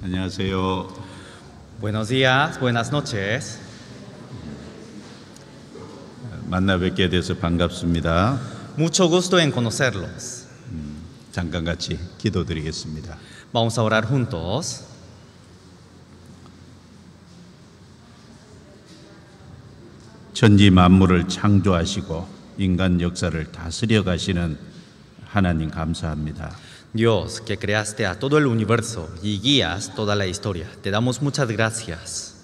안녕하세요. Buenos días, buenas noches. 만나 뵙게 돼서 반갑습니다. Mucho gusto en conocerlos. 잠깐 같이 기도드리겠습니다. Vamos a orar juntos. 천지 만물을 창조하시고 인간 역사를 다스려 가시는 하나님 감사합니다. Dios, que creaste a todo el universo y guías toda la historia, te damos muchas gracias.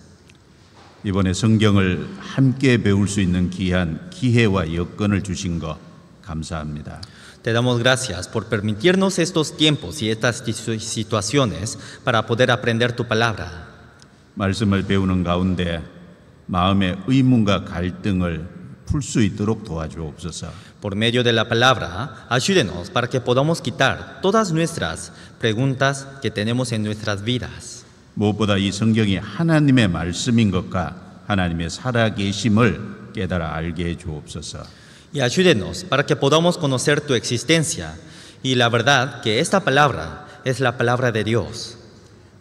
이번에 성경을 함께 배울 수 있는 귀한 기회와 여건을 주신 것 감사합니다. Te damos gracias por permitirnos estos tiempos y estas situaciones para poder aprender tu palabra. 말씀을 배우는 가운데 마음의 의문과 갈등을 풀 수 있도록 도와주옵소서. Por medio de la palabra, ayúdenos para que podamos quitar todas nuestras preguntas que tenemos en nuestras vidas. 무엇보다 이 성경이 하나님의 말씀인 것과 하나님의 살아계심을 깨달아 알게 해 주옵소서. Y ayúdenos para que podamos conocer tu existencia y la verdad que esta palabra es la palabra de Dios.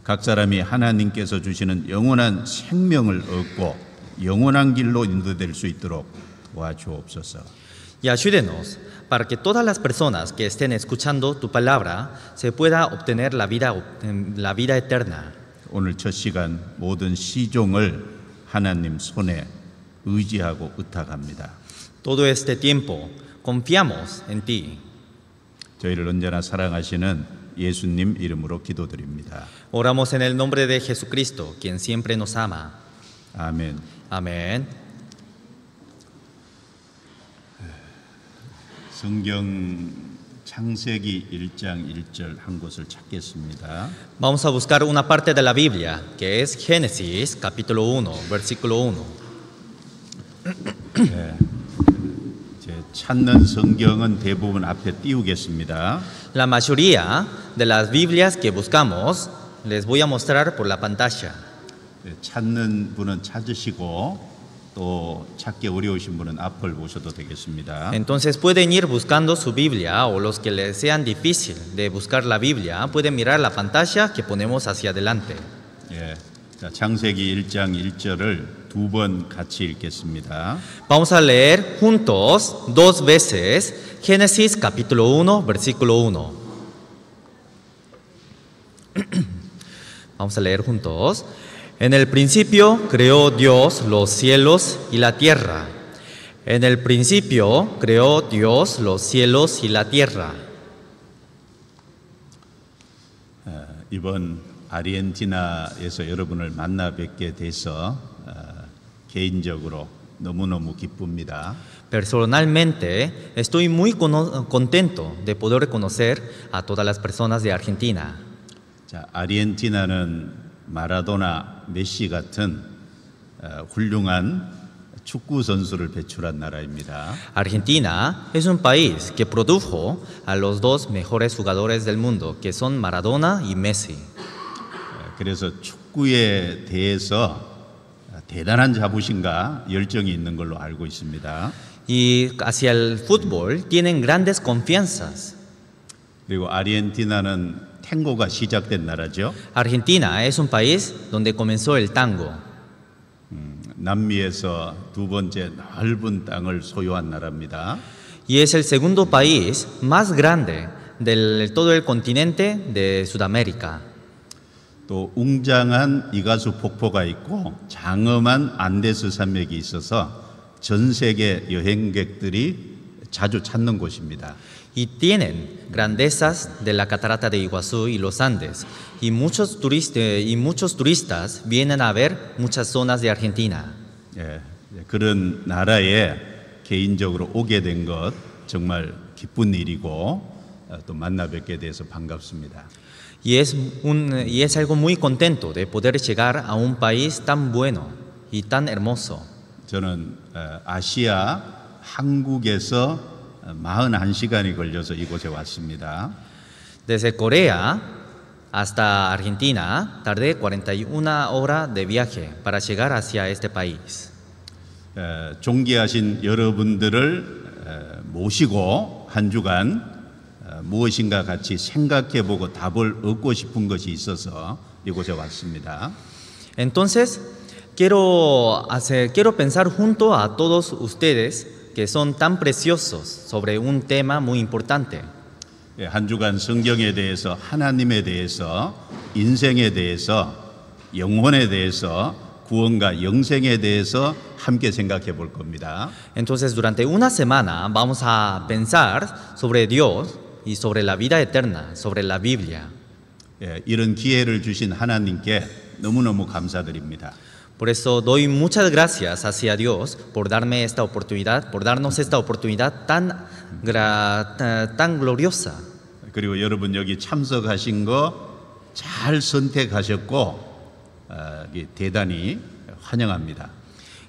각 사람이 하나님께서 주시는 영원한 생명을 얻고 영원한 길로 인도될 수 있도록 도와주옵소서. Y ayúdenos para que todas las personas que estén escuchando tu palabra se pueda obtener la vida eterna. 오늘 첫 시간 모든 시종을 하나님 손에 의지하고 의탁합니다. Todo este tiempo confiamos en ti. 저희를 언제나 사랑하시는 예수님 이름으로 기도드립니다. Oramos en el nombre de Jesucristo, quien siempre nos ama. 아멘. Amén. 성경 창세기 1장 1절 한 곳을 찾겠습니다. Vamos a buscar una parte de la Biblia, que es Génesis, capítulo 1, versículo 1. 네, 이제 찾는 성경은 대부분 앞에 띄우겠습니다. La mayoría de las Biblias que buscamos les voy a mostrar por la pantalla. 네, 찾는 분은 찾으시고 또 찾기 어려우신 분은 앞을 보셔도 되겠습니다. Entonces pueden ir buscando su Biblia o los que les sean difícil de buscar la Biblia pueden mirar la pantalla que ponemos hacia adelante. 예, 자, 창세기 1장 1절을 두 번 같이 읽겠습니다. Vamos a leer juntos dos veces Génesis capítulo 1, versículo 1. Vamos a leer juntos. En el principio creó Dios los cielos y la tierra. En el principio creó Dios los cielos y la tierra. 이번 아르헨티나에서 여러분을 만나 뵙게 돼서 개인적으로 너무너무 기쁩니다. Personalmente estoy muy contento de poder conocer a todas las personas de Argentina. 자, 아르헨티나는 마라도나, 메시 같은 훌륭한 축구 선수를 배출한 나라입니다. Argentina es un país que produjo a los dos mejores jugadores del mundo, que son Maradona y Messi. 그래서 축구에 대해서 대단한 자부심과 열정이 있는 걸로 알고 있습니다. Y hacia el fútbol tienen grandes confianzas. 그리고 아르헨티나는 탱고가 시작된 나라죠. Argentina es un país donde comenzó el tango. 남미에서 두 번째 넓은 땅을 소유한 나라입니다. Y es el segundo país más grande de todo el continente de Sudamérica. 또 웅장한 이가수 폭포가 있고 장엄한 안데스 산맥이 있어서 전 세계 여행객들이 자주 찾는 곳입니다. Y tienen grandezas de la catarata de Iguazú y los Andes. Y muchos turistas vienen a ver muchas zonas de Argentina. 예, 그런 나라에 개인적으로 오게 된 것 정말 기쁜 일이고 또 만나 뵙게 돼서 반갑습니다. Y es algo muy contento de poder llegar a un país tan bueno y tan hermoso. 저는 아시아 한국에서 41시간이 걸려서 이곳에 왔습니다. Desde Corea hasta Argentina tardé 41 horas de viaje para llegar hacia este país. 존귀하신 여러분들을 모시고 한 주간 무엇인가 같이 생각해보고 답을 얻고 싶은 것이 있어서 이곳에 왔습니다. Entonces, quiero pensar junto a todos ustedes que son tan preciosos sobre un tema muy importante. 예, 한 주간 성경에 대해서, 하나님에 대해서, 인생에 대해서, 영혼에 대해서, 구원과 영생에 대해서 함께 생각해 볼 겁니다. Entonces, durante una semana vamos a pensar sobre Dios y sobre la vida eterna, sobre la Biblia. 예, 이런 기회를 주신 하나님께 너무너무 감사드립니다. Por eso doy muchas gracias hacia Dios por darme esta oportunidad, por darnos esta oportunidad tan gloriosa. 그리고 여러분 여기 참석하신 거 잘 선택하셨고 대단히 환영합니다.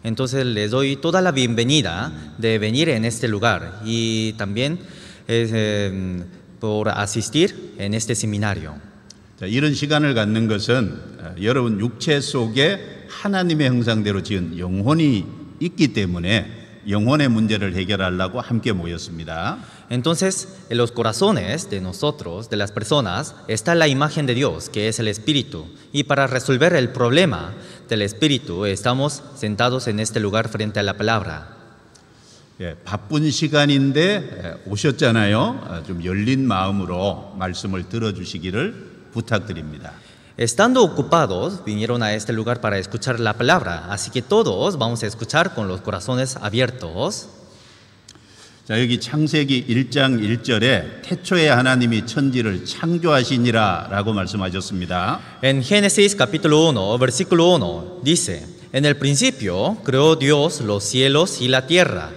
Entonces les doy toda la bienvenida de venir en este lugar y también por asistir en este seminario. 자, 이런 시간을 갖는 것은 여러분 육체 속에 하나님의 형상대로 지은 영혼이 있기 때문에 영혼의 문제를 해결하려고 함께 모였습니다. Entonces, en los corazones de nosotros, de las personas, está la imagen de Dios, que es el Espíritu. Y para resolver el problema del Espíritu, estamos sentados en este lugar frente a la palabra. 예, 바쁜 시간인데 오셨잖아요. 좀 열린 마음으로 말씀을 들어주시기를 부탁드립니다. Estando ocupados, vinieron a este lugar para escuchar la palabra. Así que todos vamos a escuchar con los corazones abiertos. 자, 여기 창세기 1장 1절에 태초에 하나님이 천지를 창조하시니라 라고 말씀하셨습니다. En Génesis capítulo 1, versículo 1, dice: En el principio creó Dios los cielos y la tierra.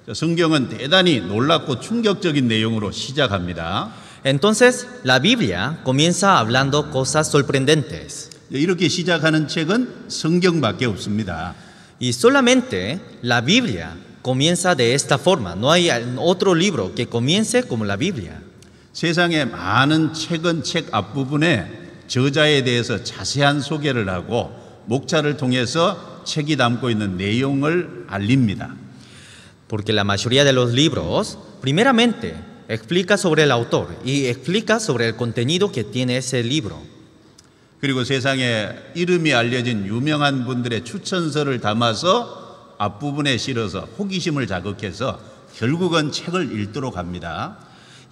자, 성경은 대단히 놀랍고 충격적인 내용으로 시작합니다. Entonces, la Biblia comienza hablando cosas sorprendentes. 이렇게 시작하는 책은 성경밖에 없습니다. Y solamente la Biblia comienza de esta forma. No hay otro libro que comience como la Biblia. 세상의 많은 책은 책 앞부분에 저자에 대해서 자세한 소개를 하고 목차를 통해서 책이 담고 있는 내용을 알립니다. Porque la mayoría de los libros, primeramente, explica sobre el autor y explica sobre el contenido que tiene ese libro. 그리고 세상에 이름이 알려진 유명한 분들의 추천서를 담아서 앞부분에 실어서 호기심을 자극해서 결국은 책을 읽도록 합니다.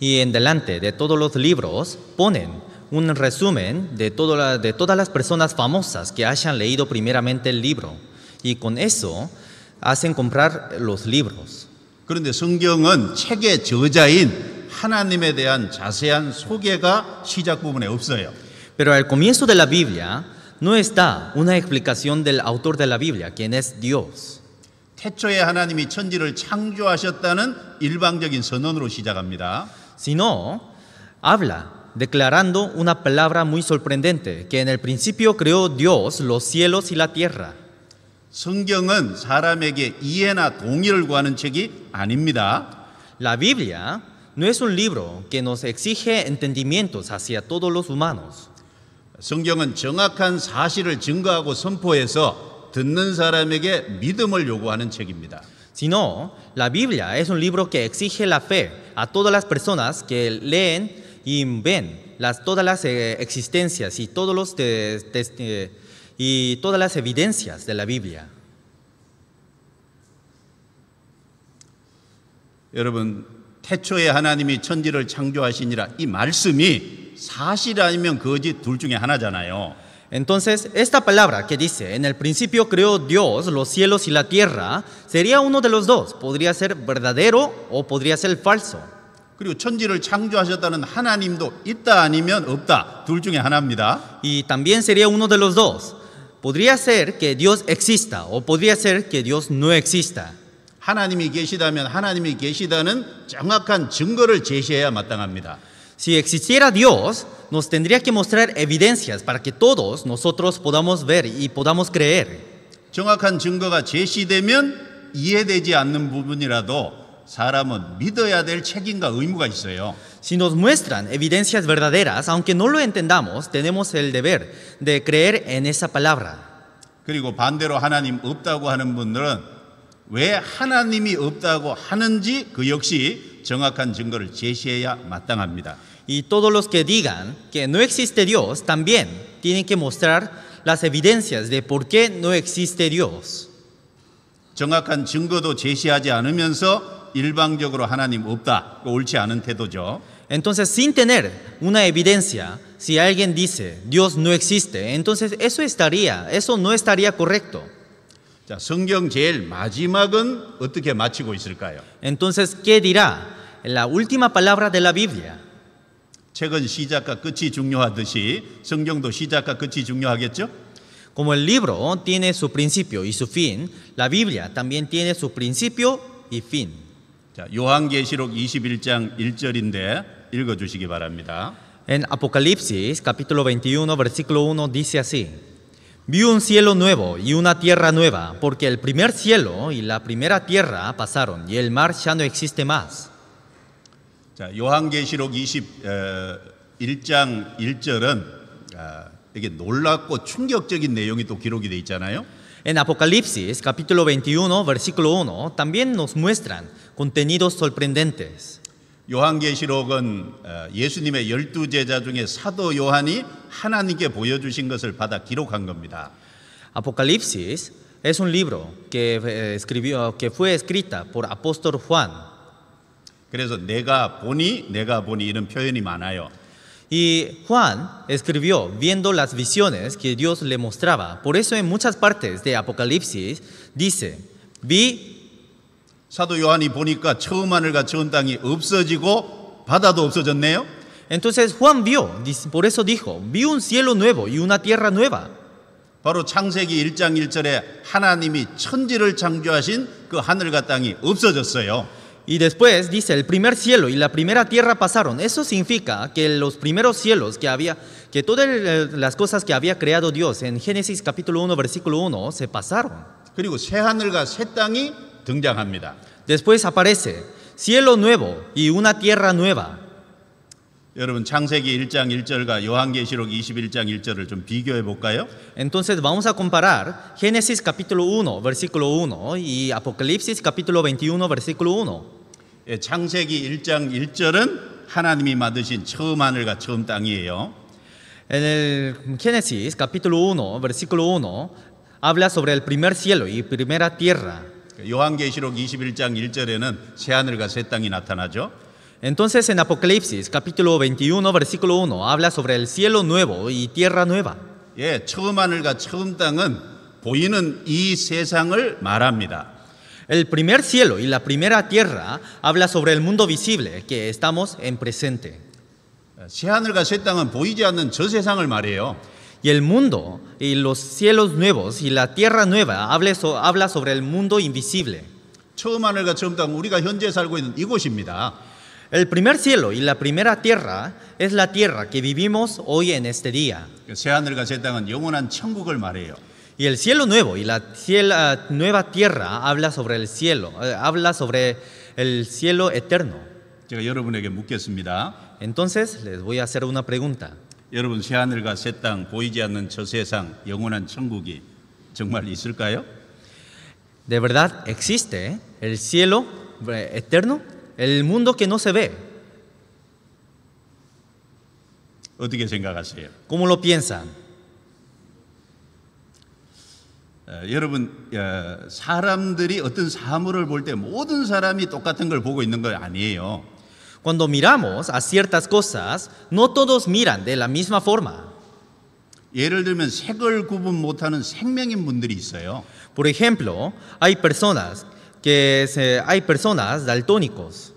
Y en delante de todos los libros ponen un resumen de todas las personas famosas que hayan leído primeramente el libro. Y con eso hacen comprar los libros. 그런데 성경은 책의 저자인 하나님에 대한 자세한 소개가 시작 부분에 없어요. Pero al comienzo de la Biblia no está una explicación del autor de la Biblia, quien es Dios. 태초에 하나님이 천지를 창조하셨다는 일방적인 선언으로 시작합니다. Sino habla declarando una palabra muy sorprendente, que en el principio creó Dios los cielos y la tierra. 성경은 사람에게 이해나 동의를 구하는 책이 아닙니다. La Biblia no es un libro que nos exige entendimientos hacia todos los humanos. 성경은 정확한 사실을 증거하고 선포해서 듣는 사람에게 믿음을 요구하는 책입니다. Sino, la Biblia es un libro que exige la fe a todas las personas que leen y ven todas las existencias y todas las evidencias de la Biblia. 여러분, 태초에 하나님이 천지를 창조하시니라 이 말씀이 사실 아니면 거짓 둘 중에 하나잖아요. Entonces, esta palabra que dice, en el principio creó Dios los cielos y la tierra, sería uno de los dos. Podría ser verdadero o podría ser falso. 그리고 천지를 창조하셨다는 하나님도 있다 아니면 없다. 둘 중에 하나입니다. Y también sería uno de los dos. Podría ser que Dios exista o podría ser que Dios no exista. 하나님이 계시다면 하나님이 계시다는 정확한 증거를 제시해야 마땅합니다. Si existiera Dios, nos tendría que mostrar evidencias para que todos nosotros podamos ver y podamos creer. 정확한 증거가 제시되면 이해되지 않는 부분이라도 사람은 믿어야 될 책임과 의무가 있어요. Si nos muestran evidencias verdaderas, aunque no lo entendamos, tenemos el deber de creer en esa palabra. 그리고 반대로 하나님 없다고 하는 분들은 왜 하나님이 없다고 하는지 그 역시 정확한 증거를 제시해야 마땅합니다. Y todos los que digan que no existe Dios también tienen que mostrar las evidencias de por qué no existe Dios. 정확한 증거도 제시하지 않으면서 일방적으로 하나님 없다. 옳지 않은 태도죠. Entonces, sin tener una evidencia, si alguien dice Dios no existe, entonces eso no estaría correcto. 자, 성경 제일 마지막은 어떻게 마치고 있을까요? Entonces, ¿qué dirá la última palabra de la Biblia? 책은 시작과 끝이 중요하듯이 성경도 시작과 끝이 중요하겠죠? Como el libro tiene su principio y su fin, la Biblia también tiene su principio y fin. 자, 요한계시록 21장 1절인데 읽어 주시기 바랍니다. En Apocalipsis, capítulo 21, versículo 1, dice así: Vi un cielo nuevo y una tierra nueva, porque el primer cielo y la primera tierra pasaron, y el mar ya no existe más. 자, 요한계시록 21장 1절은 이게 놀랍고 충격적인 내용이 또 기록이 돼 있잖아요. En Apocalipsis, capítulo 21, versículo 1, también nos muestran contenidos sorprendentes. 요한계시록은 예수님의 12제자 중에 사도 요한이 하나님께 보여주신 것을 받아 기록한 겁니다. Apocalipsis es un libro que fue escrita por apóstol Juan. 그래서 내가 보니 이런 표현이 많아요. Y Juan escribió viendo las visiones que Dios le mostraba. Por eso en muchas partes de Apocalipsis dice, vi. 사도 요한이 보니까 처음 하늘과 처음 땅이 없어지고 바다도 없어졌네요. Entonces Juan vio, por eso dijo, vi un cielo nuevo y una tierra nueva. 바로 창세기 1장 1절에 하나님이 천지를 창조하신 그 하늘과 땅이 없어졌어요. Y después dice, el primer cielo y la primera tierra pasaron. Eso significa que los primeros cielos que todas las cosas que había creado Dios en Génesis capítulo 1, versículo 1, se pasaron. 그리고 새 하늘과 새 땅이 등장합니다. Después aparece cielo nuevo y una tierra nueva. 여러분 창세기 1장 1절과 요한계시록 21장 1절을 좀 비교해 볼까요? Entonces vamos a comparar Génesis capítulo 1, versículo 1 y Apocalipsis capítulo 21, versículo 1. 예, 창세기 1장 1절은 하나님이 만드신 처음 하늘과 처음 땅이에요. En el Génesis capítulo 1, versículo 1 habla sobre el primer cielo y primera tierra. 요한계시록 21장 1절에는 새 하늘과 새 땅이 나타나죠. Entonces en Apocalipsis capítulo 21 versículo 1 habla sobre el cielo nuevo y tierra nueva. 예, 처음 하늘과 처음 땅은 보이는 이 세상을 말합니다. El primer cielo y la primera tierra habla sobre el mundo visible que estamos en presente. 새 하늘과 새 땅은 보이지 않는 저 세상을 말해요. Y el mundo y los cielos nuevos y la tierra nueva habla sobre el mundo invisible. 처음 하늘과 처음 땅은 우리가 현재 살고 있는 이곳입니다. El primer cielo y la primera tierra es la tierra que vivimos hoy en este día. 새 하늘과 새 땅은 영원한 천국을 말해요. Y el cielo nuevo y la nueva tierra habla sobre el cielo eterno. 제가 여러분에게 묻겠습니다. Entonces les voy a hacer una pregunta. 여러분 새 하늘과 새 땅 보이지 않는 저 세상 영원한 천국이 정말 있을까요? ¿De verdad existe el cielo eterno? El mundo que no se ve. 어떻게 생각하세요? ¿Cómo lo piensan? 여러분 사람들이 어떤 사물을 볼 때 모든 사람이 똑같은 걸 보고 있는 거 아니에요. Cuando miramos a ciertas cosas, no todos miran de la misma forma. 예를 들면 색을 구분 못하는 생명인 분들이 있어요. Por ejemplo, hay personas daltónicos.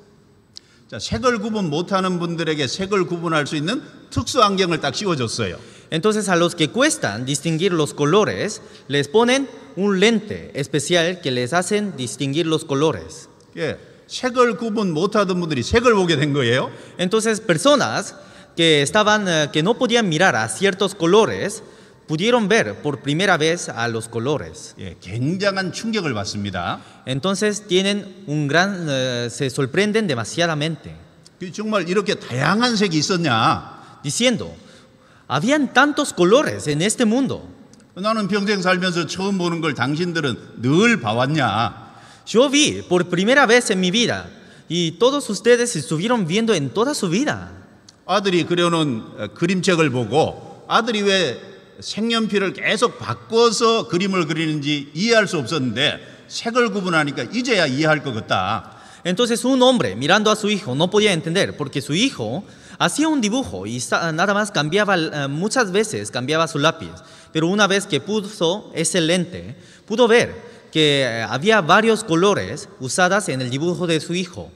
자, 색을 구분 못하는 분들에게 색을 구분할 수 있는 특수 안경을 딱 씌워줬어요. Entonces a los que cuestan distinguir los colores, les ponen un lente especial que les hacen distinguir los colores. 예, 색을 구분 못하던 분들이 색을 보게 된 거예요. Entonces personas que no podían mirar a ciertos colores, pudieron ver por primera vez a los colores. 예, 굉장한 충격을 받습니다. Entonces se sorprenden demasiadamente. 정말 이렇게 다양한 색이 있었냐? Diciendo, habían tantos colores en este mundo. 나는 평생 살면서 처음 보는 걸 당신들은 늘 봐왔냐? Yo vi por primera vez en mi vida y todos ustedes estuvieron viendo en toda su vida. 아들이 그려놓은 그림책을 보고 아들이 왜 색연필을 계속 바꿔서 그림을 그리는지 이해할 수 없었는데 색을 구분하니까 이제야 이해할 것 같다. Entonces un hombre mirando a su hijo no podía entender porque su hijo hacía un dibujo y nada más cambiaba, muchas veces cambiaba su lápiz. Pero una vez que puso ese lente, pudo ver que había varios colores usados en el dibujo de su hijo.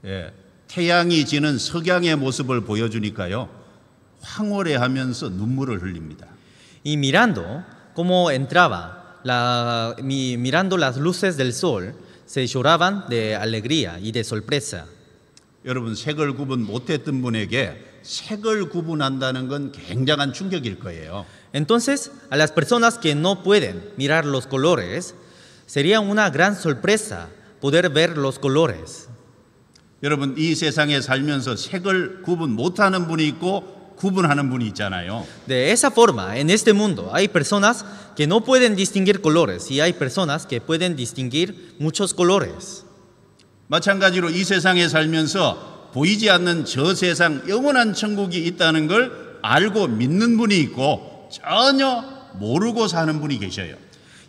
예, 태양이 지는 석양의 모습을 보여주니까요, 황홀해하면서 눈물을 흘립니다. Y mirando cómo entraba, mirando las luces del sol, se lloraban de alegría y de sorpresa. 여러분, 색을 구분 못했던 분에게 색을 구분한다는 건 굉장한 충격일 거예요. Entonces, a las personas que no pueden mirar los colores, sería una gran sorpresa poder ver los colores. 여러분, 이 세상에 살면서 색을 구분 못하는 분이 있고 구분하는 분이 있잖아요. De esa forma, en este mundo hay personas que no pueden distinguir colores y hay personas que pueden distinguir muchos colores. 마찬가지로 이 세상에 살면서 보이지 않는 저 세상 영원한 천국이 있다는 걸 알고 믿는 분이 있고 전혀 모르고 사는 분이 계셔요.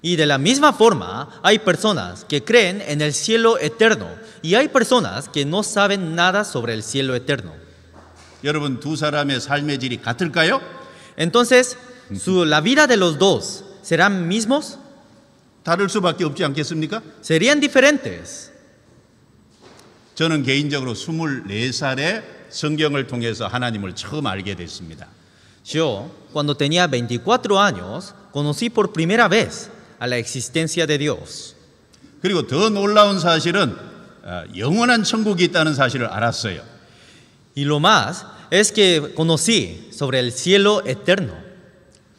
Y de la misma forma, hay personas que creen en el cielo eterno y hay personas que no saben nada sobre el cielo eterno. 여러분, 두 사람의 삶의 질이 같을까요? Entonces, la vida de los dos, ¿serán mismos? 다를 수밖에 없지 않겠습니까? ¿Serían diferentes? 저는 개인적으로 24살에 성경을 통해서 하나님을 처음 알게 됐습니다. Yo, cuando tenía 24 años, conocí por primera vez a la existencia de Dios. 그리고 더 놀라운 사실은 영원한 천국이 있다는 사실을 알았어요. Y lo más es que conocí sobre el cielo eterno.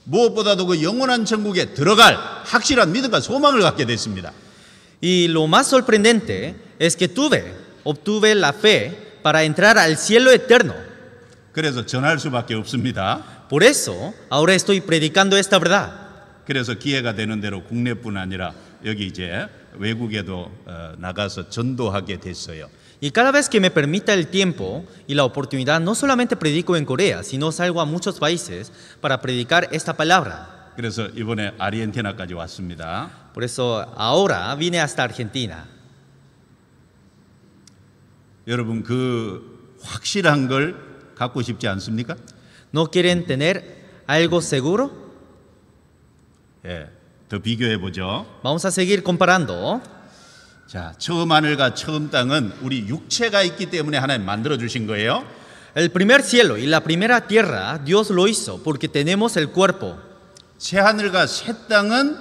무엇보다도 그 영원한 천국에 들어갈 확실한 믿음과 소망을 갖게 됐습니다. Y lo más sorprendente es que obtuve la fe para entrar al cielo eterno. 그래서 전할 수밖에 없습니다. Por eso, ahora estoy predicando esta verdad. 그래서 기회가 되는 대로 국내뿐 아니라 여기 이제 외국에도 나가서 전도하게 됐어요. Y cada vez que me permita el tiempo y la oportunidad, no solamente predico en Corea, sino salgo a muchos países para predicar esta palabra. 그래서 이번에 아르헨티나까지 왔습니다. Por eso ahora vine hasta Argentina. 여러분, 그 확실한 걸 갖고 싶지 않습니까? ¿No quieren tener algo seguro? 예, 더 비교해 보죠. Vamos a seguir comparando. 자, 처음 하늘과 처음 땅은 우리 육체가 있기 때문에 하나님 만들어 주신 거예요. El primer cielo y la primera tierra Dios lo hizo porque tenemos el cuerpo. 새 하늘과 새 땅은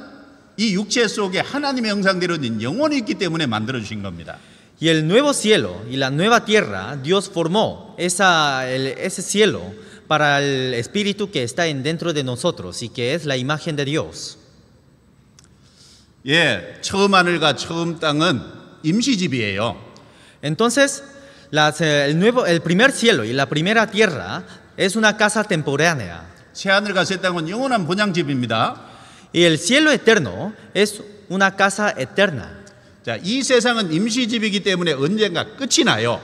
이 육체 속에 하나님의 형상대로 된 영혼이 있기 때문에 만들어 주신 겁니다. Y el nuevo cielo y la nueva tierra Dios formó ese cielo para el espíritu que está dentro de nosotros y que es la imagen de Dios. 예, 처음 하늘과 처음 땅은 임시집이에요. Entonces, el primer cielo y la primera tierra es una casa temporánea. 새 하늘과 새 땅은 영원한 본향집입니다. Y el cielo eterno es una casa eterna. 자, 이 세상은 임시집이기 때문에 언젠가 끝이 나요.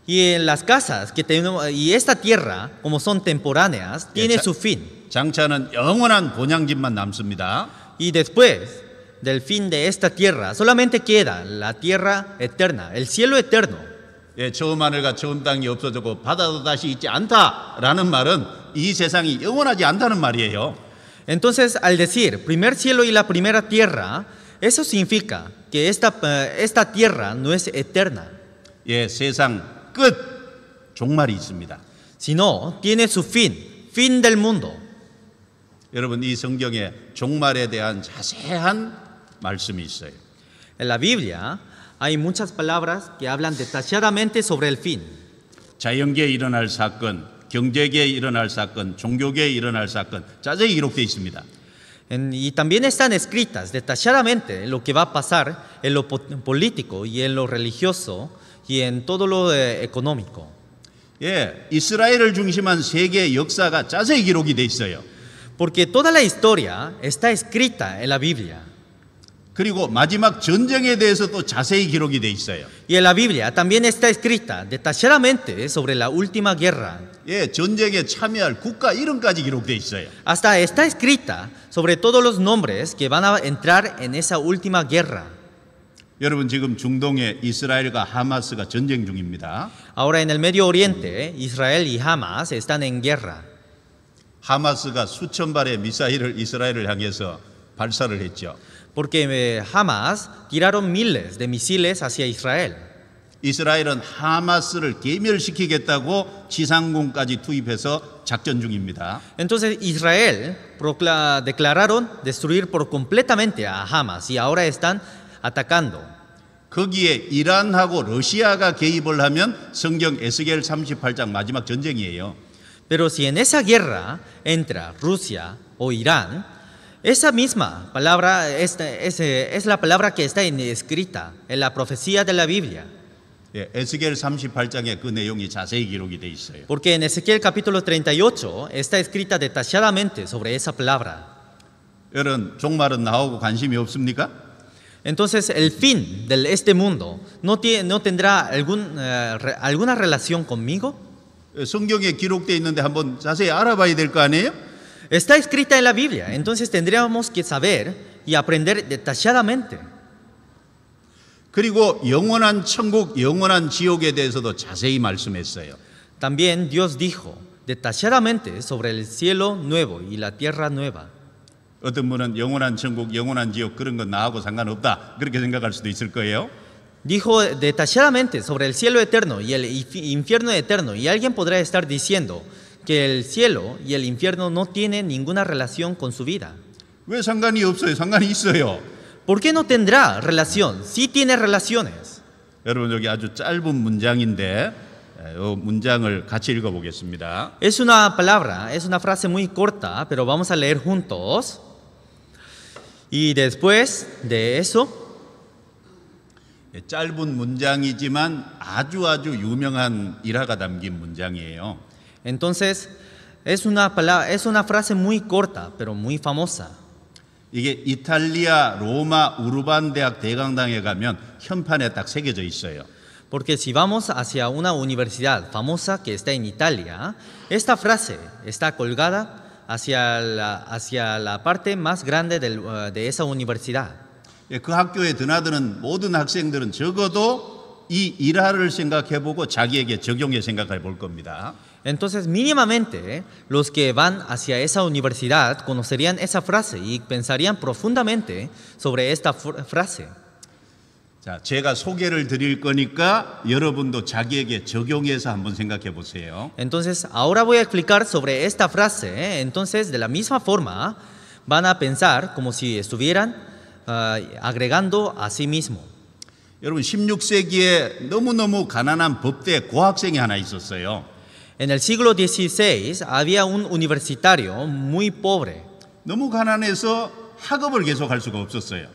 Y en las casas que tenemos, y esta tierra, como son temporáneas, tiene su fin. 장차는 영원한 본향집만 남습니다. Y después del fin de esta tierra, solamente queda la tierra eterna, el cielo eterno. 예, 처음 하늘과 처음 땅이 없어지고 바다도 다시 있지 않다라는 말은 이 세상이 영원하지 않다는 말이에요. Entonces, al decir primer cielo y la primera tierra, eso significa que esta tierra no es eterna. 예, 세상 끝 종말이 있습니다. Sino tiene su fin del mundo. 여러분, 이 성경에 종말에 대한 자세한 말씀이 있어요. En la Biblia hay muchas palabras que hablan detalladamente sobre el fin. 자연계에 일어날 사건, 경제계에 일어날 사건, 종교계에 일어날 사건 자세히 기록되어 있습니다. Y también están escritas detalladamente lo que va a pasar en lo político y en lo religioso y en todo lo económico. 예, 이스라엘을 중심한 세계의 역사가 자세히 기록이 돼 있어요. Porque toda la historia está escrita en la Biblia. 그리고 마지막 전쟁에 대해서 또 자세히 기록이 돼 있어요. Y en la Biblia también está escrita detalladamente sobre la última guerra. 예, 전쟁에 참여할 국가 이름까지 기록돼 있어요. Hasta está escrita sobre todos los nombres que van a entrar en esa última guerra. 여러분 지금 중동에 이스라엘과 하마스가 전쟁 중입니다. Ahora en el Medio Oriente, Israel y Hamas están en guerra. 하마스가 수천 발의 미사일을 이스라엘을 향해서 발사를 했죠. Porque Hamas tiraron miles de misiles hacia Israel. 이스라엘은 하마스를 괴멸시키겠다고 지상군까지 투입해서 작전 중입니다. Entonces Israel declararon destruir por completamente a Hamas y ahora están atacando. 거기에 이란하고 러시아가 개입을 하면 성경 에스겔 38장 마지막 전쟁이에요. Pero si en esa guerra entra Rusia o Irán, esa misma palabra es la palabra que está escrita en la profecía de la Biblia. 예, 에스겔 38장에 그 내용이 자세히 기록이 돼 있어요. Porque en Ezequiel capítulo 38 está escrita detalladamente sobre esa palabra. 여러분 종말은 나오고 관심이 없습니까? Entonces el fin de este mundo no tendrá alguna relación conmigo. 성경에 기록되어 있는데 한번 자세히 알아봐야 될 거 아니에요? Está escrita en la Biblia, entonces tendríamos que saber y aprender detalladamente. 그리고 영원한 천국, 영원한 지옥에 대해서도 자세히 말씀했어요. También Dios dijo detalladamente sobre el cielo nuevo y la tierra nueva. 어떤 분은 영원한 천국, 영원한 지옥 그런 건 나하고 상관없다 그렇게 생각할 수도 있을 거예요. Dijo detalladamente sobre el cielo eterno y el infierno eterno, y alguien podrá estar diciendo que el cielo y el infierno no tienen ninguna relación con su vida. 왜 상관이 없어요? 상관이 있어요. ¿Por qué no tendrá relación? Sí tiene relaciones. 여러분 여기 아주 짧은 문장인데 이 문장을 같이 읽어보겠습니다. Es una palabra, es una frase muy corta, pero vamos a leer juntos. Y después de eso, 짧은 문장이지만 아주 유명한 일화가 담긴 문장이에요. entonces es una frase muy corta, pero muy famosa. 이게 이탈리아 로마 우르반 대학 대강당에 가면 현판에 딱 새겨져 있어요. Porque si vamos hacia una universidad famosa que está en Italia, esta frase está colgada hacia la parte más grande de esa universidad. 그 학교에 드나드는 모든 학생들은 적어도 이 일화를 생각해보고 자기에게 적용해 생각해 볼 겁니다. Entonces, mínimamente, los que van hacia esa universidad conocerían esa frase y pensarían profundamente sobre esta frase. 자, 제가 소개를 드릴 거니까 여러분도 자기에게 적용해서 한번 생각해 보세요. Entonces, ahora voy a explicar sobre esta frase. Entonces, de la misma forma, van a pensar como si estuvieran agregando a sí mismo. 여러분 16세기에 너무너무 가난한 법대 고학생이 하나 있었어요. En el siglo XVI había un universitario muy pobre. 너무 가난해서 학업을 계속할 수가 없었어요.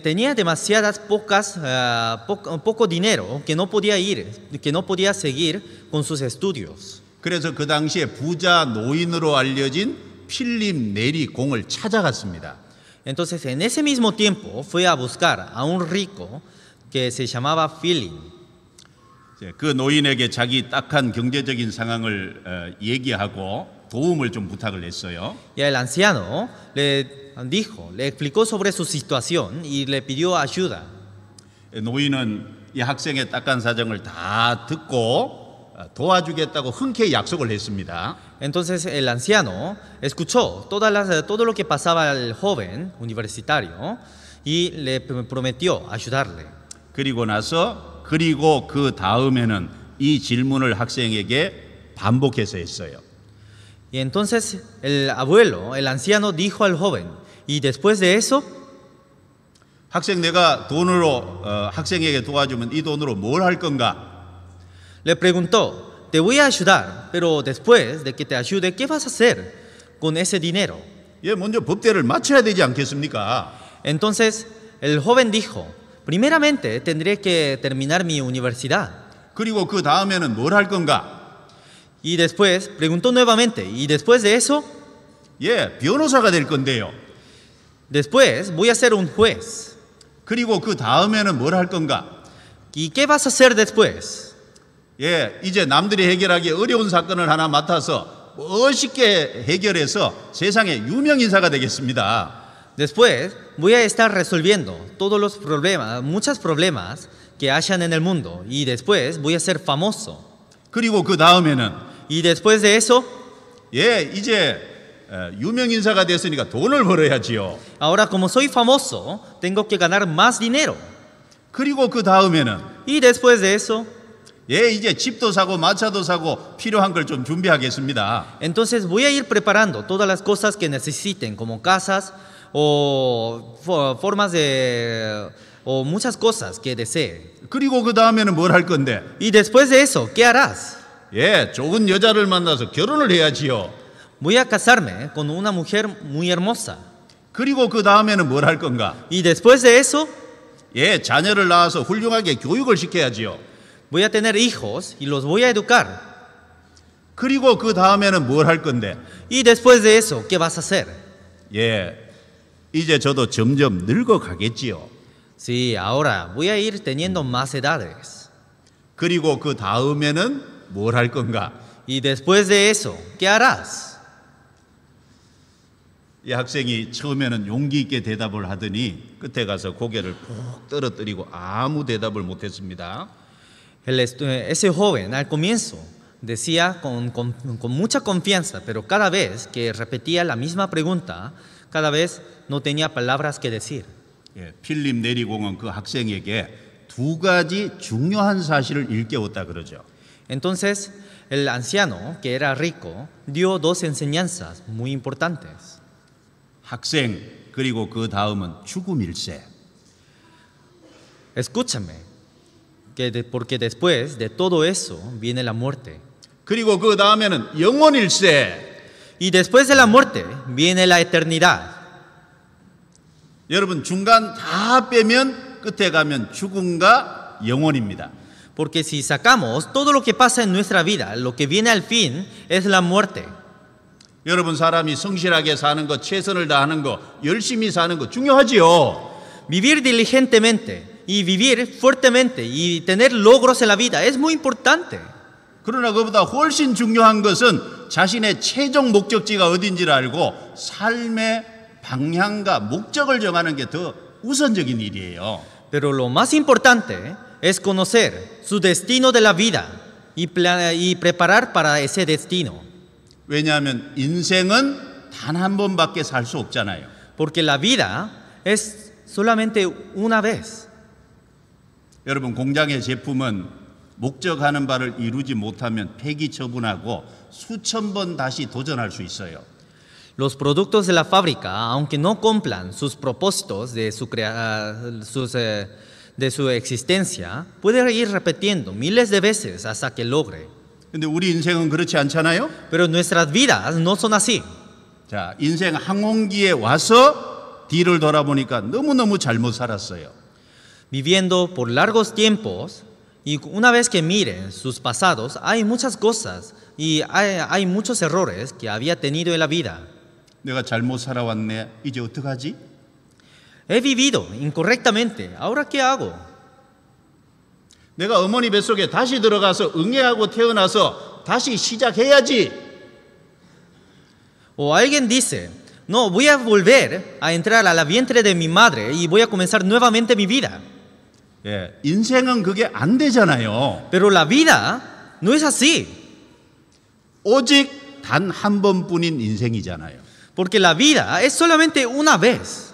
Tenía demasiadas poco dinero que no podía seguir con sus estudios. 그래서 그 당시에 부자 노인으로 알려진 필립 네리 공을 찾아갔습니다. Entonces, en ese mismo tiempo, fue a buscar a un rico que se llamaba Philip. 그 노인에게 자기 딱한 경제적인 상황을 얘기하고 도움을 좀 부탁을 했어요. Y el anciano le explicó sobre su situación y le pidió ayuda. 노인은 이 학생의 딱한 사정을 다 듣고 도와주겠다고 흔쾌히 약속을 했습니다. Entonces el anciano escuchó todo lo que pasaba al joven universitario y le prometió ayudarle. 그리고 그 다음에는 이 질문을 학생에게 반복해서 했어요. Y entonces el anciano dijo al joven, y después de eso, 학생 내가 돈으로 학생에게 도와주면 이 돈으로 뭘 할 건가? le preguntó, te voy a ayudar, pero después de que te ayude, ¿qué vas a hacer con ese dinero? 예, 먼저 법대를 마쳐야 되지 않겠습니까? Entonces el joven dijo, primeramente tendré que terminar mi universidad. 그리고 그 다음에는 뭘 할 건가? Y después preguntó nuevamente, ¿y después de eso? 예, 변호사가 될 건데요. Después voy a ser un juez. 그리고 그 다음에는 뭘 할 건가? ¿Y qué vas a hacer después? 예, 이제 남들이 해결하기 어려운 사건을 하나 맡아서 멋있게 해결해서 세상의 유명 인사가 되겠습니다. Después voy a estar resolviendo todos los problemas, muchos problemas que hayan en el mundo. Y después voy a ser famoso. 그리고 그 다음에는 Y después de eso, 예, 이제 유명 인사가 됐으니까 돈을 벌어야지요. ahora como soy famoso, tengo que ganar más dinero. 그리고 그 다음에는 Y después de eso, 예, 이제 집도 사고 마차도 사고 필요한 걸 좀 준비하겠습니다. entonces voy a ir preparando todas las cosas que necesiten, como casas o formas de... o muchas cosas que desee. 그리고 그 다음에는 뭘 할 건데? Y después de eso, ¿qué harás? 예, 좋은 여자를 만나서 결혼을 해야지요. Voy a casarme con una mujer muy hermosa. 그리고 그 다음에는 뭘 할 건가? Y después de eso, 예, 자녀를 낳아서 훌륭하게 교육을 시켜야지요. voy a tener hijos y los voy a educar. 그리고 그 다음에는 뭘 할 건데? Y después de eso, ¿qué vas a hacer? 예, 이제 저도 점점 늙어가겠지요. Sí, ahora voy a ir teniendo más edades. 그리고 그 다음에는 뭘 할 건가? Y después de eso, ¿qué harás? 이 학생이 처음에는 용기 있게 대답을 하더니 끝에 가서 고개를 푹 떨어뜨리고 아무 대답을 못했습니다. Ese joven al comienzo decía con mucha confianza, pero cada vez que repetía la misma pregunta, cada vez no tenía palabras que decir. 예, 필립 내리공은 그 학생에게 두 가지 중요한 사실을 일깨웠다 그러죠. Entonces, el anciano, que era rico, dio dos enseñanzas muy importantes. 학생 그리고 그 다음은 죽음일세. Escúchame, porque después de todo eso viene la muerte. 그리고 그 다음에는 영원일세. Y después de la muerte viene la eternidad. 여러분 중간 다 빼면 끝에 가면 죽음과 영원입니다. Porque si sacamos todo lo que pasa en nuestra vida, lo que viene al fin es la muerte. 여러분 사람이 성실하게 사는 거, 최선을 다하는 거, 열심히 사는 거 중요하지요. Vivir diligentemente y vivir fuertemente y tener logros en la vida es muy importante. 그러나 그보다 훨씬 중요한 것은 자신의 최종 목적지가 어딘지를 알고 삶의 방향과 목적을 정하는 게 더 우선적인 일이에요. Pero lo más importante es conocer su destino de la vida y preparar para ese destino. 왜냐하면 인생은 단 한 번밖에 살 수 없잖아요. Porque la vida es solamente una vez. 여러분 공장의 제품은 목적하는 바를 이루지 못하면 폐기 처분하고 수천 번 다시 도전할 수 있어요. Los productos de la fábrica, aunque no cumplan sus propósitos de su existencia, pueden ir repitiendo miles de veces hasta que logre. 근데 우리 인생은 그렇지 않잖아요. Pero nuestras vidas no son así. 자, 인생 항공기에 와서 뒤를 돌아보니까 너무너무 잘못 살았어요. Viviendo por largos tiempos y una vez que miren sus pasados, hay muchas cosas y hay muchos errores que había tenido en la vida. 내가 잘못 살아왔네. 이제 어떡하지? He vivido incorrectamente. ¿Ahora qué hago? 내가 어머니 뱃속에 다시 들어가서 응애하고 태어나서 다시 시작해야지. O alguien dice, no, voy a volver a entrar a la vientre de mi madre y voy a comenzar nuevamente mi vida. 예, 인생은 그게 안 되잖아요. Pero la vida no es así. 오직 단 한 번뿐인 인생이잖아요. Porque la vida es solamente una vez.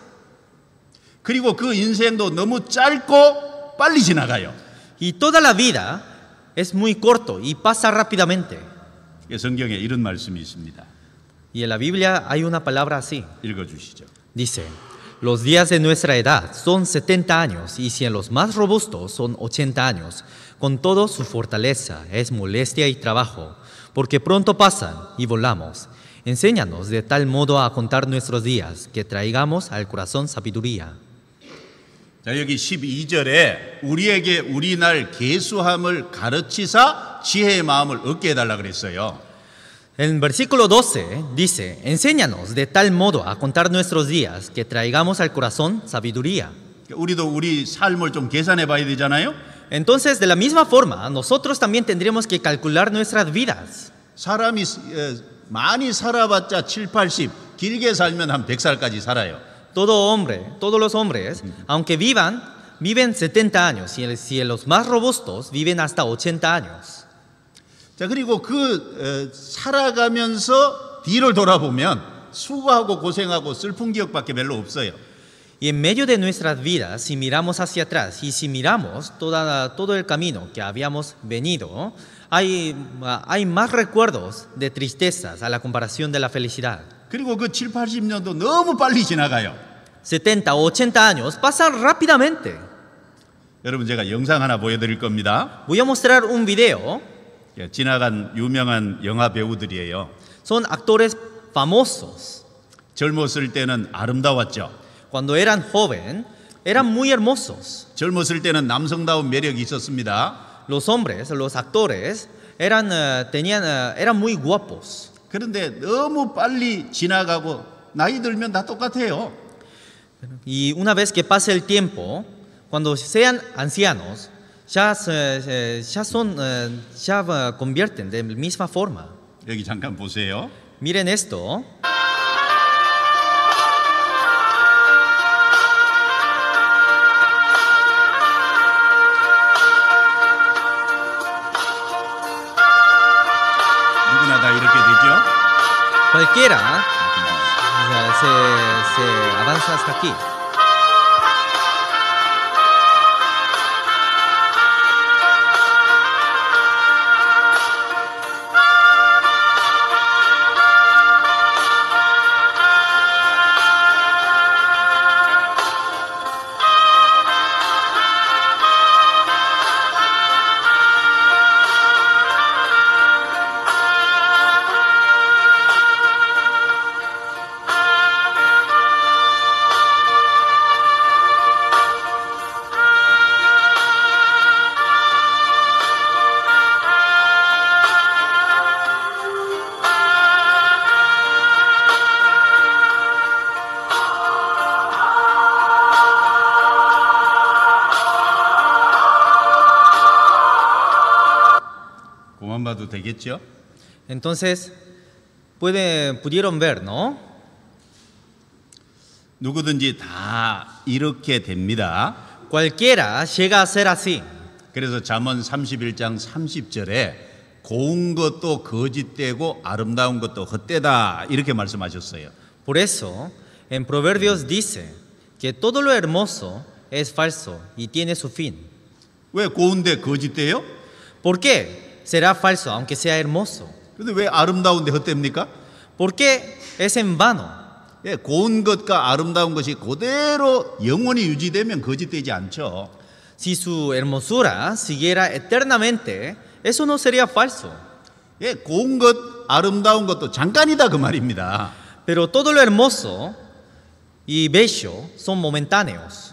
그리고 그 인생도 너무 짧고 빨리 지나가요. Y toda la vida es muy corto y pasa rápidamente. 성경에 이런 말씀이 있습니다. Y en la Biblia hay una palabra así. 읽어주시죠. Dice, los días de nuestra edad son 70 años y si en los más robustos son 80 años, con todo su fortaleza es molestia y trabajo, porque pronto pasan y volamos. Enséñanos de tal modo a contar nuestros días que traigamos al corazón sabiduría. 자, 여기 12절에 우리에게 우리 날 계수함을 가르치사 지혜의 마음을 얻게 해달라 그랬어요. En versículo 12 dice, enséñanos de tal modo a contar nuestros días que traigamos al corazón sabiduría. 우리도 우리 삶을 좀 계산해 봐야 되잖아요. Entonces, de la misma forma, nosotros también tendríamos que calcular nuestras vidas. 사람이 많이 살아봤자 7, 80, 길게 살면 한 100살까지 살아요. Todo hombre, todos los hombres, aunque viven 70 años, si los más robustos viven hasta 80 años. 자, 그리고 살아가면서 뒤를 돌아보면 수고하고 고생하고 슬픈 기억밖에 별로 없어요. Y en medio de nuestras vidas, si miramos hacia atrás y si miramos todo el camino que habíamos venido, hay más recuerdos de tristezas a la comparación de la felicidad. 그리고 그 7, 80년도 너무 빨리 지나가요. 70 o 80 años pasan rápidamente. 여러분, 제가 영상 하나 보여드릴 겁니다. Voy a mostrar un video. 지나간 유명한 영화 배우들이에요. Son actores famosos. 젊었을 때는 아름다웠죠. Cuando eran joven, eran muy hermosos. 젊었을 때는 남성다운 매력이 있었습니다. Los hombres, los actores, eran muy guapos. 그런데 너무 빨리 지나가고 나이 들면 다 똑같아요. Y una vez que pase el tiempo, cuando sean ancianos, ya convierten de la misma forma. 여기 잠깐 보세요. Miren esto. 누구나 다 이렇게 되죠. Cualquiera se avanza hasta aquí. 그만 봐도 되겠죠? Entonces, pudieron ver, ¿no? 누구든지 다 이렇게 됩니다. Cualquiera llega a ser así. 그래서 잠언 31장 30절에 고운 것도 거짓되고 아름다운 것도 헛되다 이렇게 말씀하셨어요. Por eso, en Proverbios dice que todo lo hermoso es falso y tiene su fin. 왜 고운데 거짓돼요? ¿Por qué será falso aunque sea hermoso? 근데 왜 아름다운데 헛됩니까? ¿Por qué es en vano? 예, 고운 것과 아름다운 것이 그대로 영원히 유지되면 거짓되지 않죠. Si su hermosura siguiera eternamente, eso no sería falso. 예, 고운 것, 아름다운 것도 잠깐이다 그 말입니다. Pero todo lo hermoso y bello son momentáneos.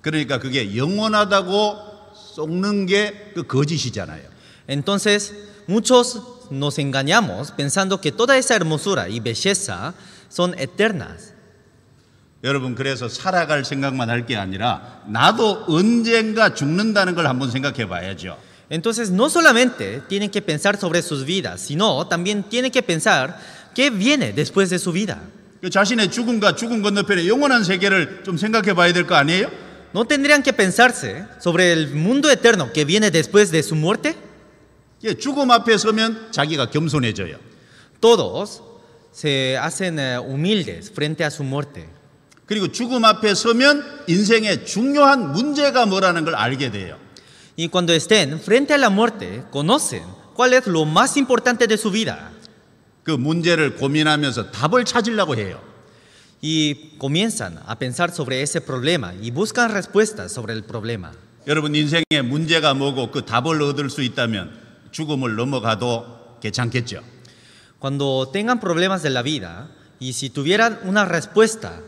그러니까 그게 영원하다고 속는 게 그 거짓이잖아요. Entonces, muchos nos engañamos pensando que toda esa hermosura y belleza son eternas. 여러분, 그래서 살아갈 생각만 할 게 아니라 나도 언젠가 죽는다는 걸 한번 생각해 봐야죠. Entonces, no solamente tienen que pensar sobre sus vidas, sino también tienen que pensar qué viene después de su vida. 그 자신의 죽음과 죽음 건너편의 영원한 세계를 좀 생각해 봐야 될 거 아니에요? ¿No tendrían que pensarse sobre el mundo eterno que viene después de su muerte? 예, 죽음 앞에 서면 자기가 겸손해져요. Todos se hacen humildes frente a su muerte. 그리고 죽음 앞에 서면 인생의 중요한 문제가 뭐라는 걸 알게 돼요. Y cuando estén frente a la muerte, conocen cuál es lo más importante de su vida. 그 문제를 고민하면서 답을 찾으려고 해요. Y comienzan a pensar sobre ese problema y buscan respuestas sobre el problema. 여러분, 인생의 문제가 뭐고 그 답을 얻을 수 있다면 죽음을 넘어가도 괜찮겠죠. Cuando tengan problemas de la vida y si tuvieran una respuesta,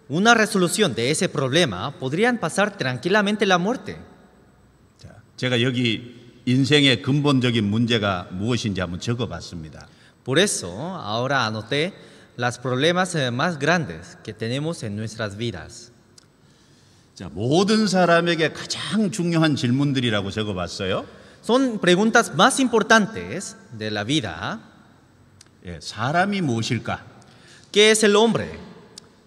una resolución de ese problema, podrían pasar tranquilamente la muerte. 자, 제가 여기 인생의 근본적인 문제가 무엇인지 한번 적어봤습니다. Por eso, ahora anoté los problemas más grandes que tenemos en nuestras vidas. 자, 모든 사람에게 가장 중요한 질문들이라고 적어봤어요. Son preguntas más importantes de la vida. 예, 사람이 무엇일까? ¿Qué es el hombre?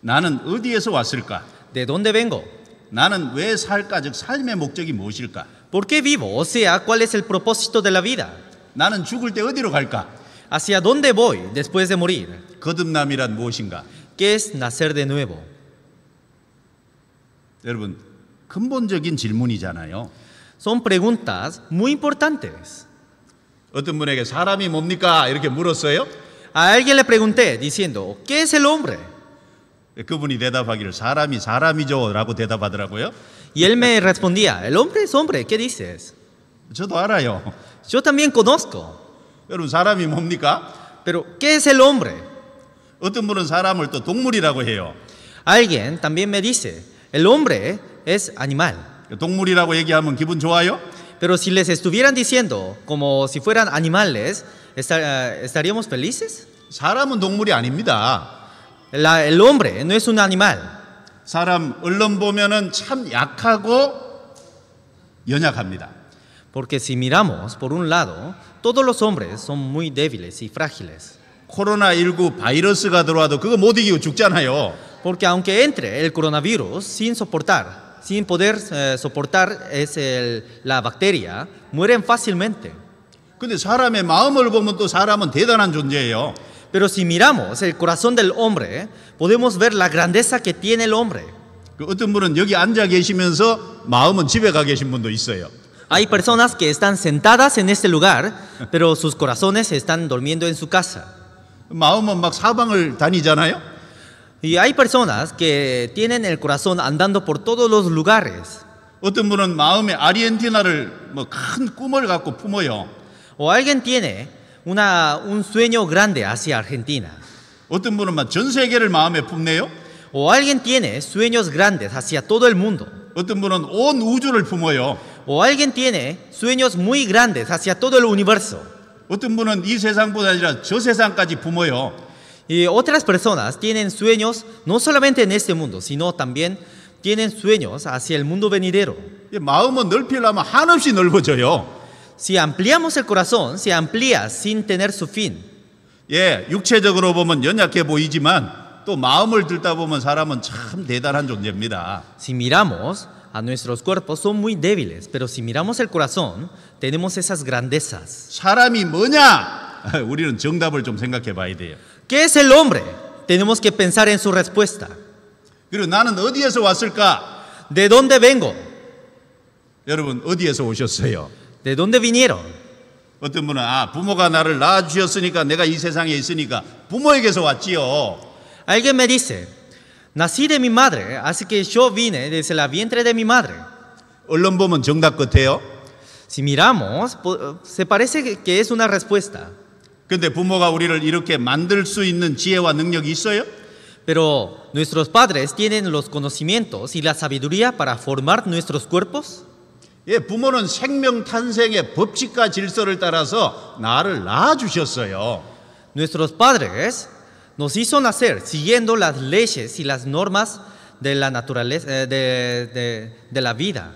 나는 어디에서 왔을까? ¿De dónde vengo? 나는 왜 살까? 즉 삶의 목적이 무엇일까? ¿Por qué vivo? O sea, ¿cuál es el propósito de la vida? 나는 죽을 때 어디로 갈까? ¿Hacia dónde voy después de morir? 거듭남이란 무엇인가? ¿Qué es nacer de nuevo? 여러분, 근본적인 질문이잖아요. Son preguntas muy importantes. 어떤 분에게 사람이 뭡니까? 이렇게 물었어요. A alguien le pregunté diciendo, ¿qué es el hombre? 그분이 대답하기를 사람이 사람이죠 라고 대답하더라고요. Y él me respondía, el hombre es hombre, ¿qué dices? 저도 알아요. Yo también conozco, 여러분, 사람이 뭡니까? pero ¿qué es el hombre? 어떤 분은 사람을 또 동물이라고 해요. Alguien también me dice, el hombre es animal. 동물이라고 얘기하면 기분 좋아요? Pero si les estuvieran diciendo como si fueran animales, ¿estaríamos felices? 사람은 동물이 아닙니다. El hombre no es un animal. 사람 얼른 보면은 참 약하고 연약합니다. Porque si miramos por un lado, todos los hombres son muy débiles y frágiles. 코로나19 바이러스가 들어와도 그거 못 이기고 죽잖아요. Porque aunque entre el coronavirus sin poder soportar la bacteria, mueren fácilmente. 근데 사람의 마음을 보면 또 사람은 대단한 존재예요. Pero si miramos el corazón del hombre, podemos ver la grandeza que tiene el hombre. 그 어떤 분은 여기 앉아 계시면서 마음은 집에 가 계신 분도 있어요. Hay personas que están sentadas en este lugar, pero sus corazones están durmiendo en su casa. 마음은 막 사방을 다니잖아요. Y hay personas que tienen el corazón andando por todos los lugares. 어떤 분은 마음에 아르헨티나를 뭐 큰 꿈을 갖고 품어요. O alguien tiene un sueño grande hacia Argentina. 어떤 분은 막 전 세계를 마음에 품네요. O alguien tiene sueños grandes hacia todo el mundo. 어떤 분은 온 우주를 품어요. O alguien tiene sueños muy grandes hacia todo el universo. 어떤 분은 이 세상뿐 아니라 저 세상까지 품어요. Y otras personas tienen sueños no solamente en este mundo, sino también tienen sueños hacia el mundo venidero. 마음은 넓히려면 한없이 넓어져요. Si ampliamos el corazón, se amplía sin tener su fin. 예, 육체적으로 보면 연약해 보이지만 또 마음을 들다 보면 사람은 참 대단한 존재입니다. Si miramos a nuestros cuerpos son muy débiles, pero si miramos el corazón, tenemos esas grandezas. 사람이 뭐냐? 우리는 정답을 좀 생각해 봐야 돼요. ¿Qué es el hombre? Tenemos que pensar en su respuesta. 그리고 나는 어디에서 왔을까? ¿De dónde vengo? 여러분, 어디에서 오셨어요? ¿De dónde vinieron? 어떤 분은 부모가 나를 낳아주셨으니까 내가 이 세상에 있으니까 부모에게서 왔지요. Alguien me dice, nací de mi madre, así que yo vine desde la vientre de mi madre. 얼른 보면 정답 같아요. Si miramos, se parece que es una respuesta. 근데 부모가 우리를 이렇게 만들 수 있는 지혜와 능력이 있어요? Pero nuestros padres tienen los conocimientos y la sabiduría para formar nuestros cuerpos. 예, 부모는 생명 탄생의 법칙과 질서를 따라서 나를 낳아주셨어요. Nuestros padres nos hizo nacer siguiendo las leyes y las normas de la naturaleza, de la vida.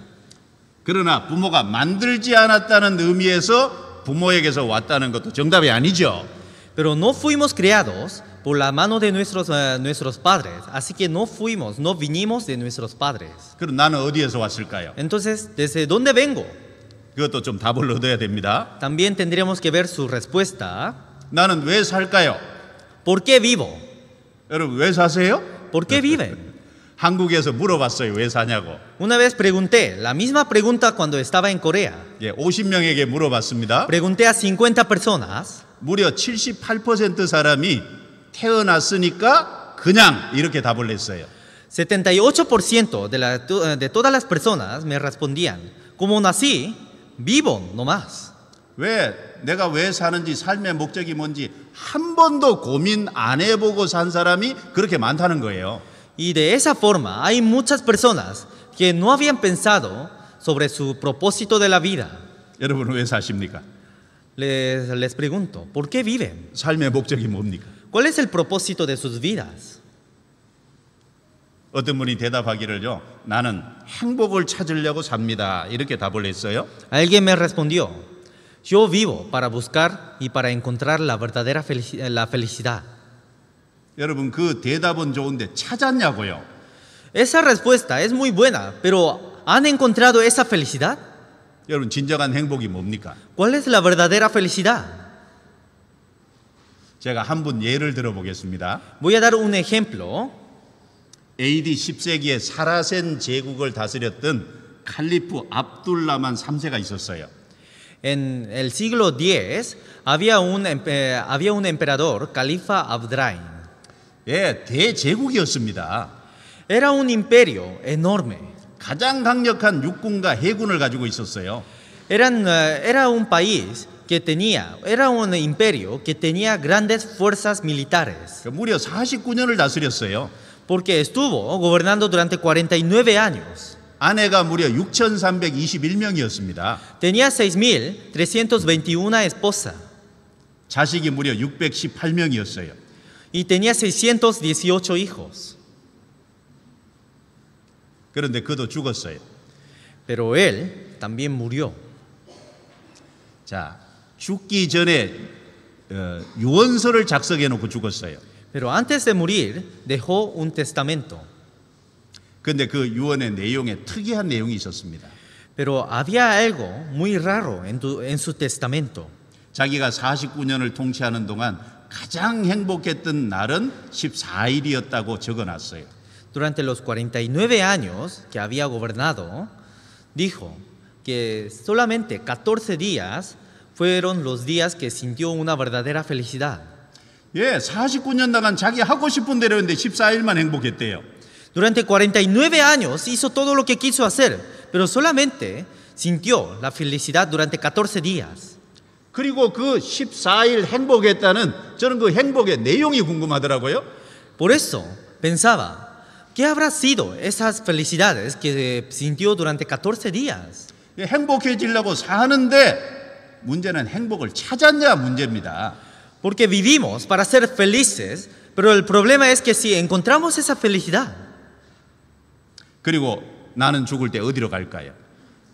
그러나 부모가 만들지 않았다는 의미에서 부모에게서 왔다는 것도 정답이 아니죠. Pero no fuimos creados por la mano de nuestros padres, así que no vinimos de nuestros padres. 그럼 나는 어디에서 왔을까요? Entonces, ¿desde dónde vengo? 그것도 좀 답을 얻어야 됩니다. También tendríamos que ver su respuesta. 나는 왜 살까요? ¿Por qué vivo? 여러분, 왜 사세요? ¿Por qué viven? 한국에서 물어봤어요. 왜 사냐고. Una vez pregunté la misma pregunta cuando estaba en Corea. 예, 50명에게 물어봤습니다. Pregunté a 50 personas. 무려 78% 사람이 태어났으니까 그냥 이렇게 답을 했어요. 78% de todas las personas me respondían, como nací, vivo nomás. 내가 왜 사는지 삶의 목적이 뭔지 한 번도 고민 안 해보고 산 사람이 그렇게 많다는 거예요. Y de esa forma hay muchas personas que no habían pensado sobre su propósito de la vida. 여러분은 왜 사십니까? Les pregunto, ¿por qué viven? 삶의 목적이 뭡니까? ¿Cuál es el propósito de sus vidas? 어떤 분이 대답하기를요, 나는 행복을 찾으려고 삽니다. 이렇게 답을 했어요. Alguien me respondió, yo vivo para buscar y para encontrar la verdadera la felicidad. 여러분, 그 대답은 좋은데 찾았냐고요? Esa respuesta es muy buena, pero ¿han encontrado esa felicidad? 여러분, 진정한 행복이 뭡니까? ¿Cuál es la verdadera felicidad? 제가 한 분 예를 들어보겠습니다. Voy a dar un ejemplo. AD 10세기에 사라센 제국을 다스렸던 칼리프 압둘라만 3세가 있었어요. En el siglo X había un emperador, Califa Abdrain. 예, 대제국이었습니다. Era un imperio enorme. 가장 강력한 육군과 해군을 가지고 있었어요. Era un país era un imperio que tenía grandes fuerzas militares, 무려 49년을 다스렸어요. porque estuvo gobernando durante 49 años. 아내가 무려 6,321명이었습니다. Tenía 6,321 esposas 자식이 무려 618명이었어요. y tenía 618 hijos. 그런데 그도 죽었어요. Pero él también murió. 자, 죽기 전에 유언서를 작성해 놓고 죽었어요. Pero antes de morir dejó un testamento. 그런데 그 유언의 내용에 특이한 내용이 있었습니다. Pero había algo muy raro en su testamento. 자기가 49년을 통치하는 동안 가장 행복했던 날은 14일이었다고 적어놨어요. Durante los 49 años que había gobernado, dijo que solamente 14 días fueron los días que sintió una verdadera felicidad. 예, 49년 동안 자기 하고 싶은 대로 했는데 14일만 행복했대요. Durante 49 años hizo todo lo que quiso hacer, pero solamente sintió la felicidad durante 14 días. 그리고 그 14일 행복했다는 저는 그 행복의 내용이 궁금하더라고요. Por eso pensaba, ¿qué habrá sido esas felicidades que sintió durante 14 días? 예, 행복해지려고 사는데 문제는 행복을 찾았냐 문제입니다. Porque vivimos para ser felices, pero el problema es que si encontramos esa felicidad, 그리고 나는 죽을 때 어디로 갈까요?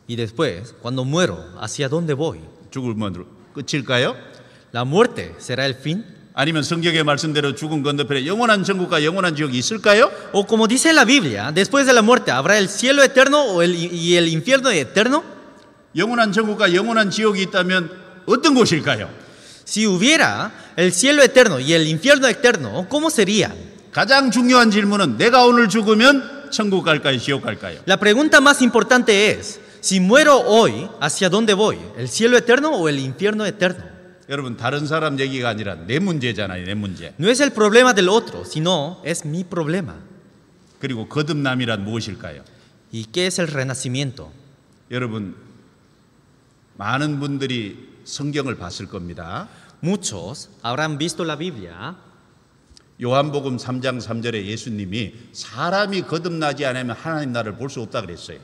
y después, cuando muero, ¿hacia dónde voy? 죽으면 끝일까요? ¿La muerte será el fin? 아니면 성경의 말씀대로 죽은 건너편에 영원한 천국과 영원한 지옥이 있을까요? O como dice la Biblia, después de la muerte, ¿habrá el cielo eterno y el infierno eterno? 영원한 천국과 영원한 지옥이 있다면 어떤 곳일까요? Si hubiera el cielo eterno y el infierno eterno, ¿cómo sería? 가장 중요한 질문은 내가 오늘 죽으면 천국 갈까요? 지옥 갈까요? La pregunta más importante es, si muero hoy, ¿hacia dónde voy? ¿El cielo eterno o el infierno eterno? 여러분, 다른 사람 얘기가 아니라 내 문제잖아요. 내 문제. No es el problema del otro, sino es mi problema. 그리고 거듭남이란 무엇일까요? ¿Y qué es el renacimiento? 여러분, 많은 분들이 성경을 봤을 겁니다. Muchos habrán visto la Biblia. 요한복음 3장 3절에 예수님이 사람이 거듭나지 않으면 하나님 나라를 볼 수 없다 그랬어요.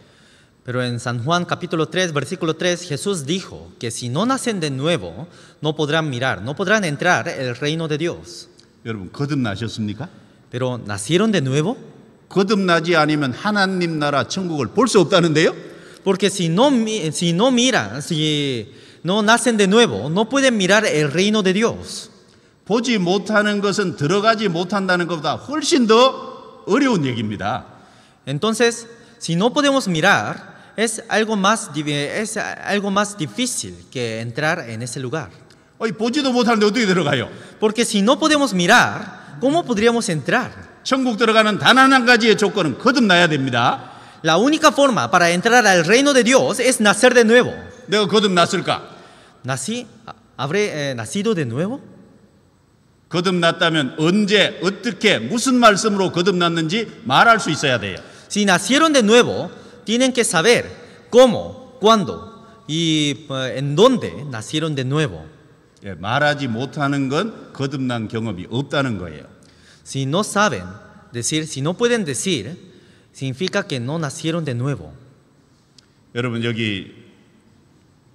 Pero en San Juan capítulo 3, versículo 3, Jesús dijo que si no nacen de nuevo, no podrán mirar, no podrán entrar el reino de Dios. 여러분, 거듭나셨습니까? Pero ¿nacieron de nuevo? 거듭나지 않으면 하나님 나라 천국을 볼 수 없다는데요? Porque si no nacen de nuevo, no pueden mirar el reino de Dios. 보지 못하는 것은 들어가지 못한다는 것보다 훨씬 더 어려운 얘기입니다. Entonces, si no podemos mirar, es algo más difícil que entrar en ese lugar. 보지도 못하는데 어떻게 들어가요? Porque si no podemos mirar, ¿cómo podríamos entrar? 천국 들어가는 단 한 가지의 조건은 거듭나야 됩니다. La única forma para entrar al reino de Dios es nacer de nuevo. 내가 거듭났을까? ¿Habré nacido de nuevo? 거듭났다면 언제, 어떻게, 무슨 말씀으로 거듭났는지 말할 수 있어야 돼요. Si nacieron de nuevo, tienen que saber cómo, cuándo y en dónde nacieron de nuevo. 예, 말하지 못하는 건 거듭난 경험이 없다는 거예요. Si no saben decir, si no pueden decir, significa que no nacieron de nuevo. 여러분, 여기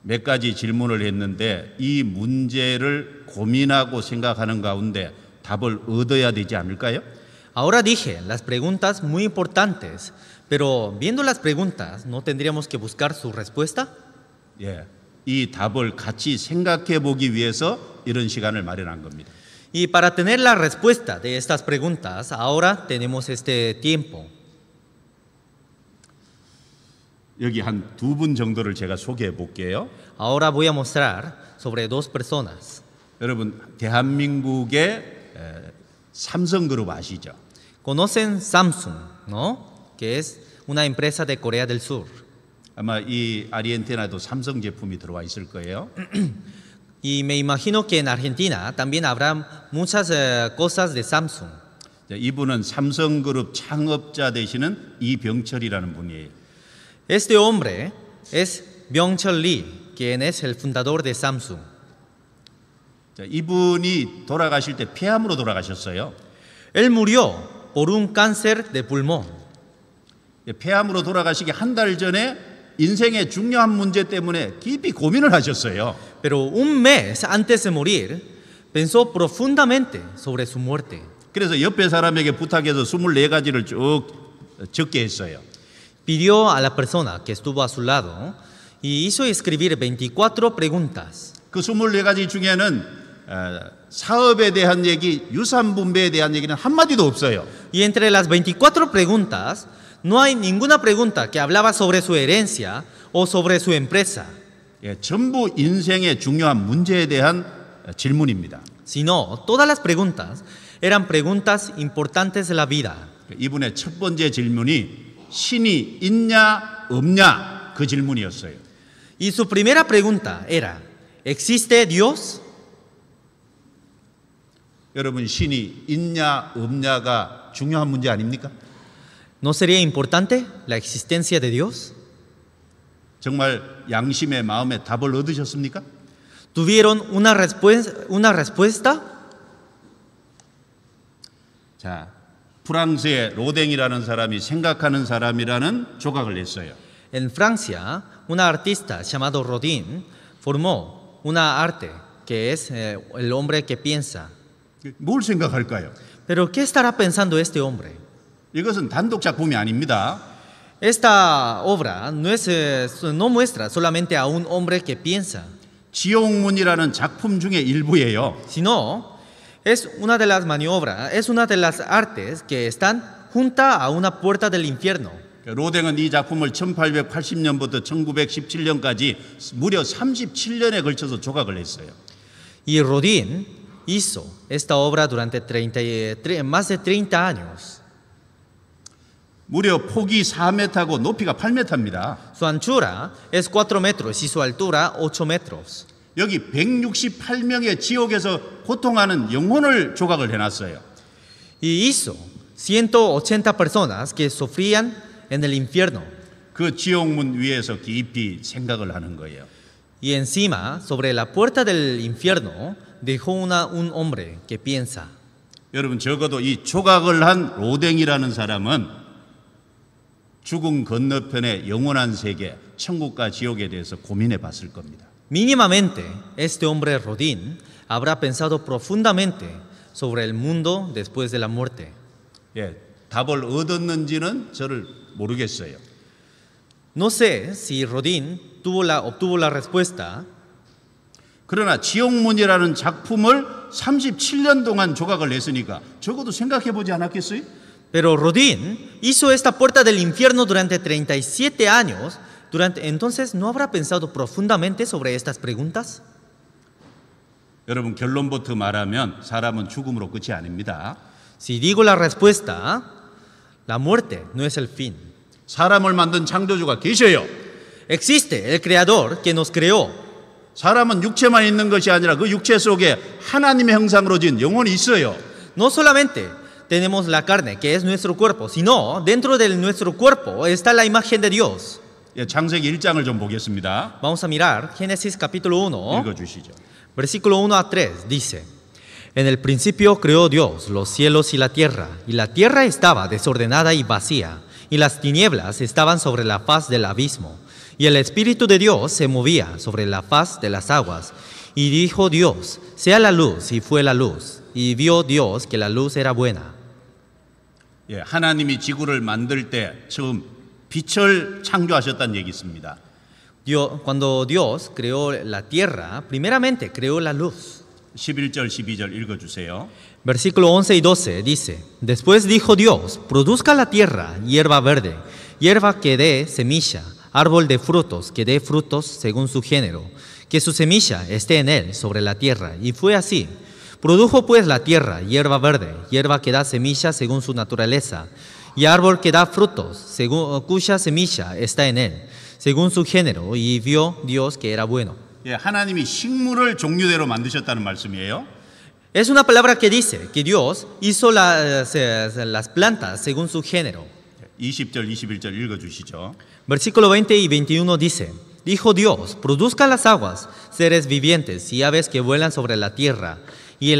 몇 가지 질문을 했는데 이 문제를 고민하고 생각하는 가운데 답을 얻어야 되지 않을까요? Ahora dije las preguntas muy importantes, pero viendo las preguntas, ¿no tendríamos que buscar su respuesta? 예, 이 답을 같이 생각해 보기 위해서 이런 시간을 마련한 겁니다. Y para tener la respuesta de estas preguntas, ahora tenemos este tiempo. 여기 한 두 분 정도를 제가 소개해 볼게요. Ahora voy a mostrar sobre dos personas. 여러분 대한민국의 삼성그룹 아시죠? Conocen Samsung, ¿no? Que es una empresa de Corea del Sur. 아마 이 아르헨티나도 삼성 제품이 들어와 있을 거예요. Y me imagino que en Argentina también habrá muchas cosas de Samsung. 이분은 삼성그룹 창업자 되시는 이병철이라는 분이에요. Este hombre es Byung-chul Lee, quien es el fundador de Samsung. 자, 이분이 돌아가실 때 폐암으로 돌아가셨어요. Él murió por un cáncer de pulmón. 폐암으로 돌아가시기 한 달 전에 인생의 중요한 문제 때문에 깊이 고민을 하셨어요. Pero un mes antes de morir, pensó profundamente sobre su muerte. 그래서 옆에 사람에게 부탁해서 24가지를 쭉 적게 했어요. Pidió a la persona que estuvo a su lado y hizo escribir 24 preguntas. 그 24가지 중에는 사업에 대한 얘기, 유산 분배에 대한 얘기는 한마디도 없어요. Y entre las 24 preguntas, no hay ninguna pregunta que hablaba sobre su herencia o sobre su empresa, 예, 전부 인생의 중요한 문제에 대한 질문입니다. sino todas las preguntas eran preguntas importantes de la vida. 이분의 첫 번째 질문이 신이 있냐 없냐 그 질문이었어요. Y su primera pregunta era, ¿existe Dios? 여러분 신이 있냐 없냐가 중요한 문제 아닙니까? ¿No sería importante la existencia de Dios? 정말 양심의 마음에 답을 얻으셨습니까? ¿Tuvieron una respuesta? 자, 프랑스의 로댕이라는 사람이 생각하는 사람이라는 조각을 냈어요. En Francia, una artista llamado Rodin formó una arte que es el hombre que piensa. 뭘 생각할까요? Pero ¿qué estará pensando este hombre? 이것은 단독 작품이 아닙니다. Esta obra no muestra solamente a un hombre que piensa, 지옥문이라는 작품 중의 일부예요. sino es una de las maniobras, es una de las artes que están junta a una puerta del infierno. 로댕은 이 작품을 1880년부터 1917년까지 무려 37년에 걸쳐서 조각을 했어요. Y Rodin hizo esta obra durante más de 30 años. 무려 폭이 4m고 높이가 8m입니다. Su anchura es 4 metros y su altura 8 metros. 여기 168명의 지옥에서 고통하는 영혼을 조각을 해놨어요. Y hizo 180 personas que sufrían en el infierno. 그 지옥문 위에서 깊이 생각을 하는 거예요. Y encima, sobre la puerta del infierno, dejó un hombre que piensa. 여러분 적어도 이 조각을 한 로댕이라는 사람은 죽음 건너편의 영원한 세계, 천국과 지옥에 대해서 고민해 봤을 겁니다. Mínimamente, este hombre Rodin habrá pensado profundamente sobre el mundo después de la muerte. 예, 답을 얻었는지는 저를 모르겠어요. No sé si Rodin obtuvo la respuesta, 그러나 지옥문이라는 작품을 37년 동안 조각을 했으니까 적어도 생각해 보지 않았겠어요? pero Rodin hizo esta puerta del infierno durante 37 años. Entonces, ¿no habrá pensado profundamente sobre estas preguntas? 여러분 결론부터 말하면 사람은 죽음으로 끝이 아닙니다. Si digo la respuesta, la muerte no es el fin. 사람을 만든 창조주가 계셔요. Existe el Creador que nos creó. 사람은 육체만 있는 것이 아니라 그 육체 속에 하나님의 형상으로 진 영혼이 있어요. No solamente tenemos la carne, que es nuestro cuerpo, sino dentro de nuestro cuerpo está la imagen de Dios. 예, 창세기 1장을 좀 보겠습니다. Vamos a mirar Génesis capítulo 1, 읽어주시죠. versículo 1 a 3. Dice, en el principio creó Dios los cielos y la tierra estaba desordenada y vacía, y las tinieblas estaban sobre la faz del abismo, Y el Espíritu de Dios se movía sobre la faz de las aguas. Y dijo Dios, sea la luz, y fue la luz. Y vio Dios que la luz era buena. 예, 하나님이 지구를 만들 때 처음 빛을 창조하셨다는 얘기 있습니다. Cuando Dios creó la tierra, primeramente creó la luz. 11절 12절 읽어주세요. Versículo 11 y 12 dice, después dijo Dios, produzca la tierra hierba verde, hierba que dé semilla, árbol de frutos que dé frutos según su género, que su semilla esté en él sobre la tierra. Y fue así. Produjo pues la tierra hierba verde, hierba que da semilla según su naturaleza, y árbol que da frutos, cuya semilla está en él, según su género. Y vio Dios que era bueno. 예, 하나님이 식물을 종류대로 만드셨다는 말씀이에요. Es una palabra que dice que Dios hizo las plantas según su género. 20절 21절 읽어주시죠. Versículo 20 y 21 dice, dijo Dios, produzcan las aguas, seres vivientes y aves que vuelan sobre la tierra, y en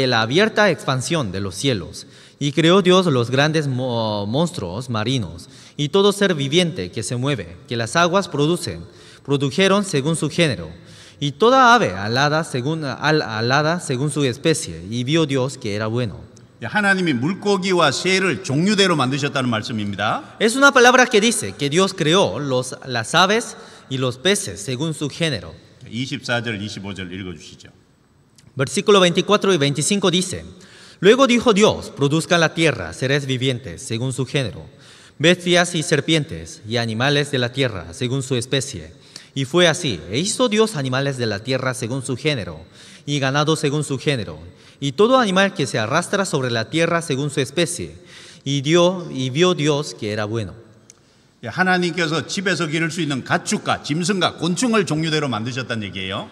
la abierta expansión de los cielos. Y creó Dios los grandes monstruos marinos, y todo ser viviente que se mueve, que las aguas produjeron según su género, y toda ave alada según su especie. Y vio Dios que era bueno. 예, 하나님이 물고기와 새를 종류대로 만드셨다는 말씀입니다. Es una palabra que dice que Dios creó las aves y los peces según su género. 24절 25절 읽어주시죠. Versículo 24 y 25 dice, luego dijo Dios, produzca la tierra seres vivientes según su género, bestias y serpientes y animales de la tierra según su especie. Y fue así, e hizo Dios animales de la tierra según su género, y ganado según su género, y todo animal que se arrastra sobre la tierra según su especie. Y vio Dios que era bueno. 예, 하나님께서 집에서 기를 수 있는 가축과 짐승과 곤충을 종류대로 만드셨다는 얘기예요.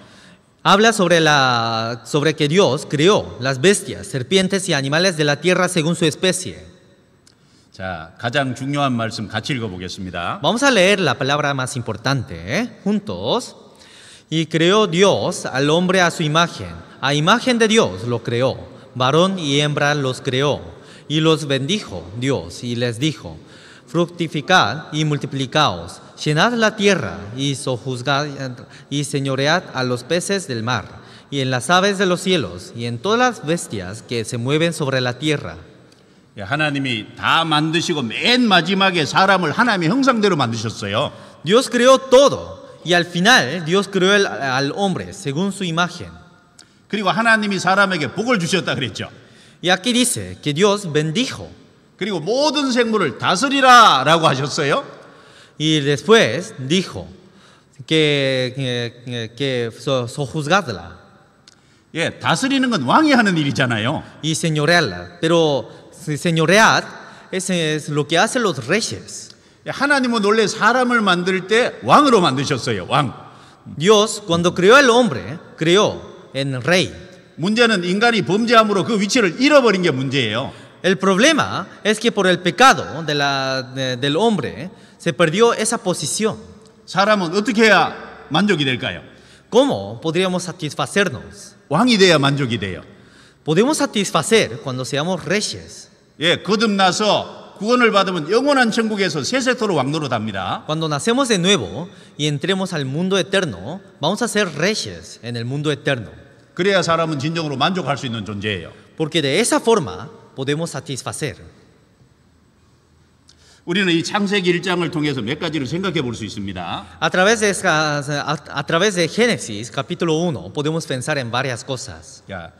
Habla sobre que Dios creó las bestias, serpientes y animales de la tierra según su especie. 자, 가장 중요한 말씀 같이 읽어보겠습니다. Vamos a leer la palabra más importante, juntos. Y creó Dios al hombre a su imagen. A imagen de Dios lo creó. Varón y hembra los creó. Y los bendijo Dios y les dijo, fructificad y multiplicaos, llenad la tierra y sojuzgad y señoread a los peces del mar, y en las aves de los cielos, y en todas las bestias que se mueven sobre la tierra. 예, 하나님이 다 만드시고 맨 마지막에 사람을 하나님의 형상대로 만드셨어요. Dios creó todo, y al final Dios creó al hombre según su imagen. 그리고 하나님이 사람에게 복을 주셨다 그랬죠. Y aquí dice que Dios bendijo. 그리고 모든 생물을 다스리라라고 하셨어요. Y después dijo que sojuzgadla. 예, 다스리는 건 왕이 하는 일이잖아요. Y señorearla. Pero señorear es lo que hacen los reyes. 예, 하나님은 원래 사람을 만들 때 왕으로 만드셨어요. 왕. Dios cuando creó al hombre creó en rey. 문제는 인간이 범죄함으로 그 위치를 잃어버린 게 문제예요. El problema es que por el pecado del hombre se perdió esa posición. 사람은 어떻게 해야 만족이 될까요? ¿Cómo podríamos satisfacernos? 왕이 돼야 만족이 돼요. Podemos satisfacer cuando seamos reyes. 예, 거듭나서 구원을 받으면 영원한 천국에서 세세토록 왕노릇합니다. Cuando nacemos de nuevo y entremos al mundo eterno, vamos a ser reyes en el mundo eterno. 그래야 사람은 진정으로 만족할 수 있는 존재예요. Porque de esa forma podemos satisfacer. 우리는 이 창세기 1장을 통해서 몇 가지를 생각해 볼 수 있습니다. A través de Génesis capítulo 1 podemos pensar en varias cosas. 야,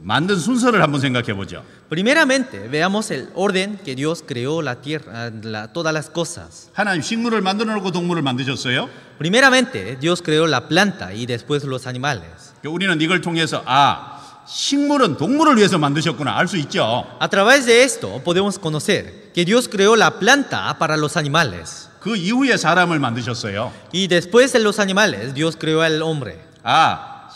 만든 순서를 한번 생각해 보죠. Primeramente, veamos el orden que Dios creó la tierra, todas las cosas. 하나님 식물을 만들어 놓고 동물을 만드셨어요. Primeramente, Dios creó la planta y después los animales. 우리는 이걸 통해서 식물은 동물을 위해서 만드셨구나 알 수 있죠. A través de esto podemos conocer que Dios creó la planta para los animales. 그 이후에 사람을 만드셨어요. Y después de los animales, Dios creó al hombre.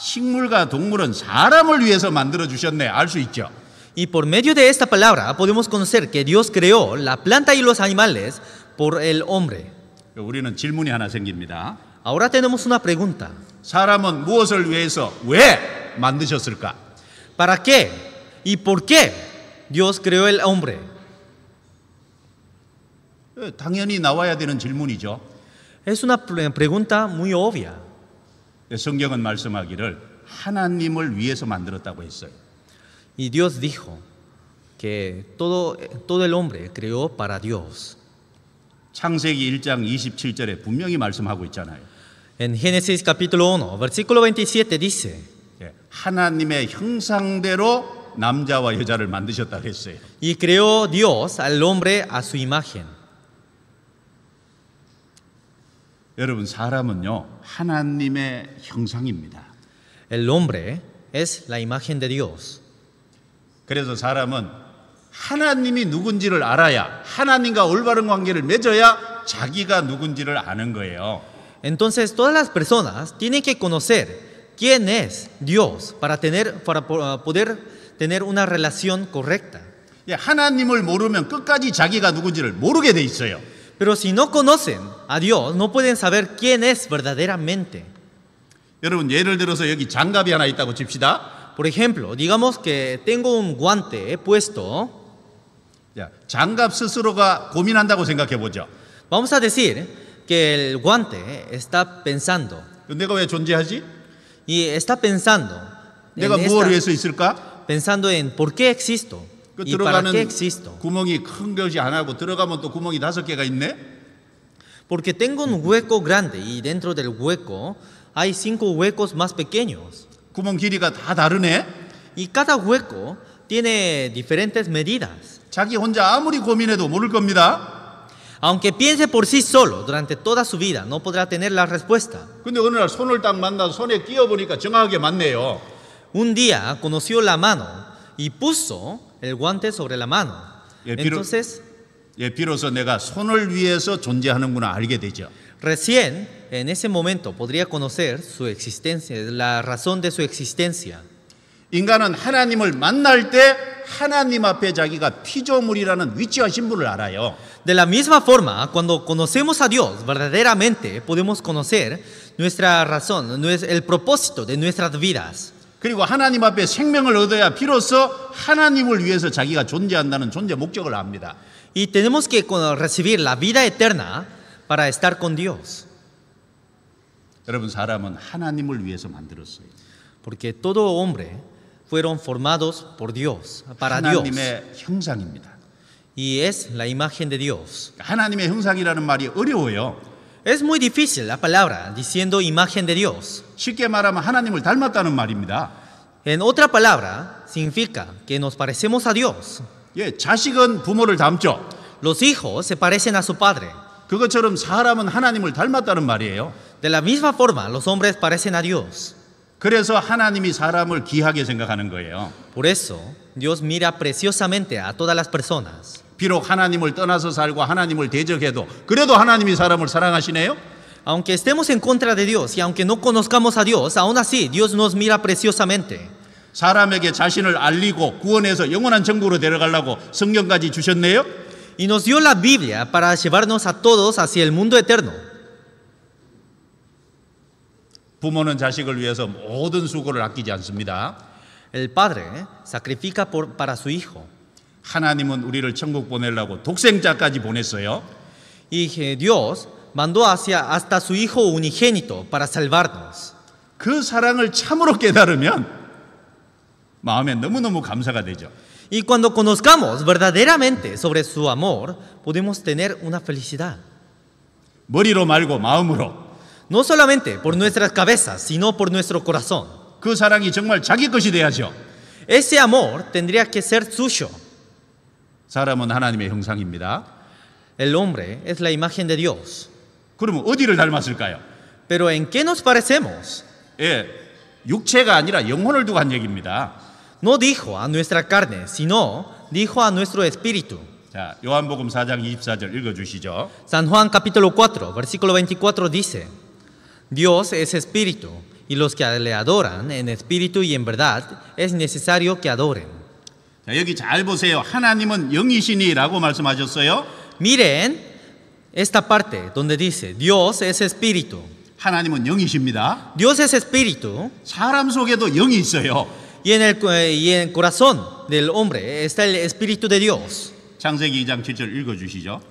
식물과 동물은 사람을 위해서 만들어 주셨네 알 수 있죠. Y por medio de esta palabra podemos conocer que Dios creó la planta y los animales por el hombre. 우리는 질문이 하나 생깁니다. Ahora tenemos una pregunta. 사람은 무엇을 위해서 왜 만드셨을까? ¿Para qué y por qué Dios creó el hombre? 당연히 나와야 되는 질문이죠. Es una pregunta muy obvia. 성경은 말씀하기를 하나님을 위해서 만들었다고 했어요. Y Dios dijo que todo el hombre creó para Dios. 창세기 1장 27절에 분명히 말씀하고 있잖아요. En Génesis capítulo 1, versículo 27 dice, 하나님의 형상대로 남자와 여자를 만드셨다고 했어요. y creó Dios al hombre a su imagen. 여러분, 사람은요, 하나님의 형상입니다. El hombre es la imagen de Dios. 그래서 사람은 하나님이 누군지를 알아야, 하나님과 올바른 관계를 맺어야 자기가 누군지를 아는 거예요. Entonces todas las personas tienen que conocer quién es Dios para poder tener una relación correcta. 하나님을 모르면 끝까지 자기가 누군지를 모르게 돼 있어요. Pero si no conocen a Dios, no pueden saber quién es verdaderamente. 여러분, 예를 들어서 여기 장갑이 하나 있다고 칩시다. Por ejemplo, digamos que tengo un guante puesto. 장갑 스스로가 고민한다고 생각해 보죠. Vamos a decir que el guante está pensando. 내가 왜 존재하지? Y está pensando. 내가 무엇을 위해서 있을까? Pensando en por qué existo. ¿Y para qué existo? 구멍이 큰 것이 하나고 들어가면 또 구멍이 5개가 있네. Porque tengo un hueco grande y dentro del hueco hay 5 huecos más pequeños. 구멍 길이가 다 다르네. Y cada hueco tiene diferentes medidas. 자기 혼자 아무리 고민해도 모를 겁니다. Aunque piense por sí solo durante toda su vida, no podrá tener la respuesta. 근데 어느 날 손을 딱 만나서 손에 끼워 보니까 정확하게 맞네요. Un día conoció la mano y puso el guante sobre la mano. Entonces, 비로소 내가 손을 위해서 존재하는구나 알게 되죠. Recién, en ese momento, podría conocer su existencia, la razón de su existencia. 인간은 하나님을 만날 때 하나님 앞에 자기가 피조물이라는 위치와 신분을 알아요. De la misma forma, cuando conocemos a Dios verdaderamente, podemos conocer nuestra razón, el propósito de nuestras vidas. 그리고 하나님 앞에 생명을 얻어야 비로소 하나님을 위해서 자기가 존재한다는 존재 목적을 압니다. Y tenemos que recibir la vida eterna para estar con Dios. 여러분, 사람은 하나님을 위해서 만들었어요. Porque todo hombre fueron formados por Dios, para Dios. 하나님의 형상입니다. Y es la imagen de Dios. 하나님의 형상이라는 말이 어려워요. Es muy difícil la palabra diciendo imagen de Dios. 쉽게 말하면 하나님을 닮았다는 말입니다. En otra palabra, significa que nos parecemos a Dios. 자식은 부모를 닮죠. Los hijos se parecen a su padre. 그것처럼 사람은 하나님을 닮았다는 말이에요. De la misma forma, los hombres parecen a Dios. 그래서 하나님이 사람을 귀하게 생각하는 거예요. Por eso, Dios mira preciosamente a todas las personas. 비록 하나님을 떠나서 살고 하나님을 대적해도 그래도 하나님이 사람을 사랑하시네요. Aunque estemos en contra de Dios y aunque no conozcamos a Dios, aún así Dios nos mira preciosamente. 사람에게 자신을 알리고 구원해서 영원한 천국으로 데려가려고 성경까지 주셨네요. Y nos dio la Biblia para llevarnos a todos hacia el mundo eterno. 부모는 자식을 위해서 모든 수고를 아끼지 않습니다. El padre sacrifica para su hijo. 하나님은 우리를 천국 보내려고 독생자까지 보냈어요. Y Dios mandó hasta su hijo unigénito para salvarnos. 그 사랑을 참으로 깨달으면 마음에 너무너무 감사가 되죠. Y cuando conozcamos verdaderamente sobre su amor, podemos tener una felicidad. 머리로 말고 마음으로. No solamente por nuestras cabezas, sino por nuestro corazón. 그 사랑이 정말 자기 것이 돼야죠. Ese amor tendría que ser suyo. 사람은 하나님의 형상입니다. El hombre es la imagen de Dios. 그러면 어디를 닮았을까요? Pero ¿en qué nos parecemos? 육체가 아니라 영혼을 두고 한 얘기입니다. No dijo a nuestra carne, sino dijo a nuestro espíritu. 자, 요한복음 4장 24절 읽어주시죠. San Juan capítulo 4, versículo 24 dice, Dios es espíritu, y los que le adoran en espíritu y en verdad es necesario que adoren. 자, 여기 잘 보세요. 하나님은 영이시니라고 말씀하셨어요. Miren esta parte donde dice, Dios es espíritu. 하나님은 영이십니다. Dios es espíritu. 사람 속에도 영이 있어요. Y en el corazón del hombre está el espíritu de Dios. 창세기 2장 7절 읽어주시죠.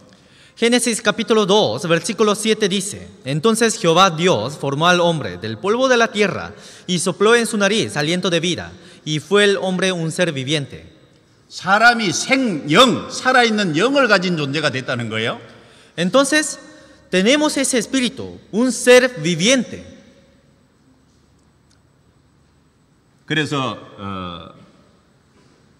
Génesis capítulo 2, versículo 7 dice: Entonces Jehová Dios formó al hombre del polvo de la tierra y sopló en su nariz aliento de vida, y fue el hombre un ser viviente. 사람이 생영, 살아있는 영을 가진 존재가 됐다는 거예요. Entonces, tenemos ese espíritu, un ser viviente. 그래서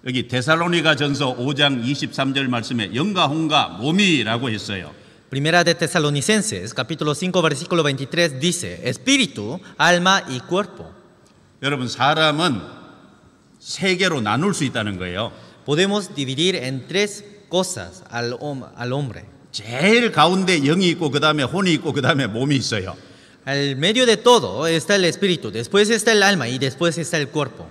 여기 데살로니가전서 5장 23절 말씀에 영과 혼과 몸이라고 했어요. Primera de Tesalonicenses, capítulo 5, versículo 23 dice: Espíritu, alma y cuerpo. 여러분, 사람은 세 개로 나눌 수 있다는 거예요. Podemos dividir en tres cosas al hombre. 제일 가운데 영이 있고 그 다음에 혼이 있고 그 다음에 몸이 있어요. Al medio de todo está el espíritu, después está el alma y después está el cuerpo.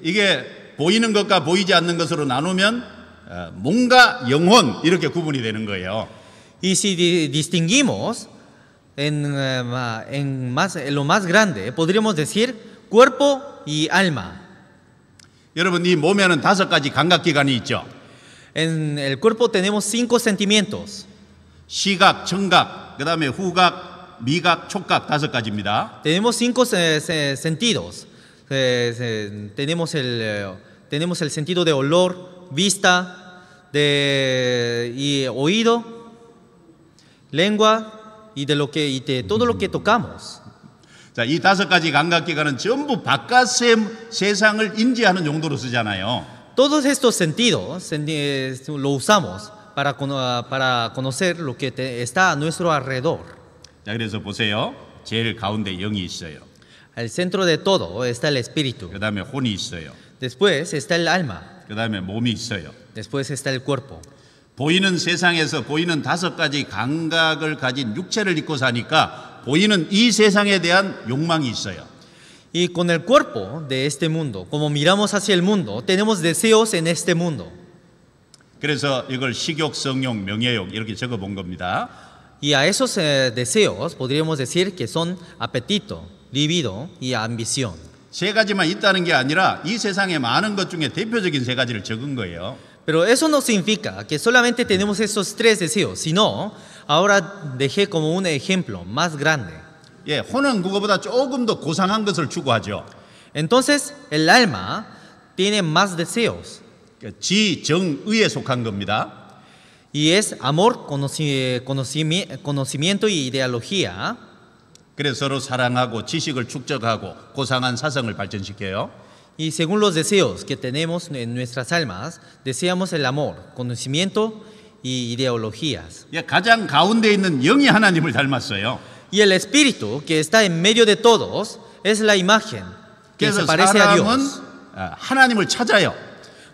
이게 보이는 것과 보이지 않는 것으로 나누면 몸과 영혼 이렇게 구분이 되는 거예요. Y si distinguimos en lo más grande, podríamos decir cuerpo y alma. 여러분, 이 몸에는 5가지 감각기관이 있죠. En el cuerpo tenemos 5 sentimientos. 시각, 청각, 그 다음에 후각, 미각, 촉각 5가지입니다. Tenemos 5 sentidos. Tenemos el sentido de olor, vista, y oído, lengua y de todo lo que tocamos. 자, 이 5가지 감각기관은 전부 바깥의 세상을 인지하는 용도로 쓰잖아요. Todos estos sentidos lo usamos para conocer lo que está a nuestro alrededor. 자, 그래서 보세요. 제일 가운데 영이 있어요. Al centro de todo está el espíritu. 그 다음에 혼이 있어요. Después está el alma. 그 다음에 몸이 있어요. Después está el cuerpo. 보이는 세상에서 보이는 5가지 감각을 가진 육체를 입고 사니까 보이는 이 세상에 대한 욕망이 있어요. Y con el cuerpo de este mundo, como miramos hacia el mundo, tenemos deseos en este mundo. 그래서 이걸 식욕, 성욕, 명예욕 이렇게 적어본 겁니다. Y a esos deseos podríamos decir que son apetito, libido y ambición. 3가지만 있다는 게 아니라 이 세상에 많은 것 중에 대표적인 3가지를 적은 거예요. Pero eso no significa que solamente tenemos esos 3 deseos, sino ahora dejé como un ejemplo más grande. 예, 혼은 그거보다 조금 더 고상한 것을 추구하죠. Entonces, el alma tiene más deseos. 지, 정, 의에 속한 겁니다. Y es amor, conocimiento y ideología. 그래서 서로 사랑하고 지식을 축적하고 고상한 사성을 발전시켜요. Y según los deseos que tenemos en nuestras almas, deseamos el amor, conocimiento y ideologías. 예, 가장 가운데 있는 영이 하나님을 닮았어요. Y el espíritu que está en medio de todos es la imagen que se 그래서 parece a 사람은 Dios. 하나님을 찾아요.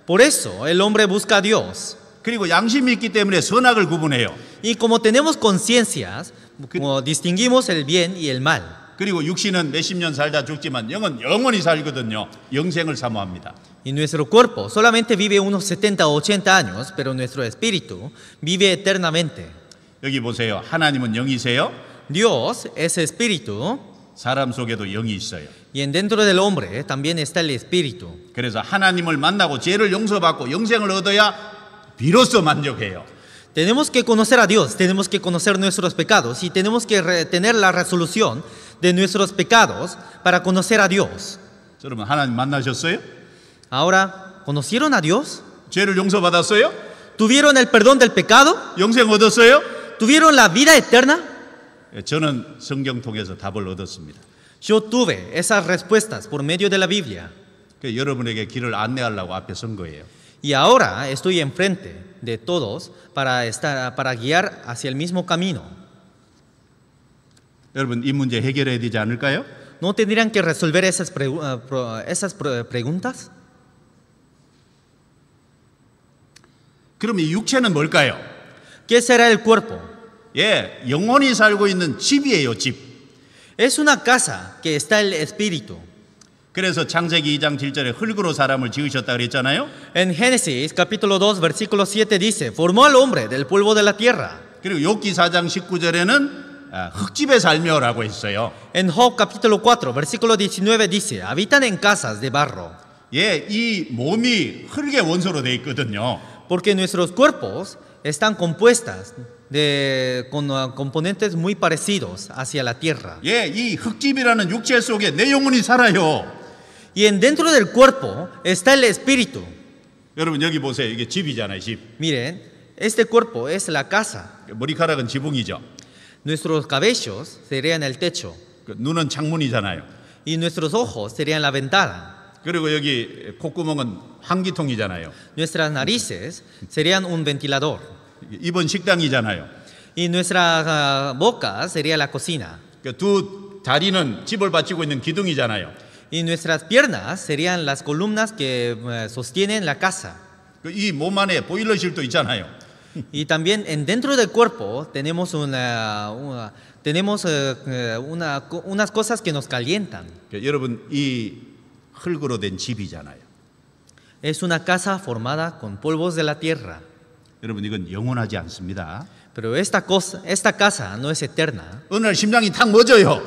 Por eso el hombre busca a Dios. 그리고 양심이 있기 때문에 선악을 구분해요. Y como tenemos conciencias, como distinguimos el bien y el mal. 그리고 육신은 몇십 년 살다 죽지만 영은 영원히 살거든요. 영생을 사모합니다. Y nuestro cuerpo solamente vive unos 70 o 80 años, pero nuestro espíritu vive eternamente. 여기 보세요. 하나님은 영이세요. Dios es espíritu. 사람 속에도 영이 있어요. Y en dentro del hombre también está el espíritu. 그래서 하나님을 만나고 죄를 용서받고 영생을 얻어야 비로소 만족해요. Tenemos que conocer a Dios, tenemos que conocer nuestros pecados y tenemos que tener la resolución de nuestros pecados para conocer a Dios. 여러분, 하나님 만나셨어요? Ahora, ¿conocieron a Dios? 죄를 용서받았어요? ¿Tuvieron el perdón del pecado? 영생 얻었어요? ¿Tuvieron la vida eterna? 저는 성경 통해서 답을 얻었습니다. Yo tuve esas respuestas por medio de la Biblia. 여러분에게 길을 안내하려고 앞에 선 거예요. Y ahora estoy enfrente de todos para guiar hacia el mismo camino. 여러분, 이 문제 해결해야 되지 않을까요? ¿No tendrían que resolver esas preguntas? 그럼 이 육체는 뭘까요? ¿Qué será el cuerpo? 예, 영혼이 살고 있는 집이에요, 집. Es una casa que está el espíritu. 그래서 창세기 2장 7절에 흙으로 사람을 지으셨다 그랬잖아요. En Génesis capítulo 2 versículo 7 dice, formó al hombre del polvo de la tierra. 그리고 욥기 4장 19절에는 흙집에 살며라고 했어요. En Job capítulo 4 versículo 19 dice, habitan en casas de barro. 예, 이 몸이 흙의 원소로 돼 있거든요. Porque nuestros cuerpos están compuestas con componentes muy parecidos hacia la tierra. 예, 이 흙집이라는 육체 속에 내 영혼이 살아요. Y dentro del cuerpo está el espíritu. 여러분 여기 보세요. 이게 집이잖아요, 집. Miren, este cuerpo es la casa. 머리카락은 지붕이죠. Nuestros cabellos serían el techo. 눈은 창문이잖아요. Y nuestros ojos serían la ventana. 그리고 여기 콧구멍은 환기통이잖아요. Nuestras narices serían un ventilador. 입은 식당이잖아요. Y nuestra boca sería la cocina. 두 다리는 집을 받치고 있는 기둥이잖아요. Y nuestras piernas serían las columnas que sostienen la casa. 이 몸 안에 보일러실도 있잖아요. Y también dentro del cuerpo tenemos unas cosas que nos calientan. 여러분 이 흙으로 된 집이잖아요. Es una casa formada con polvos de la tierra. 여러분 이건 영원하지 않습니다. Pero esta casa no es eterna. 어느 날 심장이 탁 멎어요.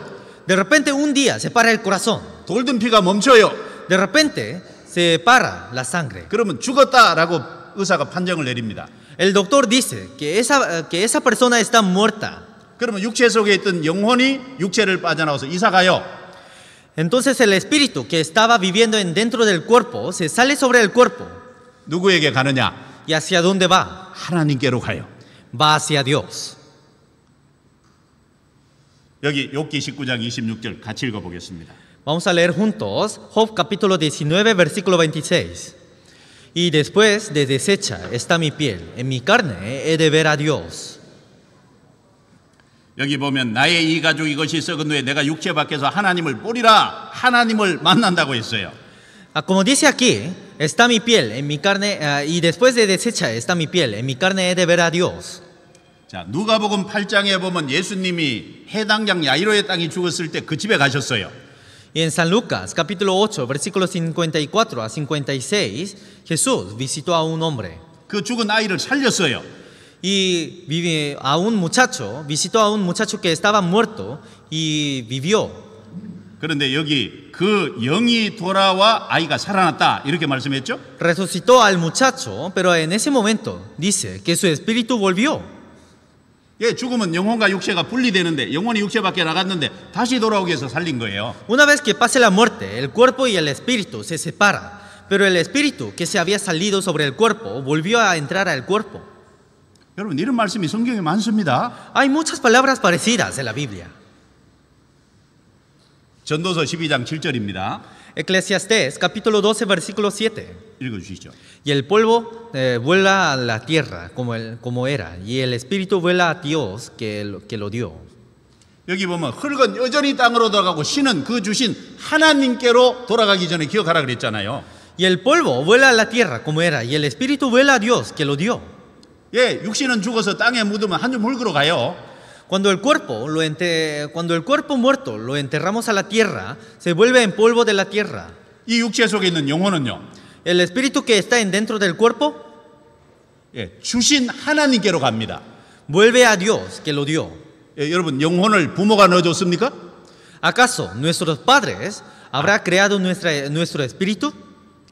De repente un día se para el corazón. 돌던 피가 멈춰요. De repente se para la sangre. 그러면 죽었다라고 의사가 판정을 내립니다. El doctor dice que esa persona está muerta. 그러면 육체 속에 있던 영혼이 육체를 빠져나와서 이사가요. Entonces el espíritu que estaba viviendo dentro del cuerpo se sale sobre el cuerpo. 누구에게 가느냐? ¿Y hacia dónde va? 하나님께로 가요. Va hacia Dios. 여기 욥기 19장 26절 같이 읽어보겠습니다. Vamos a leer juntos Job capítulo 19 versículo 26. Y después de deshecha está mi piel, en mi carne he de ver a Dios. 여기 보면 나의 이 가죽 이것이 썩은 후에 내가 육체 밖에서 하나님을 보리라. 하나님을 만난다고 했어요. Como dice aquí, está mi piel en mi carne y después de deshecha está mi piel, en mi carne he de ver a Dios. 자, 누가복음 8장에 보면 예수님이 해당장 야이로의 땅이 죽었을 때 그 집에 가셨어요. Y en San Lucas, capítulo 8, versículos 54 a 56, Jesús visitó a un hombre. 그 죽은 아이를 살렸어요. Y visitó a un muchacho que estaba muerto y vivió. 그런데 여기 그 영이 돌아와 아이가 살아났다 이렇게 말씀했죠? Resucitó al muchacho, pero en ese momento dice que su espíritu volvió. 예, 죽으면 영혼과 육체가 분리되는데 영혼이 육체밖에 나갔는데 다시 돌아오기 위해서 살린 거예요. Una vez que pase la muerte, el cuerpo y el espíritu se separan, pero el espíritu que se había salido sobre el cuerpo volvió a entrar al cuerpo. 여러분 이런 말씀이 성경에 많습니다. Hay muchas palabras parecidas en la Biblia. 전도서 12장 7절입니다. Eclesiastés capítulo 12 versículo 7. 읽어주시죠. Y el polvo vuela a la tierra como era, y el espíritu vuela a Dios que lo dio. 여기 보면 흙은 여전히 땅으로 돌아가고 신은 그 주신 하나님께로 돌아가기 전에 기억하라 그랬잖아요. Y el polvo vuela a la tierra como era, y el espíritu vuela a Dios que lo dio. 예, 육신은 죽어서 땅에 묻으면 한 줌 흙으로 가요. Cuando el cuerpo muerto lo enterramos a la tierra, se vuelve en polvo de la tierra. 이 육체 속에 있는 영혼은요. El espíritu que está dentro del cuerpo 예, 주신 하나님께로 갑니다. vuelve a Dios que lo dio. 예, 여러분 영혼을 부모가 넣어줬습니까? ¿Acaso nuestros padres habrá creado nuestro espíritu?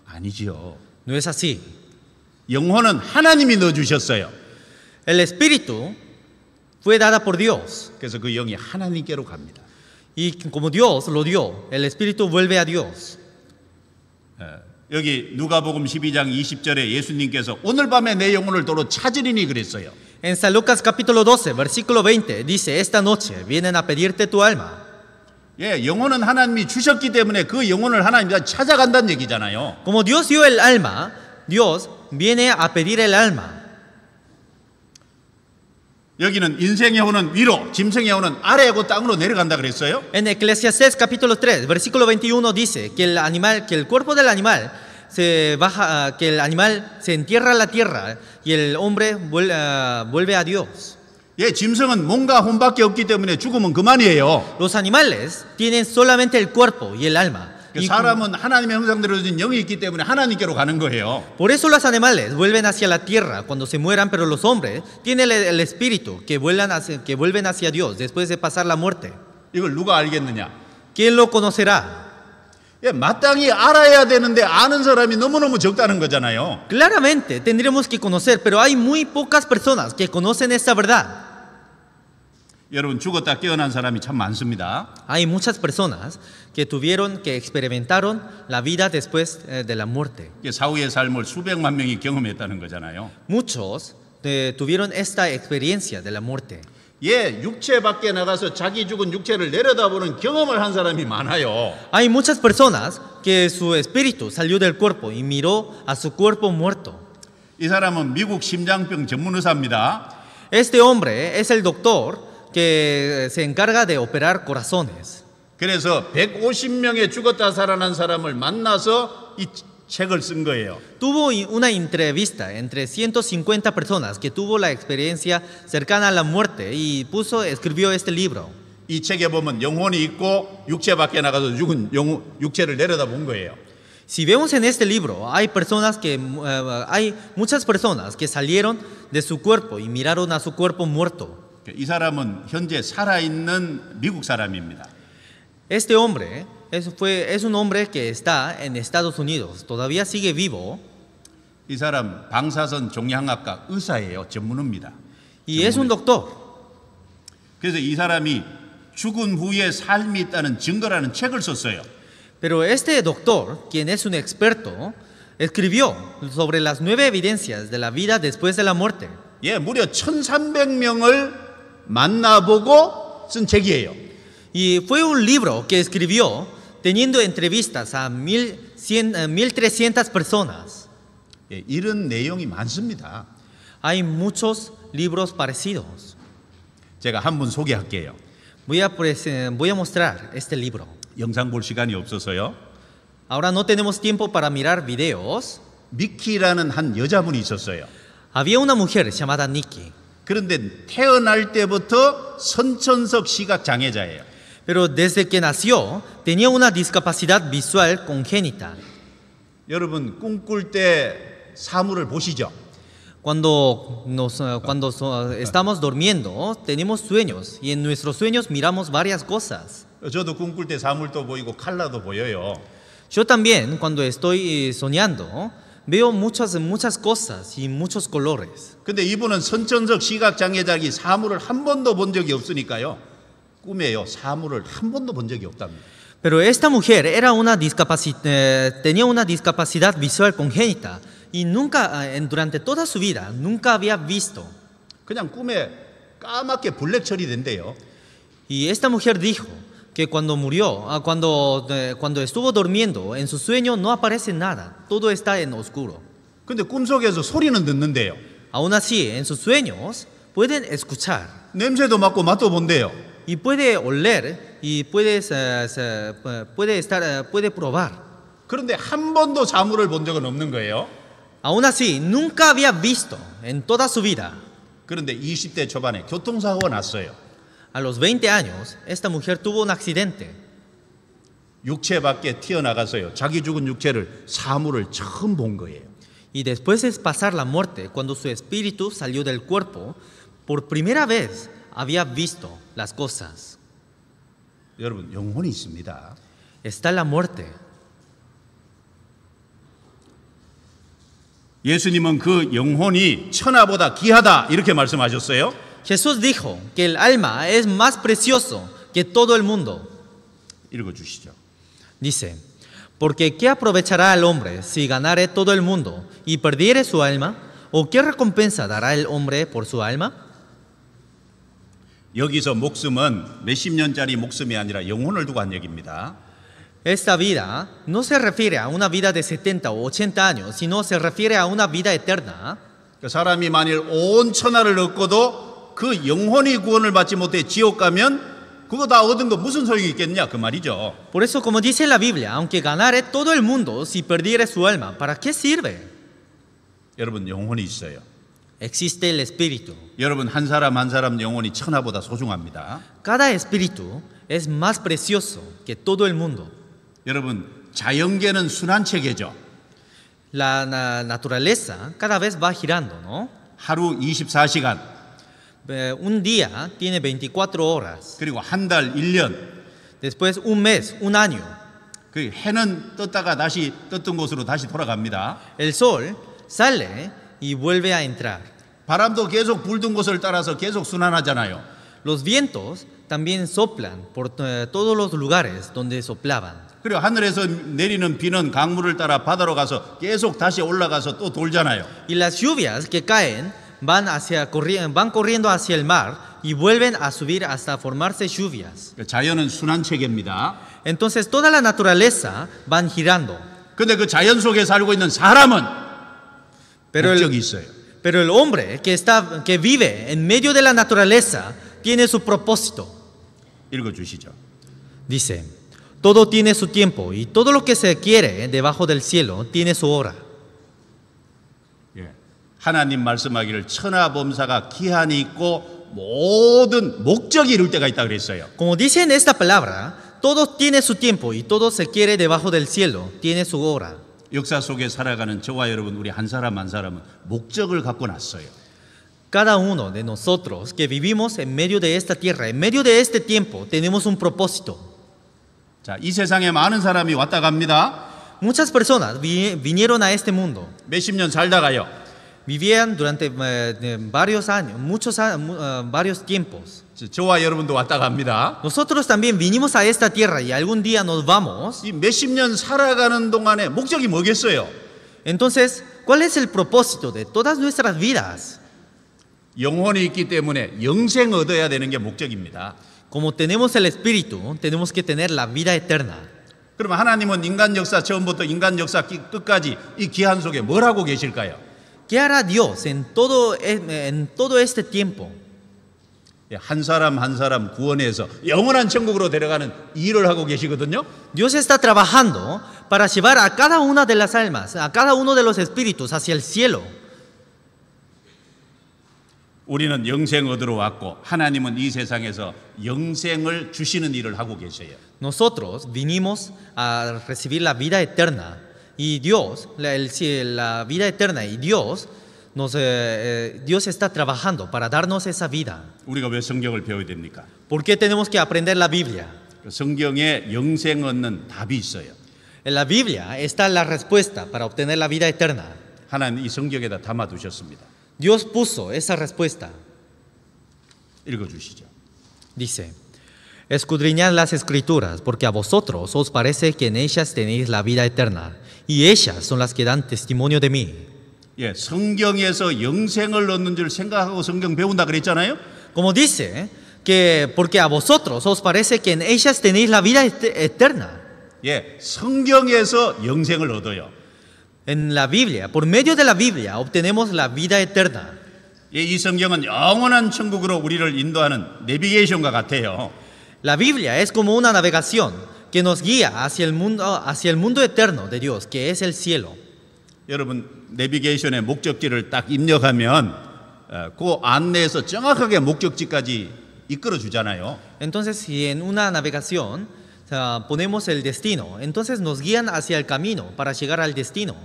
아니지요. No es así. 영혼은 하나님이 넣어주셨어요. El espíritu fue dada por Dios. 그래서 그 영이 하나님께로 갑니다. Y como Dios lo dio, el espíritu vuelve a Dios. 여기 누가복음 12장 20절에 예수님께서 오늘 밤에 내 영혼을 도로 찾으리니 그랬어요. En San Lucas capítulo 12, versículo 20, dice, esta noche vienen a pedirte tu alma. 예, 영혼은 하나님이 주셨기 때문에 그 영혼을 하나님이 찾아간다는 얘기잖아요. Como Dios dio el alma, Dios viene a pedir el alma. 여기는 인생의 혼은 위로, 짐승의 혼은 아래고 땅으로 내려간다 그랬어요. En Eclesiastés capítulo 3, versículo 21 dice que el cuerpo del animal se baja, que el animal se entierra a la tierra y el hombre vuelve a Dios. 예, 짐승은 몸과 혼밖에 없기 때문에 죽으면 그만이에요. Los animales tienen solamente el cuerpo y el alma. 사람은 하나님의 형상대로 진 영이 있기 때문에 하나님께로 가는 거예요. Por eso los animales vuelven hacia la tierra cuando se mueran, pero los hombres tienen el espíritu que vuelven hacia Dios después de pasar la muerte. 이걸 누가 알겠느냐? ¿Quién lo conocerá? 예, 마땅히 알아야 되는데 아는 사람이 너무너무 적다는 거잖아요. Claramente tendremos que conocer, pero hay muy pocas personas que conocen esta verdad. 여러분 죽었다 깨어난 사람이 참 많습니다. Hay muchas personas que experimentaron la vida después de la muerte. 사후의 삶을 수백만 명이 경험했다는 거잖아요. Muchos tuvieron esta experiencia de la muerte. 예, 육체 밖에 나가서 자기 죽은 육체를 내려다보는 경험을 한 사람이 많아요. Hay muchas personas que su espíritu salió del cuerpo y miró a su cuerpo muerto. 이 사람은 미국 심장병 전문 의사입니다. Este hombre es el doctor que se encarga de operar corazones. 그래서 150명의 죽었다 살아난 사람을 만나서 이 책을 쓴 거예요. Tuvo una entrevista entre 150 personas que tuvo la experiencia cercana a la muerte y escribió este libro. 이 책에 보면 영혼이 있고 육체 밖에 나가서 죽은 육체를 내려다본 거예요. Si vemos en este libro, hay muchas personas que salieron de su cuerpo y miraron a su cuerpo muerto. 이 사람은 현재 살아있는 미국 사람입니다. Este hombre es un hombre que está en Estados Unidos, todavía sigue vivo. 이 사람 방사선 종양학과 의사예요. 전문의입니다. Y es un doctor. 그래서 이 사람이 죽은 후에 삶이 있다는 증거라는 책을 썼어요. Pero este doctor, quien es un experto, escribió sobre las 9 evidencias de la vida después de la muerte. 예, 무려 1,300명을 만나보고 쓴 책이에요. Y fue un libro que escribió teniendo entrevistas a 1,300 personas. 예, 이런 내용이 많습니다. Hay muchos libros parecidos. 제가 한 분 소개할게요. Voy a mostrar este libro. 영상 볼 시간이 없어서요. Ahora no tenemos tiempo para mirar videos. 미키라는 한 여자분이 있었어요. Había una mujer llamada Nikki. 그런데 태어날 때부터 선천적 시각 장애자예요. Pero desde que nació tenía una discapacidad visual congénita. 여러분 꿈꿀 때 사물을 보시죠? Cuando estamos durmiendo, tenemos sueños y en nuestros sueños miramos varias cosas. 저도 꿈꿀 때 사물도 보이고 칼라도 보여요. Yo también, cuando estoy soñando, veo muchas cosas y muchos colores. 근데 이분은 선천적 시각 장애자기 사물을 한 번도 본 적이 없으니까요. 꿈에요. 사물을 한 번도 본 적이 없답니다. Pero esta mujer tenía una discapacidad visual congénita y durante toda su vida, nunca había visto. 그냥 꿈에 까맣게 블랙 처리된대요. Y esta mujer dijo que cuando murió, cuando estuvo durmiendo, en su sueño no aparece nada, todo está en oscuro. 근데 꿈속에서 소리는 듣는데요. Aún así, en sus sueños pueden escuchar 냄새도 맡고 맛도 본대요. y puede oler y puede probar. 그런데 한 번도 사물을 본 적은 없는 거예요. Aún así, nunca había visto en toda su vida. 그런데 20대 초반에 교통사고가 났어요. A los 20 años, esta mujer tuvo un accidente. 육체 밖에 튀어나가서요. 자기 죽은 육체를 사물을 처음 본 거예요. Y después de pasar la muerte, cuando su espíritu salió del cuerpo, por primera vez había visto las cosas. 여러분 영혼이 있습니다. Está la muerte. 예수님은 그 영혼이 천하보다 귀하다 이렇게 말씀하셨어요. Jesús dijo que el alma es más precioso que todo el mundo. 읽어주시죠. Dice, porque ¿qué aprovechará al hombre si ganare todo el mundo y perdiere su alma? ¿O qué recompensa dará el hombre por su alma? 여기서 목숨은 몇십 년짜리 목숨이 아니라 영혼을 두고 한 얘기입니다. Esta vida no se refiere a una vida de 70 o 80 años, sino se refiere a una vida eterna. 그 사람이 만일 온 천하를 얻고도 그 영혼이 구원을 받지 못해 지옥 가면 그거 다 얻은 거 무슨 소용이 있겠냐 그 말이죠. Por eso, como dice la Biblia, aunque ganare todo el mundo, si perdiere su alma, ¿para qué sirve? 여러분 영혼이 있어요. Existe el espíritu. 여러분 한 사람 한 사람 영혼이 천하보다 소중합니다. Cada espíritu es más precioso que todo el mundo. 여러분 자연계는 순환체계죠. La naturaleza cada vez va girando, ¿no? 하루 24시간 Un día tiene 24 horas, 그리고 한 달 1년 después un mes, un año, 그 해는 떴다가 다시 떴던 곳으로 다시 돌아갑니다. El sol sale y vuelve a entrar. 바람도 계속 불던 곳을 따라서 계속 순환하잖아요. Los vientos también soplan por todos los lugares donde soplaban. 그리고 하늘에서 내리는 비는 강물을 따라 바다로 가서 계속 다시 올라가서 또 돌잖아요. Y las lluvias que caen van corriendo hacia el mar y vuelven a subir hasta formarse lluvias. 자연은 순환 체계입니다. Entonces toda la naturaleza van girando. 근데 그 자연 속에 살고 있는 사람은 목적이 있어요. Pero el hombre que vive en medio de la naturaleza tiene su propósito. 읽어 주시죠. Dice, todo tiene su tiempo y todo lo que se quiere debajo del cielo tiene su hora. 예. 하나님 말씀하기를 천하범사가 기한이 있고 모든 목적이 이룰 때가 있다 그랬어요. Como dice en esta palabra, todo tiene su tiempo y todo se quiere debajo del cielo tiene su hora. 역사 속에 살아가는 저와 여러분 우리 한 사람 한 사람은 목적을 갖고 났어요. Cada uno de nosotros que vivimos en medio de esta tierra, en medio de este tiempo, tenemos un propósito. 자, 이 세상에 많은 사람이 왔다 갑니다. Muchas personas vinieron a este mundo. 몇십 년 살다가요. Vivían durante varios años, varios tiempos. 저와 여러분도 왔다 갑니다. Nosotros también vinimos a esta tierra y algún día nos vamos. 이 몇십 년 살아가는 동안에 목적이 뭐겠어요? Entonces, ¿cuál es el propósito de todas nuestras vidas? 영혼이 있기 때문에 영생 얻어야 되는 게 목적입니다. Como tenemos el espíritu, tenemos que tener la vida eterna. 그러면 하나님은 인간 역사 처음부터 인간 역사 끝까지 이 기한 속에 뭘 하고 계실까요? ¿Qué hará Dios en todo este tiempo? 한 사람 한 사람 구원해서 영원한 천국으로 데려가는 일을 하고 계시거든요. Dios está trabajando para llevar a cada una de las almas, a cada uno de los espíritus hacia el cielo. 우리는 영생 얻으러 왔고 하나님은 이 세상에서 영생을 주시는 일을 하고 계셔요. Nosotros vinimos a recibir la vida eterna y Dios, la vida eterna y Dios está trabajando para darnos esa vida. 우리가 왜 성경을 배워야 됩니까? ¿Por qué tenemos que aprender la Biblia? 성경에 영생 얻는 답이 있어요. En la Biblia está la respuesta para obtener la vida eterna. 하나님 이 성경에다 담아 두셨습니다. Dios puso esa respuesta. 읽어 주시죠. Dice, escudriñad las escrituras, porque a vosotros os parece que en ellas tenéis la vida eterna, y ellas son las que dan testimonio de mí. 예, 성경에서 영생을 얻는 줄 생각하고 성경 배운다 그랬잖아요. Como dice, que porque a vosotros os parece que en ellas tenéis la vida eterna. 예, 성경에서 영생을 얻어요. En la Biblia, por medio de la Biblia, obtenemos la vida eterna. 예, 이 성경은 영원한 천국으로 우리를 인도하는 내비게이션과 같아요. La Biblia es como una navegación que nos guía hacia el mundo eterno de Dios, que es el cielo. 여러분 내비게이션의 목적지를 딱 입력하면 그 안내에서 정확하게 목적지까지 이끌어 주잖아요. Entonces, si en una navegación ponemos el destino, entonces nos guían hacia el camino para llegar al destino.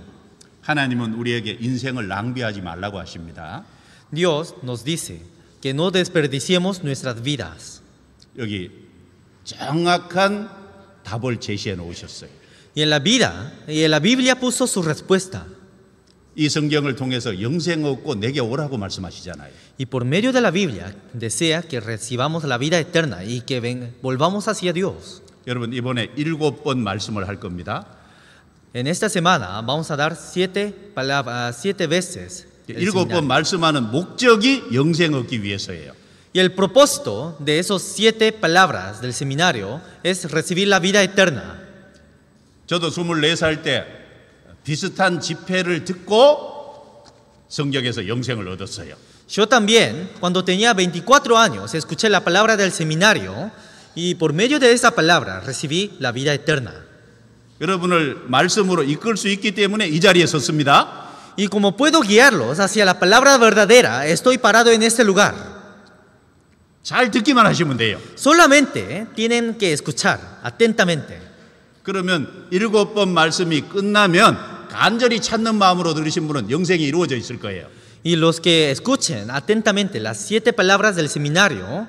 하나님은 우리에게 인생을 낭비하지 말라고 하십니다. Dios nos dice que no desperdiciemos nuestras vidas. 여기 정확한 답을 제시해 놓으셨어요. Y en la Biblia puso su respuesta. 이 성경을 통해서 영생 얻고 내게 오라고 말씀하시잖아요. Y por medio de la Biblia desea que recibamos la vida eterna y que volvamos hacia Dios. 여러분 이번에 7번 말씀을 할 겁니다. En esta semana vamos a dar 7 veces. 7번 말씀하는 목적이 영생 얻기 위해서예요. Y el propósito de esos 7 palabras del seminario es recibir la vida eterna. 저도 24살 때 비슷한 집회를 듣고 성경에서 영생을 얻었어요. Yo también, cuando tenía 24 años, escuché la palabra del seminario y por medio de esa palabra recibí la vida eterna. 여러분을 말씀으로 이끌 수 있기 때문에 이 자리에 섰습니다. Y como puedo guiarlos hacia la palabra verdadera, estoy parado en este lugar. 잘 듣기만 하시면 돼요. Solamente tienen que escuchar atentamente. 그러면 7번 말씀이 끝나면 간절히 찾는 마음으로 들으신 분은 영생이 이루어져 있을 거예요. Y los que escuchen atentamente las 7 palabras del seminario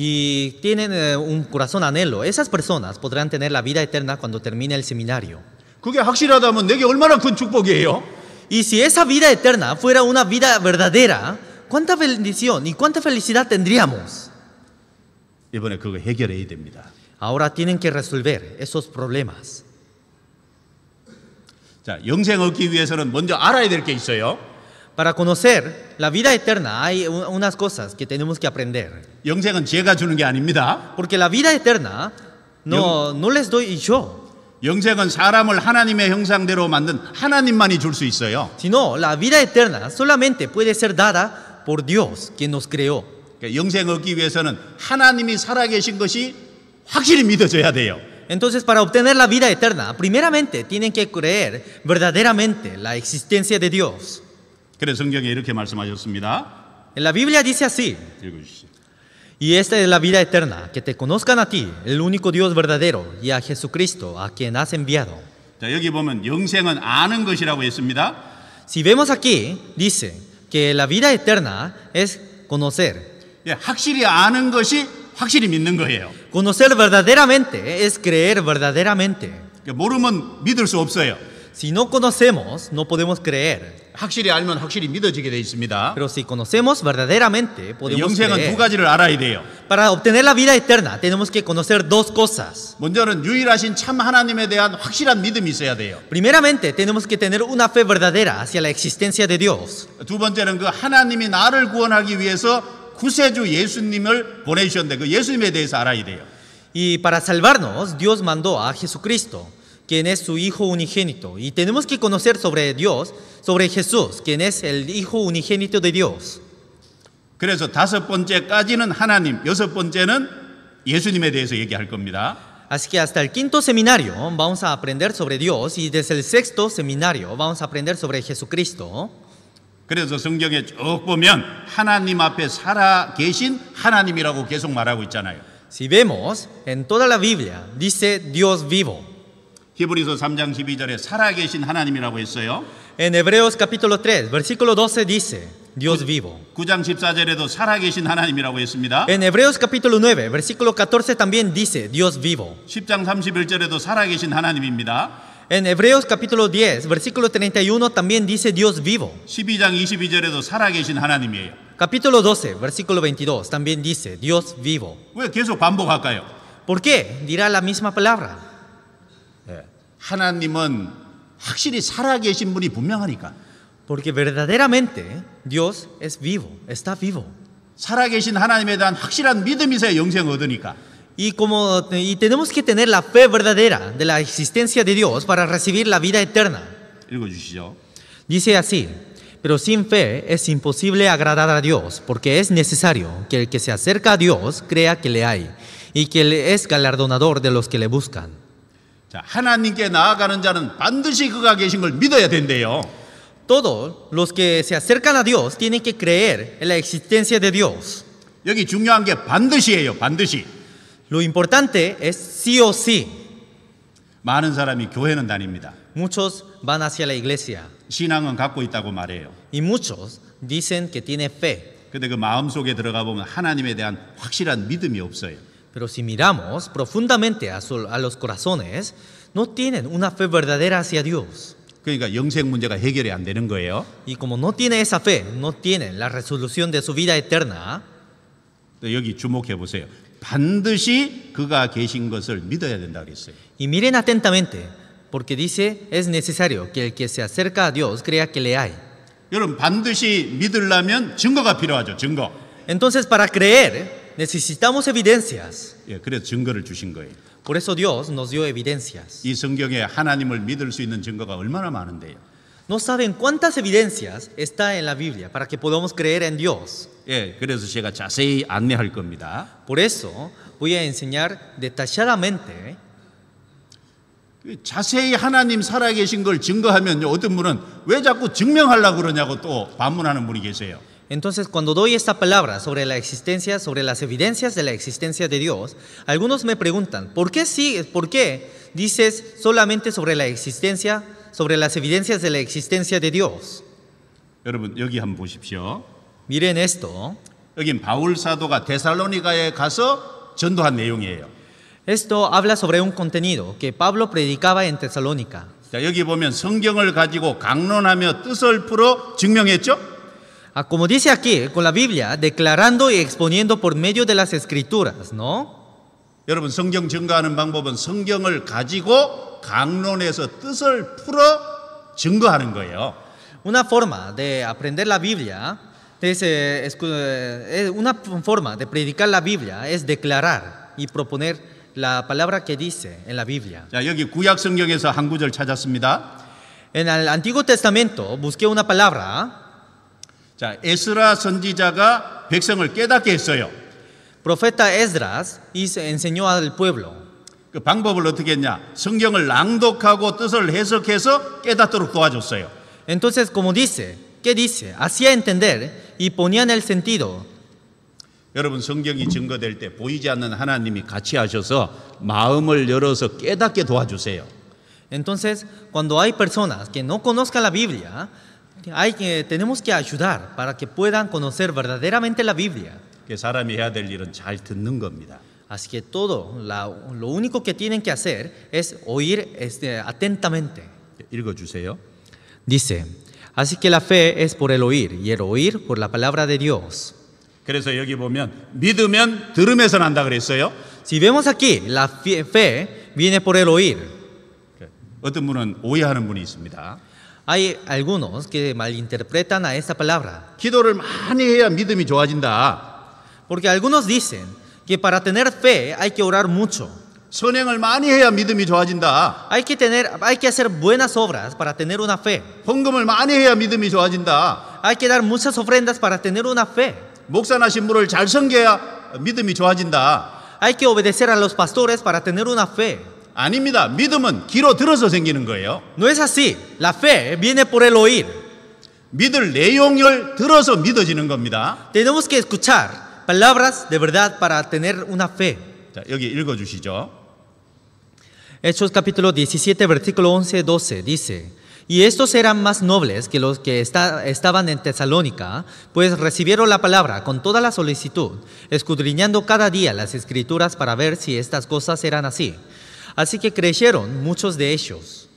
y tienen un corazón anhelo, esas personas podrán tener la vida eterna cuando termine el seminario. 그게 확실하다면 내게 얼마나 큰 축복이에요? Y si esa vida eterna fuera una vida verdadera, ¿cuánta bendición y cuánta felicidad tendríamos? 이번에 그거 해결해야 됩니다. Ahora tienen que resolver esos problemas. 자, 영생 얻기 위해서는 먼저 알아야 될 게 있어요. Para conocer la vida eterna hay unas cosas que tenemos que aprender. 영생은 제가 주는 게 아닙니다. Porque la vida eterna no les doy yo, 영생은 사람을 하나님의 형상대로 만든 하나님만이 줄 수 있어요. sino la vida eterna solamente puede ser dada por Dios, quien nos creó. 그러니까 영생 얻기 위해서는 하나님이 살아계신 것이 확실히 믿어져야 돼요. Entonces, para obtener la vida eterna, primeramente tienen que creer verdaderamente la existencia de Dios. 그래서 성경에 이렇게 말씀하셨습니다. En la Biblia dice así: 읽어주시죠. y esta es la vida eterna, que te conozcan a ti, el único Dios verdadero, y a Jesucristo, a quien has enviado. 자, 여기 보면 영생은 아는 것이라고 했습니다. Si vemos aquí, dice que la vida eterna es conocer. 예, 확실히 아는 것이 확실히 믿는 거예요. Conocer verdaderamente es creer verdaderamente. 그러니까 모르면 믿을 수 없어요. Si no conocemos, no podemos creer. 확실히 알면 확실히 믿어지게 돼 있습니다. Pero si conocemos verdaderamente, podemos 영생은 두 creer. 가지를 알아야 돼요. Para obtener la vida eterna, tenemos que conocer dos cosas. 먼저는 유일하신 참 하나님에 대한 확실한 믿음이 있어야 돼요. Primeramente, tenemos que tener una fe verdadera hacia la existencia de Dios. 두 번째는 그 하나님이 나를 구원하기 위해서 구세주 예수님을 보내주셨는데 그 예수님에 대해서 알아야 돼요. Y para salvarnos, Dios mandó a Jesucristo, quien es su Hijo unigénito. Y tenemos que conocer sobre Dios, sobre Jesús, quien es el Hijo unigénito de Dios. 그래서 다섯 번째까지는 하나님, 여섯 번째는 예수님에 대해서 얘기할 겁니다. Así que hasta el quinto seminario vamos a aprender sobre Dios y desde el sexto seminario vamos a aprender sobre Jesucristo. 그래서 성경에 쭉 보면 하나님 앞에 살아 계신 하나님이라고 계속 말하고 있잖아요. Si vemos, en toda la Biblia dice Dios vivo. 히브리서 3장 12절에 살아 계신 하나님이라고 했어요. En Hebreos capítulo 3, versículo 12 dice Dios vivo. 9장 14절에도 살아 계신 하나님이라고 했습니다. En Hebreos capítulo 9, versículo 14 también dice Dios vivo. 10장 31절에도 살아 계신 하나님입니다. En Hebreos capítulo 10, versículo 31 también dice Dios vivo. 12장 22절에도 살아 계신 하나님이에요. Capítulo 12, versículo 22 también dice Dios vivo. 왜 계속 반복할까요? ¿Por qué? Dirá la misma palabra. 하나님은 확실히 살아 계신 분이 분명하니까. Porque verdaderamente Dios es vivo, está vivo. 살아 계신 하나님에 대한 확실한 믿음이 있어야 영생을 얻으니까. Y tenemos que tener la fe verdadera de la existencia de Dios para recibir la vida eterna. 읽어주시죠. Dice así: pero sin fe es imposible agradar a Dios, porque es necesario que el que se acerca a Dios crea que le hay y que Él es galardonador de los que le buscan. 자, 하나님께 나아가는 자는 반드시 그가 계신 걸 믿어야 된대요. Todos los que se acercan a Dios tienen que creer en la existencia de Dios. 여기 중요한 게 반드시예요. 반드시. Lo importante es sí o sí. 많은 사람이 교회는 다닙니다. Muchos van hacia la iglesia 신앙은 갖고 있다고 말해요. y muchos dicen que tiene fe. 근데 그 마음속에 들어가 보면 하나님에 대한 확실한 믿음이 없어요. Pero si miramos profundamente a los corazones, no tienen una fe verdadera hacia Dios. 그러니까 영생 문제가 해결이 안 되는 거예요. Y como no tiene esa fe, no tienen la resolución de su vida eterna. 여기 주목해 보세요. 반드시 그가 계신 것을 믿어야 된다 그랬어요. Y miren atentamente, porque dice, es necesario que el que se acerca a Dios crea que le hay. 여러분 반드시 믿으려면 증거가 필요하죠. 증거. Entonces, para creer, necesitamos evidencias. 예, 그래서 증거를 주신 거예요. Por eso Dios nos dio evidencias. 이 성경에 하나님을 믿을 수 있는 증거가 얼마나 많은데요. No saben cuántas evidencias está en la Biblia para que podamos creer en Dios. 예, 그래서 제가 자세히 안내할 겁니다. Por eso voy a enseñar detalladamente. 자세히 하나님 살아계신 걸 증거하면 어떤 분은 왜 자꾸 증명하려고 그러냐고 또 반문하는 분이 계세요. Entonces, cuando doy esta palabra sobre la existencia, sobre las evidencias de la existencia de Dios, algunos me preguntan, ¿por qué dices solamente sobre la existencia, sobre las evidencias de la existencia de Dios? 여러분 여기 한번 보십시오. Miren esto. 여긴 바울 사도가 데살로니가에 가서 전도한 내용이에요. Esto habla sobre un contenido que Pablo predicaba en Tesalónica. 자, 여기 보면 성경을 가지고 강론하며 뜻을 풀어 증명했죠? Como dice aquí, con la Biblia, declarando y exponiendo por medio de las escrituras, ¿no? 여러분 성경 증거하는 방법은 성경을 가지고 강론해서 뜻을 풀어 증거하는 거예요. Una forma de aprender la Biblia, una forma de predicar la Biblia es declarar y proponer la palabra que dice en la Biblia. 자, 여기 구약 성경에서 한 구절 찾았습니다. En el Antiguo Testamento busqué una palabra. 자, 에스라 선지자가 백성을 깨닫게 했어요. Profeta Esdras enseñó al pueblo. 그 방법을 어떻게 했냐? 성경을 낭독하고 뜻을 해석해서 깨닫도록 도와줬어요. Entonces, como dice, ¿qué dice? Hacía entender y ponían el sentido. 여러분 성경이 증거될 때 보이지 않는 하나님이 같이 하셔서 마음을 열어서 깨닫게 도와주세요. Entonces, cuando hay personas que no conozcan la Biblia, tenemos que ayudar para que puedan conocer verdaderamente la Biblia. 그 사람이 해야 될 일은 잘 듣는 겁니다. Así que lo único que tienen que hacer es oír atentamente. 읽어주세요. Dice, así que la fe es por el oír y el oír por la palabra de Dios. 그래서 여기 보면 믿으면 들음에서 난다 그랬어요. Si vemos aquí, la fe viene por el oír. 어떤 분은 오해하는 분이 있습니다. Hay algunos que malinterpretan a esta palabra. 기도를 많이 해야 믿음이 좋아진다. Porque algunos dicen que para tener fe hay que orar mucho. 선행을 많이 해야 믿음이 좋아진다. Hay que hacer buenas obras para tener una fe. 헌금을 많이 해야 믿음이 좋아진다. Hay que dar muchas ofrendas para tener una fe. 목사나 신부를 잘 섬겨야 믿음이 좋아진다. Hay que obedecer a los pastores para tener una fe. 아닙니다. 믿음은 귀로 들어서 생기는 거예요. No es así. La fe viene por el oír. 믿을 내용을 들어서 믿어지는 겁니다. Tenemos que escuchar palabras de verdad para tener una fe. 자, 여기 읽어주시죠. Hechos capítulo 17, versículo 11-12 dice: Y estos eran más nobles que los que estaban en Tesalónica, pues recibieron la palabra con toda la solicitud, escudriñando cada día las escrituras para ver si estas cosas eran así. Así que creyeron muchos de ellos.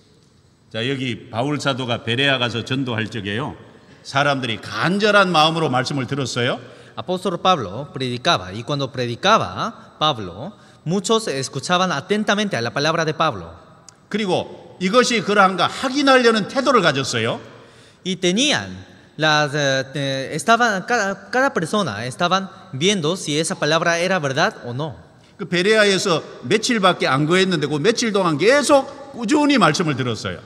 자, 여기 바울 사도가 베레아 가서 전도할 적에요. 사람들이 간절한 마음으로 말씀을 들었어요. Apóstol Pablo predicaba, y cuando predicaba Pablo, muchos escuchaban atentamente a la palabra de Pablo. 그리고 이것이 그러한가 확인하려는 태도를 가졌어요. Y tenían cada persona estaban viendo si esa palabra era verdad o no. 그 베레아에서 며칠밖에 안 거했는데 그 며칠 동안 계속 꾸준히 말씀을 들었어요.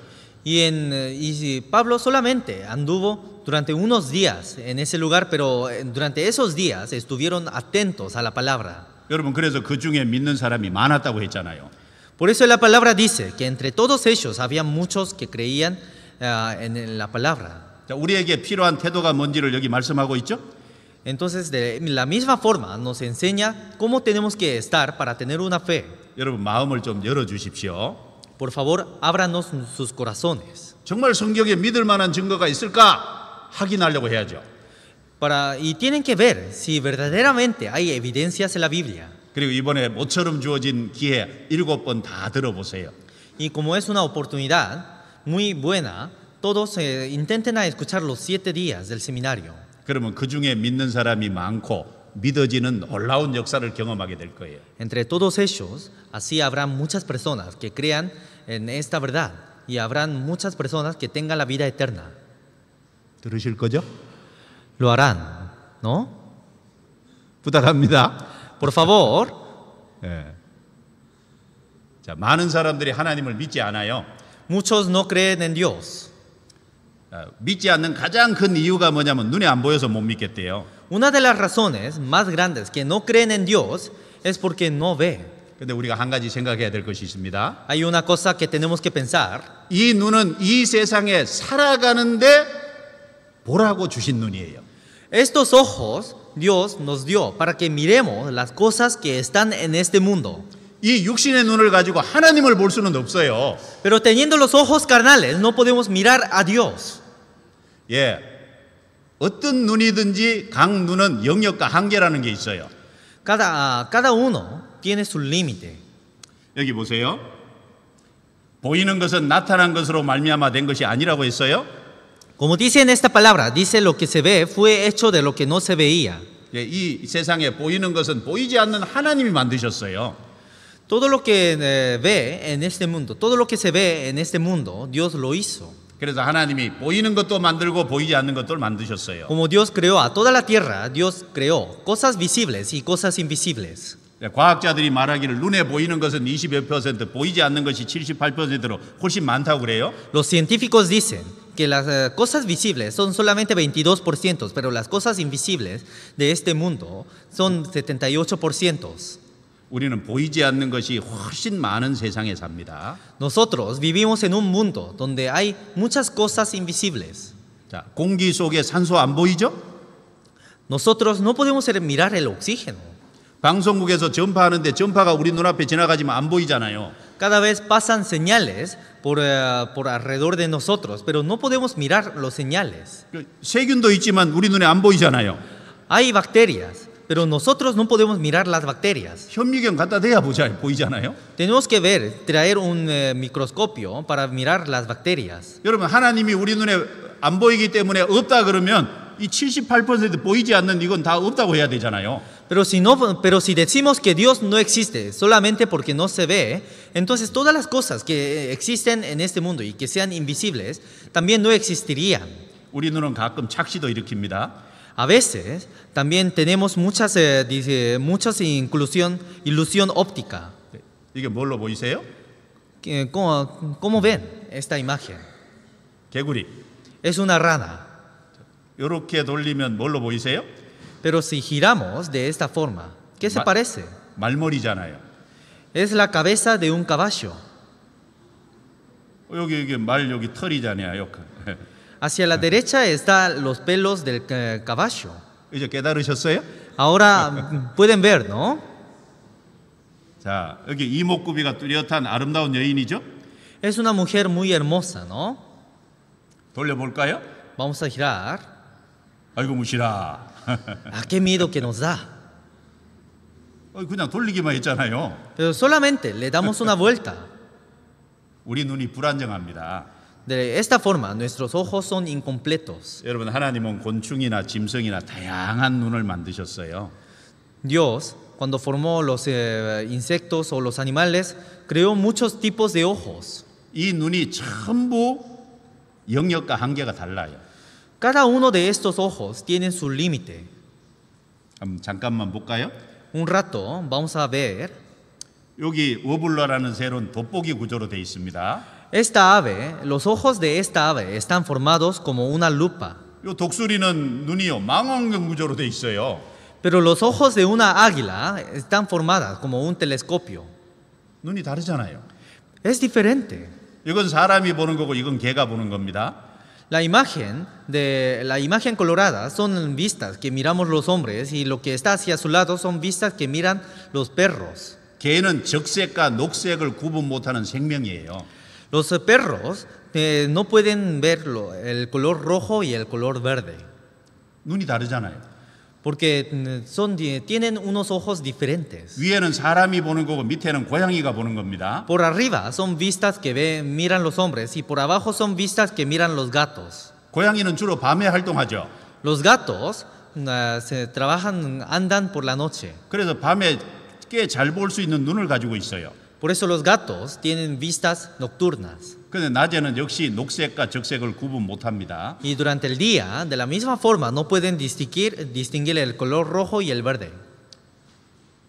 Y Pablo solamente anduvo durante unos días en ese lugar, pero durante esos días estuvieron atentos a la palabra. 여러분 그래서 그 중에 믿는 사람이 많았다고 했잖아요. Por eso la palabra dice que entre todos ellos había muchos que creían en la palabra. 자, 우리에게 필요한 태도가 뭔지를 여기 말씀하고 있죠? Entonces, de la misma forma nos enseña cómo tenemos que estar para tener una fe. 여러분 마음을 좀 열어주십시오. Por favor, ábranos sus corazones. 정말 성경에 믿을 만한 증거가 있을까 확인하려고 해야죠. Y tienen que ver si verdaderamente hay evidencias en la Biblia. 그리고 이번에 모처럼 주어진 기회 7번 다 들어보세요. Y como es una oportunidad muy buena, todos intenten escuchar los 7 días del seminario. 그러면 그 중에 믿는 사람이 많고 믿어지는 놀라운 역사를 경험하게 될 거예요. Entre todos ellos, así habrá muchas personas que crean en esta verdad y habrán muchas personas que tengan la vida eterna. 들으실 거죠? Lo harán, ¿no? 부탁합니다. Por favor. 예. 자, 많은 사람들이 하나님을 믿지 않아요. Muchos no creen en Dios. 믿지 않는 가장 큰 이유가 뭐냐면 눈에 안 보여서 못 믿겠대요. Una de las razones más grandes que no creen en Dios es porque no ve. 근데 우리가 한 가지 생각해야 될 것이 있습니다. Hay una cosa que tenemos que pensar. 이 눈은 이 세상에 살아가는데 보라고 주신 눈이에요. Estos ojos Dios nos dio para que miremos las cosas que están en este mundo. 이 육신의 눈을 가지고 하나님을 볼 수는 없어요. Pero teniendo los ojos carnales no podemos mirar a Dios. 예. 어떤 눈이든지 각 눈은 영역과 한계라는 게 있어요. Cada uno tiene su límite. 여기 보세요. 보이는 것은 나타난 것으로 말미암아 된 것이 아니라고 했어요. Como dice en esta palabra, dice lo que se ve fue hecho de lo que no se veía. 예, 이 세상에 보이는 것은 보이지 않는 하나님이 만드셨어요. Todo lo que ve en este mundo, todo lo que se ve en este mundo, Dios lo hizo. 그래서 하나님이 보이는 것도 만들고 보이지 않는 것도 만드셨어요. Como Dios creó a toda la tierra, Dios creó cosas visibles y cosas invisibles. 예, 과학자들이 말하기를 눈에 보이는 것은 21%, 보이지 않는 것이 78%로 훨씬 많다고 그래요. Los científicos dicen que las cosas visibles son solamente 22%, pero las cosas invisibles de este mundo son 78%. 우리는 보이지 않는 것이 훨씬 많은 세상에 삽니다. Nosotros vivimos en un mundo donde hay muchas cosas invisibles. 자, 공기 속에 산소 안 보이죠? Nosotros no podemos mirar el oxígeno. 방송국에서 전파하는데 전파가 우리 눈앞에 지나가지만 안 보이잖아요. Cada vez pasan señales por alrededor de nosotros, pero no podemos mirar los señales. 세균도 있지만 우리 눈에 안 보이잖아요. Hay bacterias, pero nosotros no podemos mirar las bacterias. 현미경 갖다 대야 보이잖아요. Tenemos que traer un microscopio para mirar las bacterias. 여러분, 하나님이 우리 눈에 안 보이기 때문에 없다 그러면 이 78% 보이지 않는 이건 다 없다고 해야 되잖아요. Pero si decimos que Dios no existe solamente porque no se ve, entonces todas las cosas que existen en este mundo y que sean invisibles también no existirían. 우리 눈은 가끔 착시도 일으킵니다. A veces también tenemos muchas ilusión óptica. 이게 뭘로 보이세요? ¿Cómo ven esta imagen? 개구리. Es una rana. 이렇게 돌리면 뭘로 보이세요? Pero si giramos de esta forma, ¿qué se parece? 말머리잖아요. Es la cabeza de un caballo. 여기 말 여기 털이잖아요. Hacia la derecha están los pelos del caballo. 이제 깨달으셨어요? Ahora pueden ver, ¿no? 자, 여기 이목구비가 뚜렷한 아름다운 여인이죠? Es una mujer muy hermosa, ¿no? 돌려볼까요? Vamos a girar. 아이고 무시라. ¡Qué miedo que nos da! 그냥 돌리기만 했잖아요. Pero solamente le damos una vuelta. 우리 눈이 불안정합니다. De esta forma, nuestros ojos son incompletos. 여러분, 하나님은 곤충이나 짐승이나 다양한 눈을 만드셨어요. Dios, cuando formó los insectos o los animales, creó muchos tipos de ojos. 이 눈이 전부 영역과 한계가 달라요. Cada uno de estos ojos tiene su límite. 잠깐만 볼까요? Un rato vamos a ver. 여기 워블러라는 새로운 돋보기 구조로 되어 있습니다. Esta ave, los ojos de esta ave están formados como una lupa. 이 독수리는 눈이요 망원경 구조로 되어 있어요. Pero los ojos de una águila están formadas como un telescopio. 눈이 다르잖아요. Es diferente. 이건 사람이 보는 거고 이건 개가 보는 겁니다. La imagen colorada son vistas que miramos los hombres y lo que está hacia su lado son vistas que miran los perros. 개는 적색과 녹색을 구분 못하는 생명이에요. Los perros no pueden ver el color rojo y el color verde. 눈이 다르잖아요. Porque tienen unos ojos diferentes. 위에는 사람이 보는 거고 밑에는 고양이가 보는 겁니다. Por arriba son vistas que miran los hombres y por abajo son vistas que miran los gatos. 고양이는 주로 밤에 활동하죠. Los gatos andan por la noche. 그래서 밤에 꽤 잘 볼 수 있는 눈을 가지고 있어요. Por eso los gatos tienen vistas nocturnas. 근데 낮에는 역시 녹색과 적색을 구분 못합니다. Y durante el día, de la misma forma, no pueden distinguir el color rojo y el verde.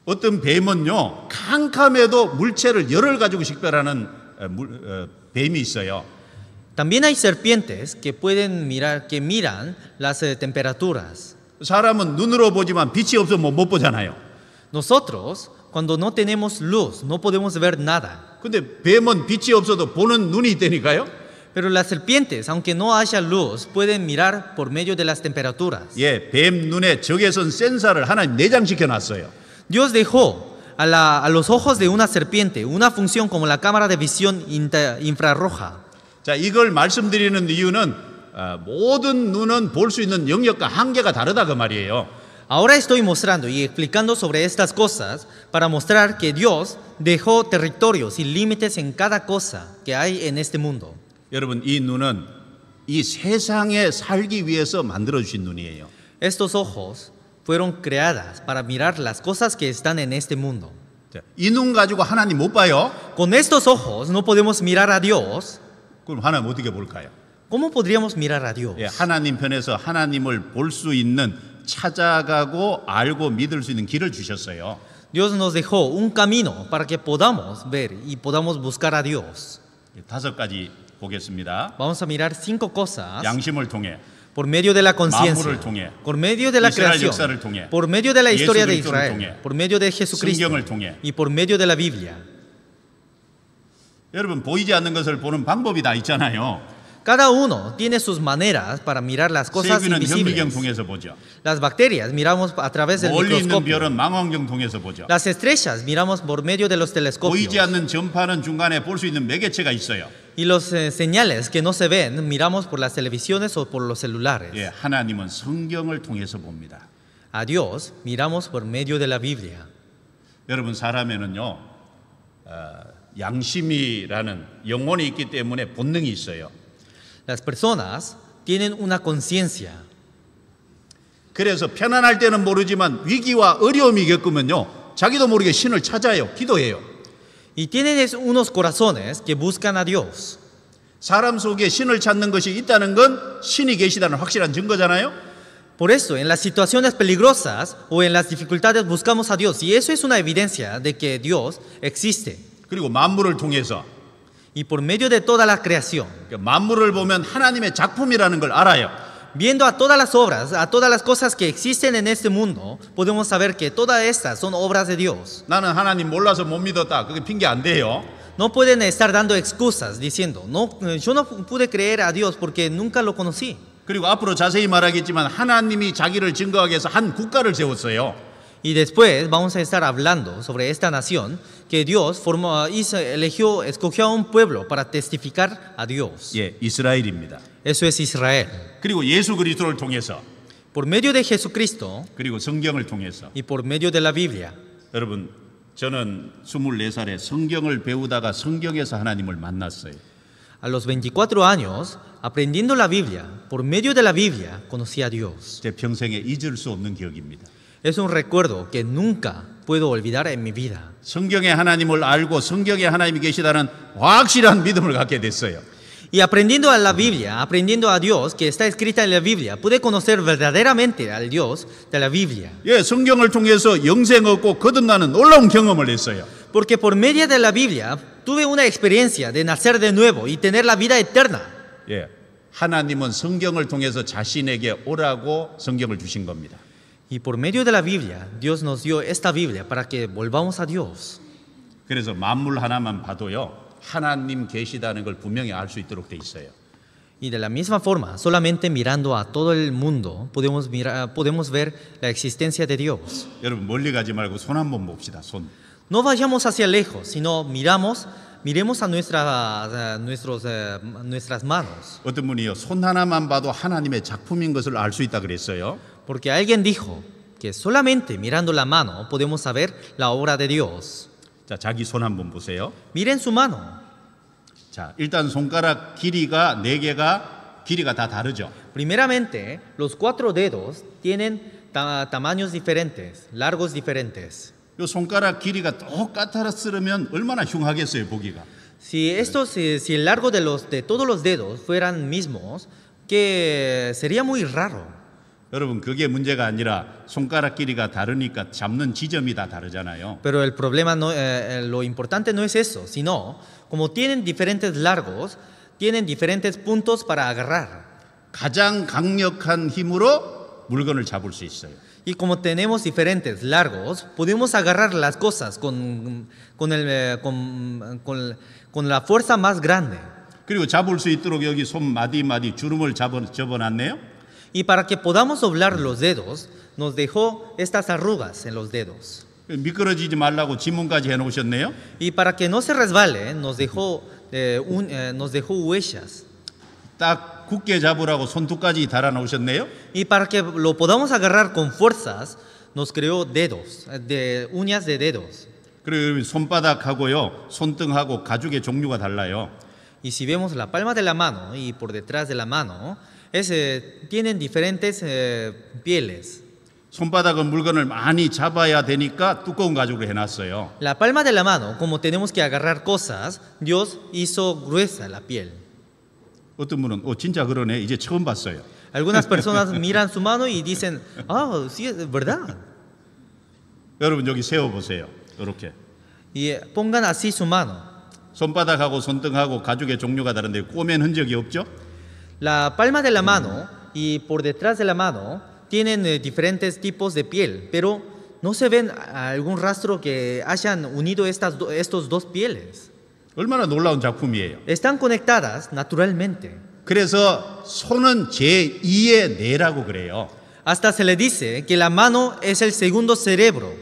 어떤 뱀은요 캄캄해도 물체를 열을 가지고 식별하는 뱀이 있어요. También hay serpientes que miran las temperaturas. 사람은 눈으로 보지만 빛이 없으면 못 보잖아요. Nosotros, cuando no tenemos luz, no podemos ver nada. 근데 뱀은 빛이 없어도 보는 눈이 있다니까요. Pero las serpientes, aunque no haya luz, pueden mirar por medio de las temperaturas. 예, 뱀 눈에 적외선 센서를 하나님 내장시켜 놨어요. Dios dejó a los ojos de una serpiente una función como la cámara de visión infrarroja. 자, 이걸 말씀드리는 이유는 모든 눈은 볼 수 있는 영역과 한계가 다르다 그 말이에요. Ahora estoy mostrando y explicando sobre estas cosas para mostrar que Dios dejó territorios y límites en cada cosa que hay en este mundo. 여러분, 이 눈은 이 세상에 살기 위해서 만들어 주신 눈이에요. Estos ojos fueron creadas para mirar las cosas que están en este mundo. 이 눈 가지고 하나님 못 봐요? Con estos ojos no podemos mirar a Dios. 그럼 하나님 어떻게 볼까요? ¿Cómo podríamos mirar a Dios? 예, 하나님 편에서 하나님을 볼 수 있는 찾아가고 알고 믿을 수 있는 길을 주셨어요. Dios nos dejó un camino para que podamos ver y podamos buscar a Dios. 5가지 보겠습니다. Vamos a mirar 5 cosas 양심을 통해, por medio de la conciencia, 만물을 통해, por medio de la 이스라엘 creación, 역사를 통해, por medio de la historia de 예수 그리스도를 Israel, 통해, por medio de Jesucristo 성경을 통해. y por medio de la Biblia. 여러분, 보이지 않는 것을 보는 방법이 다 있잖아요. Cada uno tiene sus maneras para mirar las cosas 세균은 현미경 invisibles. 통해서 보죠. Las bacterias miramos a través del 멀리 있는 microscopio. 별은 망원경 통해서 보죠. Las estrellas miramos por medio de los telescopios. 보이지 않는 전파는 중간에 볼 수 있는 매개체가 있어요. Y los señales que no se ven miramos por las televisiones o por los celulares. 예, 하나님은 성경을 통해서 봅니다. A Dios miramos por medio de la Biblia. 여러분, 사람에는요, 양심이라는 영혼이 있기 때문에 본능이 있어요. Las personas tienen una conciencia. 그래서 편안할 때는 모르지만 위기와 어려움이 겪으면요, 자기도 모르게 신을 찾아요. 기도해요. Y tienen unos corazones que buscan a Dios. 사람 속에 신을 찾는 것이 있다는 건 신이 계시다는 확실한 증거잖아요. Por eso, en las situaciones peligrosas o en las dificultades buscamos a Dios. Y eso es una evidencia de que Dios existe. 그리고 만물을 통해서, Y por medio de toda la creación, 만물을 보면 하나님의 작품이라는 걸 알아요. viendo a todas las obras, a todas las cosas que existen en este mundo, podemos saber que todas estas son obras de Dios. 나는 하나님 몰라서 못 믿었다. 그게 핑계 안 돼요. No pueden estar dando excusas diciendo, no, yo no pude creer a Dios porque nunca lo conocí. 그리고 앞으로 자세히 말하겠지만 하나님이 자기를 증거하기 위해서 한 국가를 세웠어요. Y después vamos a estar hablando sobre esta nación que Dios escogió a un pueblo para testificar a Dios. 예, 이스라엘입니다. Eso es Israel. 그리고 예수 그리스도를 통해서, Por medio de Jesucristo 그리고 성경을 통해서. y por medio de la Biblia. 여러분, 저는 24살에 성경을 배우다가 성경에서 하나님을 만났어요. A los 24 años, aprendiendo la Biblia, por medio de la Biblia, conocí a Dios. 제 평생에 잊을 수 없는 기억입니다. Es un recuerdo que nunca puedo olvidar en mi vida. 성경의 하나님을 알고 성경에 하나님이 계시다는 확실한 믿음을 갖게 됐어요. Y aprendiendo a la Biblia, aprendiendo a Dios que está escrita en la Biblia, pude conocer verdaderamente al Dios de la Biblia. 예, 성경을 통해서 영생 얻고 거듭나는 놀라운 경험을 했어요. Porque por medio de la Biblia tuve una experiencia de nacer de nuevo y tener la vida eterna. 예, 하나님은 성경을 통해서 자신에게 오라고 성경을 주신 겁니다. Y por medio de la Biblia, Dios nos dio esta Biblia para que volvamos a Dios. 그래서 만물 하나만 봐도요, 하나님 계시다는 걸 분명히 알 수 있도록 돼 있어요. Y de la misma forma, solamente mirando a todo el mundo, podemos ver la existencia de Dios. 여러분, 멀리 가지 말고 손 한번 봅시다. 손. No vayamos hacia lejos, sino miremos a nuestras manos. 어떤 분이요, 손 하나만 봐도 하나님의 작품인 것을 알 수 있다 그랬어요. Porque alguien dijo que solamente mirando la mano podemos saber la obra de Dios. 자, 자기 손 한번 보세요. Miren su mano. 자, 일단 손가락 길이가 4개가 길이가 다 다르죠. Primeramente, los 4 dedos tienen tamaños diferentes, largos diferentes. 이 손가락 길이가 똑같았으면 얼마나 흉하겠어요, 보기가. Si el largo de todos los dedos fueran mismos, que sería muy raro. 여러분, 그게 문제가 아니라 손가락 길이가 다르니까 잡는 지점이 다 다르잖아요. Pero el problema lo importante no es eso, sino como tienen diferentes largos, tienen diferentes puntos para agarrar. 가장 강력한 힘으로 물건을 잡을 수 있어요. Y como tenemos diferentes largos, podemos agarrar las cosas con la fuerza más grande. 그리고 잡을 수 있도록 여기 손 마디 주름을 접어놨네요. Y para que podamos doblar los dedos, nos dejó estas arrugas en los dedos. 미끄러지지 말라고 지문까지 해놓으셨네요. Y para que no se resbale, nos dejó huellas. 딱 굳게 잡으라고 손톱까지 달아 놓으셨네요. Y para que lo podamos agarrar con fuerzas, nos creó dedos, uñas de dedos. 그리고 손바닥하고요, 손등하고 가죽의 종류가 달라요. Y si vemos la palma de la mano y por detrás de la mano, tienen diferentes pieles. 손바닥은 물건을 많이 잡아야 되니까 두꺼운 가죽으로 해놨어요. La palma de la mano, como tenemos que agarrar cosas, Dios hizo gruesa la piel. 어떤 분은 진짜 그러네, 이제 처음 봤어요. Algunas personas miran su mano y dicen, ah, sí, es verdad. 여러분 여기 세워보세요. 이렇게 Y pongan así su mano. 손바닥하고 손등하고 가죽의 종류가 다른데 꼬맨 흔적이 없죠? La palma de la mano y por detrás de la mano tienen diferentes tipos de piel, pero no se ven algún rastro que hayan unido estos dos pieles. 얼마나 놀라운 작품이에요. Están conectadas naturalmente. 그래서 손은 제2의 뇌라고 그래요. Hasta se le dice que la mano es el segundo cerebro.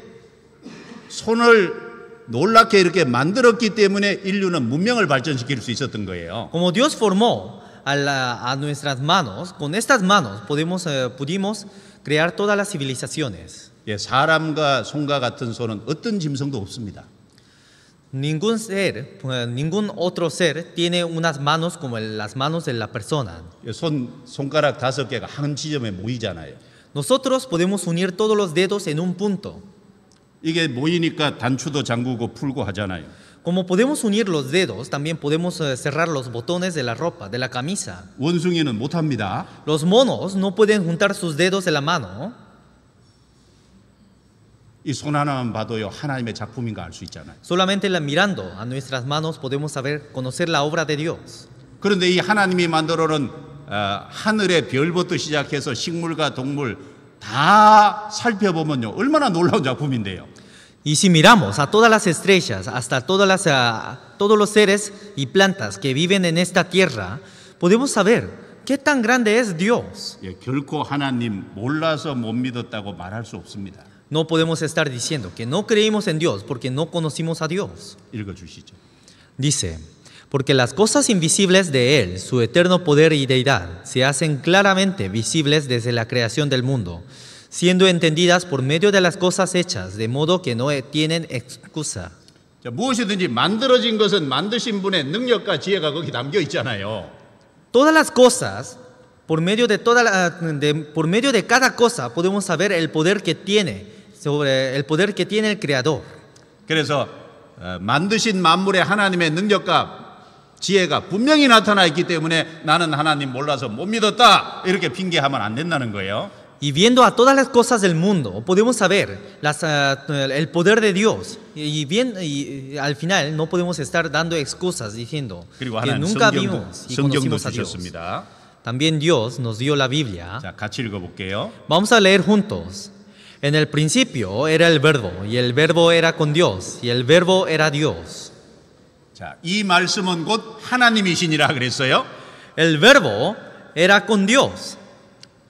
손을 놀랍게 이렇게 만들었기 때문에 인류는 문명을 발전시킬 수 있었던 거예요. Como Dios formó a nuestras manos, con estas manos pudimos crear todas las civilizaciones. 예, 사람과 손과 같은 손은 어떤 짐승도 없습니다. Ningún otro ser tiene unas manos como las manos de la persona. 예, 손가락 5개가 한 지점에 모이잖아요. Nosotros podemos unir todos los dedos en un punto. 이게 모이니까 단추도 잠그고 풀고 하잖아요. Como podemos unir los dedos, también podemos cerrar los botones de la ropa, de la camisa. 원숭이는 못합니다. Los monos no pueden juntar sus dedos de la mano. 이 손 하나만 봐도요 하나님의 작품인가 알 수 있잖아요. Solamente mirando a nuestras manos podemos conocer la obra de Dios. 그런데 이 하나님이 만들어놓은 하늘의 별부터 시작해서 식물과 동물 다 살펴보면요 얼마나 놀라운 작품인데요. Y si miramos a todas las estrellas, hasta todos los seres y plantas que viven en esta tierra, podemos saber qué tan grande es Dios. 예, 결코 하나님 몰라서 못 믿었다고 말할 수 없습니다. No podemos estar diciendo que no creímos en Dios porque no conocimos a Dios. 읽어주시죠. Dice, porque las cosas invisibles de Él, su eterno poder y deidad, se hacen claramente visibles desde la creación del mundo, siendo entendidas por medio de las cosas hechas, de modo que no tienen excusa. 자, 무엇이든지 만들어진 것은 만드신 분의 능력과 지혜가 거기 담겨 있잖아요. Todas las cosas, por medio de cada cosa, podemos saber el poder que tiene, el Creador. 그래서 만드신 만물의 하나님의 능력과 지혜가 분명히 나타나 있기 때문에 나는 하나님 몰라서 못 믿었다 이렇게 핑계하면 안 된다는 거예요. Y viendo a todas las cosas del mundo, podemos saber el poder de Dios. Y al final no podemos estar dando excusas diciendo que nunca vimos y conocimos a Dios. 주셨습니다. También Dios nos dio la Biblia. 자, 같이 읽어볼게요. Vamos a leer juntos. En el principio era el verbo, y el verbo era con Dios, y el verbo era Dios. 자, 이 말씀은 곧 하나님이시니라 그랬어요. El verbo era con Dios.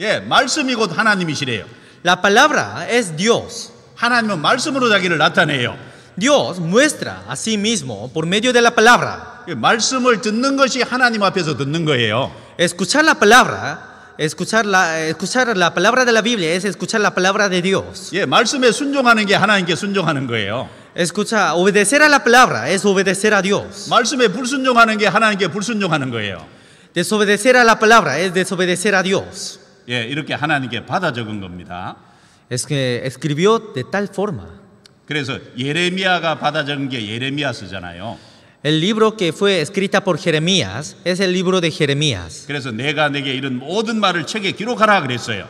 예, 말씀이 곧 하나님이시래요. La palabra es Dios. 하나님은 말씀으로 자기를 나타내요. Dios muestra a sí mismo por medio de la palabra. 예, 말씀을 듣는 것이 하나님 앞에서 듣는 거예요. Escuchar la palabra de la Biblia es escuchar la palabra de Dios. 예, 말씀에 순종하는 게 하나님께 순종하는 거예요. Obedecer a la palabra es obedecer a Dios. 말씀에 불순종하는 게 하나님께 불순종하는 거예요. Desobedecer a la palabra es desobedecer a Dios. 예, 이렇게 하나님께 받아 적은 겁니다. Es que escribió de tal forma. 그래서 예레미야가 받아 적은 게 예레미야 쓰잖아요. El libro que fue escrita por Jeremías es el libro de Jeremías. 그래서 내가 내게 이런 모든 말을 책에 기록하라 그랬어요.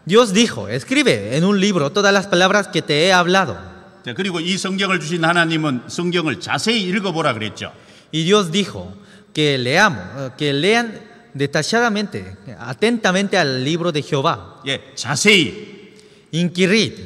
Dios dijo, escribe en un libro todas las palabras que te he hablado. 자, 그리고 이 성경을 주신 하나님은 성경을 자세히 읽어보라 그랬죠. Y Dios dijo que lean detalladamente, atentamente al libro de Jehová. 예, 자세히. Inquirid.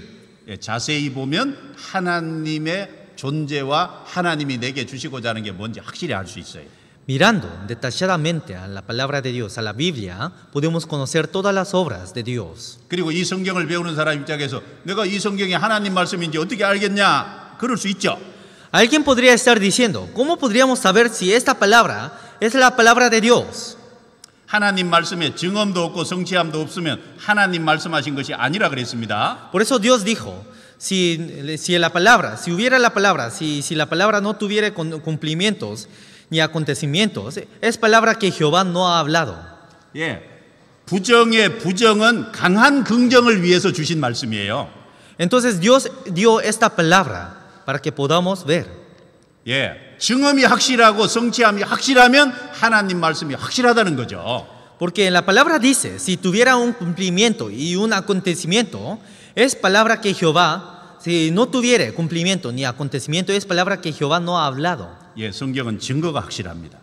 예, 자세히 보면 하나님의 존재와 하나님이 내게 주시고자 하는 게 뭔지 확실히 알 수 있어요. Mirando detalladamente a la palabra de Dios, a la Biblia, podemos conocer todas las obras de Dios. 그리고 이 성경을 배우는 사람 입장에서 내가 이 성경이 하나님 말씀인지 어떻게 알겠냐? 그럴 수 있죠. Alguien podría estar diciendo, ¿cómo podríamos saber si esta palabra es la palabra de Dios? 하나님 말씀에 증언도 없고 성취함도 없으면 하나님 말씀하신 것이 아니라 그랬습니다. Por eso Dios dijo, si la palabra, si hubiera la palabra, si la palabra no tuviera cumplimientos ni acontecimientos, es palabra que Jehová no ha hablado. 예, 부정의 부정은 강한 긍정을 위해서 주신 말씀이에요. Entonces Dios dio esta palabra para que podamos ver. 예, 증언이 확실하고 성취함이 확실하면 하나님 말씀이 확실하다는 거죠. Porque la palabra dice, si tuviera un cumplimiento y un acontecimiento, es palabra que Jehová, si no tuviera cumplimiento ni acontecimiento, es palabra que Jehová no ha hablado. 예, 성경은 증거가 확실합니다.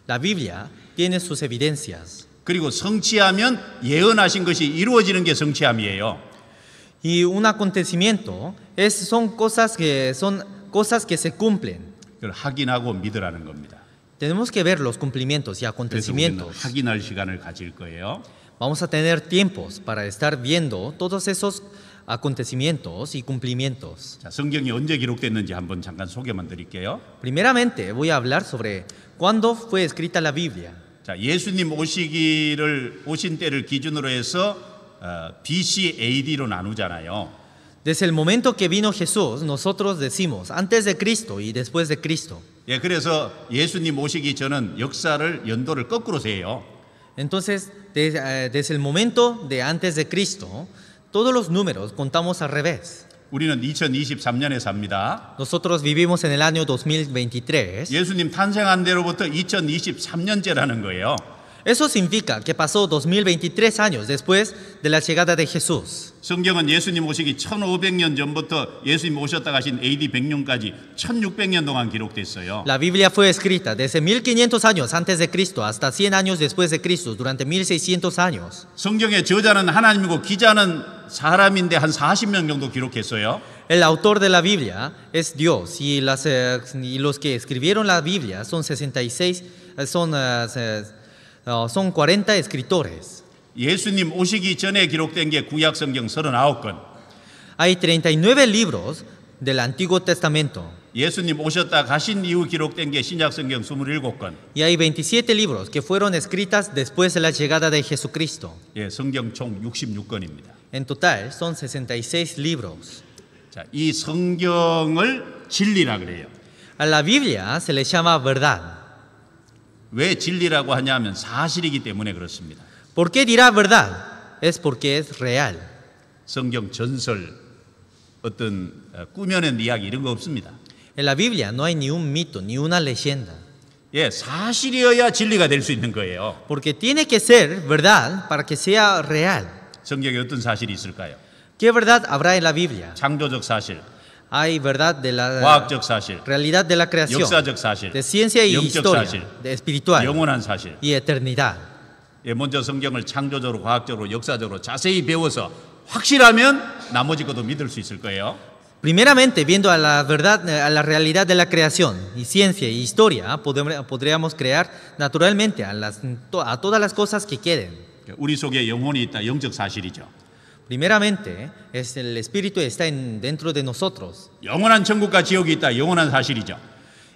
La Biblia tiene sus evidencias. 그리고 성취하면 예언하신 것이 이루어지는 게 성취함이에요. Y un acontecimiento son cosas que se cumplen. 그걸 확인하고 믿으라는 겁니다. Tenemos que ver los cumplimientos y 그래서 우리는 acontecimientos. 확인할 시간을 가질 거예요. Vamos a tener tiempos para estar viendo todos esos acontecimientos y cumplimientos. 자, 성경이 언제 기록됐는지 한번 잠깐 소개만 드릴게요. Primeramente voy a hablar sobre cuándo fue escrita la Biblia. 자, 예수님 오신 때를 기준으로 해서 BC AD로 나누잖아요. Desde el momento que vino Jesús, nosotros decimos antes de Cristo y después de Cristo. 예, 그래서 예수님 오시기 전은 역사를 연도를 거꾸로 세요. Entonces, desde el momento de antes de Cristo, todos los números contamos al revés. 우리는 2023년에 삽니다. Nosotros vivimos en el año 2023. 예수님 탄생한 데로부터 2023년째라는 거예요. Eso significa que pasó 2023 años después de la llegada de Jesús. 성경은 예수님 오시기 1500년 전부터 예수님 오셨다 가신 AD 100년까지 1600년 동안 기록됐어요. La Biblia fue escrita desde 1500 años antes de Cristo hasta 100 años después de Cristo, durante 1600 años. 성경의 저자는 하나님이고 기자는 사람인데 한 40명 정도 기록했어요. El autor de la Biblia es Dios y los que escribieron la Biblia son 66, son 40 escritores. 예수님 오시기 전에 기록된 게 구약 성경 39권. Hay 39 libros del Antiguo Testamento. 예수님 오셨다 가신 이후 기록된 게 신약 성경 27권. Y hay 27 libros que fueron escritas después de la llegada de Jesucristo. 예, 성경 총 66권입니다. En total son 66 libros. 자, 이 성경을 진리라 그래요. A la Biblia se le llama verdad. 왜 진리라고 하냐면 사실이기 때문에 그렇습니다. ¿Por qué dirá verdad? Es porque es real. 성경 전설, 어떤 꾸며낸 이야기 이런 거 없습니다. En la Biblia no hay ni un mito, ni una leyenda. 예, 사실이어야 진리가 될 수 있는 거예요. Porque tiene que ser verdad para que sea real. 성경에 어떤 사실이 있을까요? ¿Qué verdad habrá en la Biblia? 창조적 사실, Hay verdad de la 과학적 사실, realidad de la creación, 역사적 사실, de ciencia y 영적 historia, 사실, de espiritual 영원한 사실. y eternidad. 예, 먼저 성경을 창조적으로, 과학적으로, 역사적으로 자세히 배워서 확실하면 나머지 것도 믿을 수 있을 거예요. Primeramente, viendo a la verdad, a la realidad de la creación y ciencia y historia, podríamos crear naturalmente a todas las cosas que queden. 우리 속에 영혼이 있다, 영적 사실이죠. Primeramente, el espíritu está dentro de nosotros. 영원한 천국과 지옥이 있다, 영원한 사실이죠.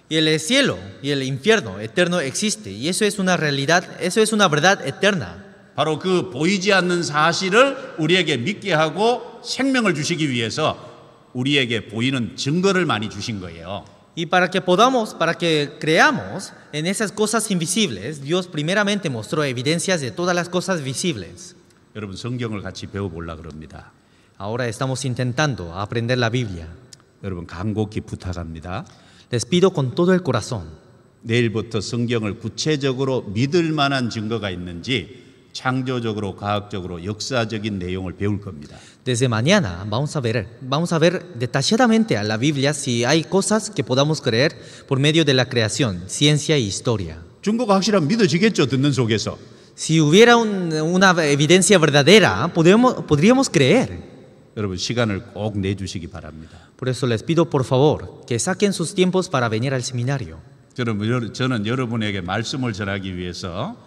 Y el cielo y el infierno eterno existe. Y eso es una realidad, eso es una verdad eterna. 바로 그 보이지 않는 사실을 우리에게 믿게 하고 생명을 주시기 위해서 우리에게 보이는 증거를 많이 주신 거예요. Y para que creamos en esas cosas invisibles, Dios primeramente mostró evidencias de todas las cosas visibles. 여러분 성경을 같이 배워보려고 그럽니다. Ahora estamos intentando aprender la Biblia. 여러분 간곡히 부탁합니다. Les pido con todo el corazón. 내일부터 성경을 구체적으로 믿을 만한 증거가 있는지 창조적으로, 과학적으로, 역사적인 내용을 배울 겁니다. Desde mañana vamos a ver detalladamente a la Biblia si hay cosas que podamos creer por medio de la creación, ciencia y historia. 증거가 확실하면 믿어지겠죠, 듣는 속에서. Si hubiera una evidencia verdadera, podríamos creer. 여러분 시간을 꼭 내주시기 바랍니다. Por eso les pido por favor que saquen sus tiempos para venir al seminario. 저는 여러분에게 말씀을 전하기 위해서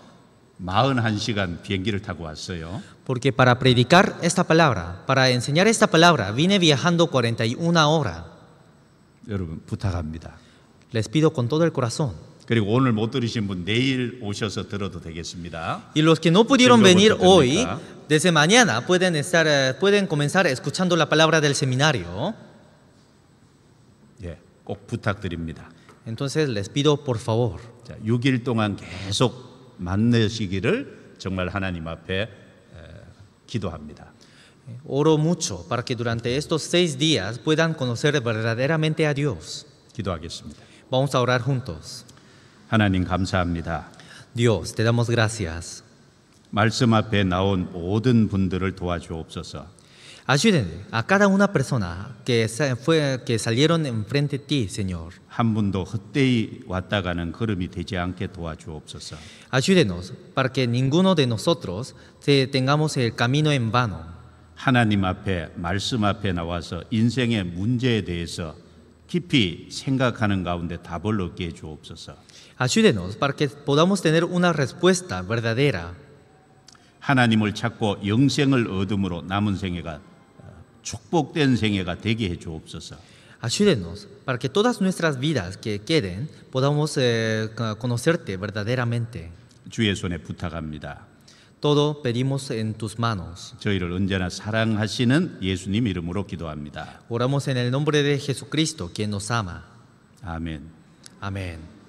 41시간 비행기를 타고 왔어요. Porque para predicar esta palabra, para enseñar esta palabra, vine viajando 41 horas. 여러분 부탁합니다. Les pido con todo el corazón. 그리고 오늘 못 들으신 분 내일 오셔서 들어도 되겠습니다. Y los que no pudieron Tengo venir mucho hoy, técnica. desde mañana pueden comenzar escuchando la palabra del seminario. 예, 꼭 부탁드립니다. Entonces les pido por favor, 자, 6일 동안 계속 만나시기를 정말 하나님 앞에 기도합니다. oro mucho para que durante estos 6 días puedan conocer verdaderamente a Dios. 기도하겠습니다. Vamos a orar juntos. 하나님 감사합니다. Dios, te damos gracias. 말씀 앞에 나온 모든 분들을 도와주옵소서. Ayúdenme a cada una persona que salieron enfrente de ti, Señor. 한 분도 헛되이 왔다 가는 걸음이 되지 않게 도와주옵소서. Ayúdenos para que ninguno de nosotros tengamos el camino en vano. 하나님 앞에 말씀 앞에 나와서 인생의 문제에 대해서 깊이 생각하는 가운데 답을 얻게 해 주옵소서. Ayúdenos para que podamos tener una respuesta verdadera. 하나님을 찾고 영생을 얻음으로 남은 생애가 축복된 생애가 되게 해 주옵소서. Ayúdenos para que todas nuestras vidas que queden podamos conocerte verdaderamente. 주의 손에 부탁합니다. Todo pedimos en tus manos. 저희를 언제나 사랑하시는 예수님 이름으로 기도합니다. Oramos en el nombre de Jesucristo, quien nos ama. 아멘. Amén.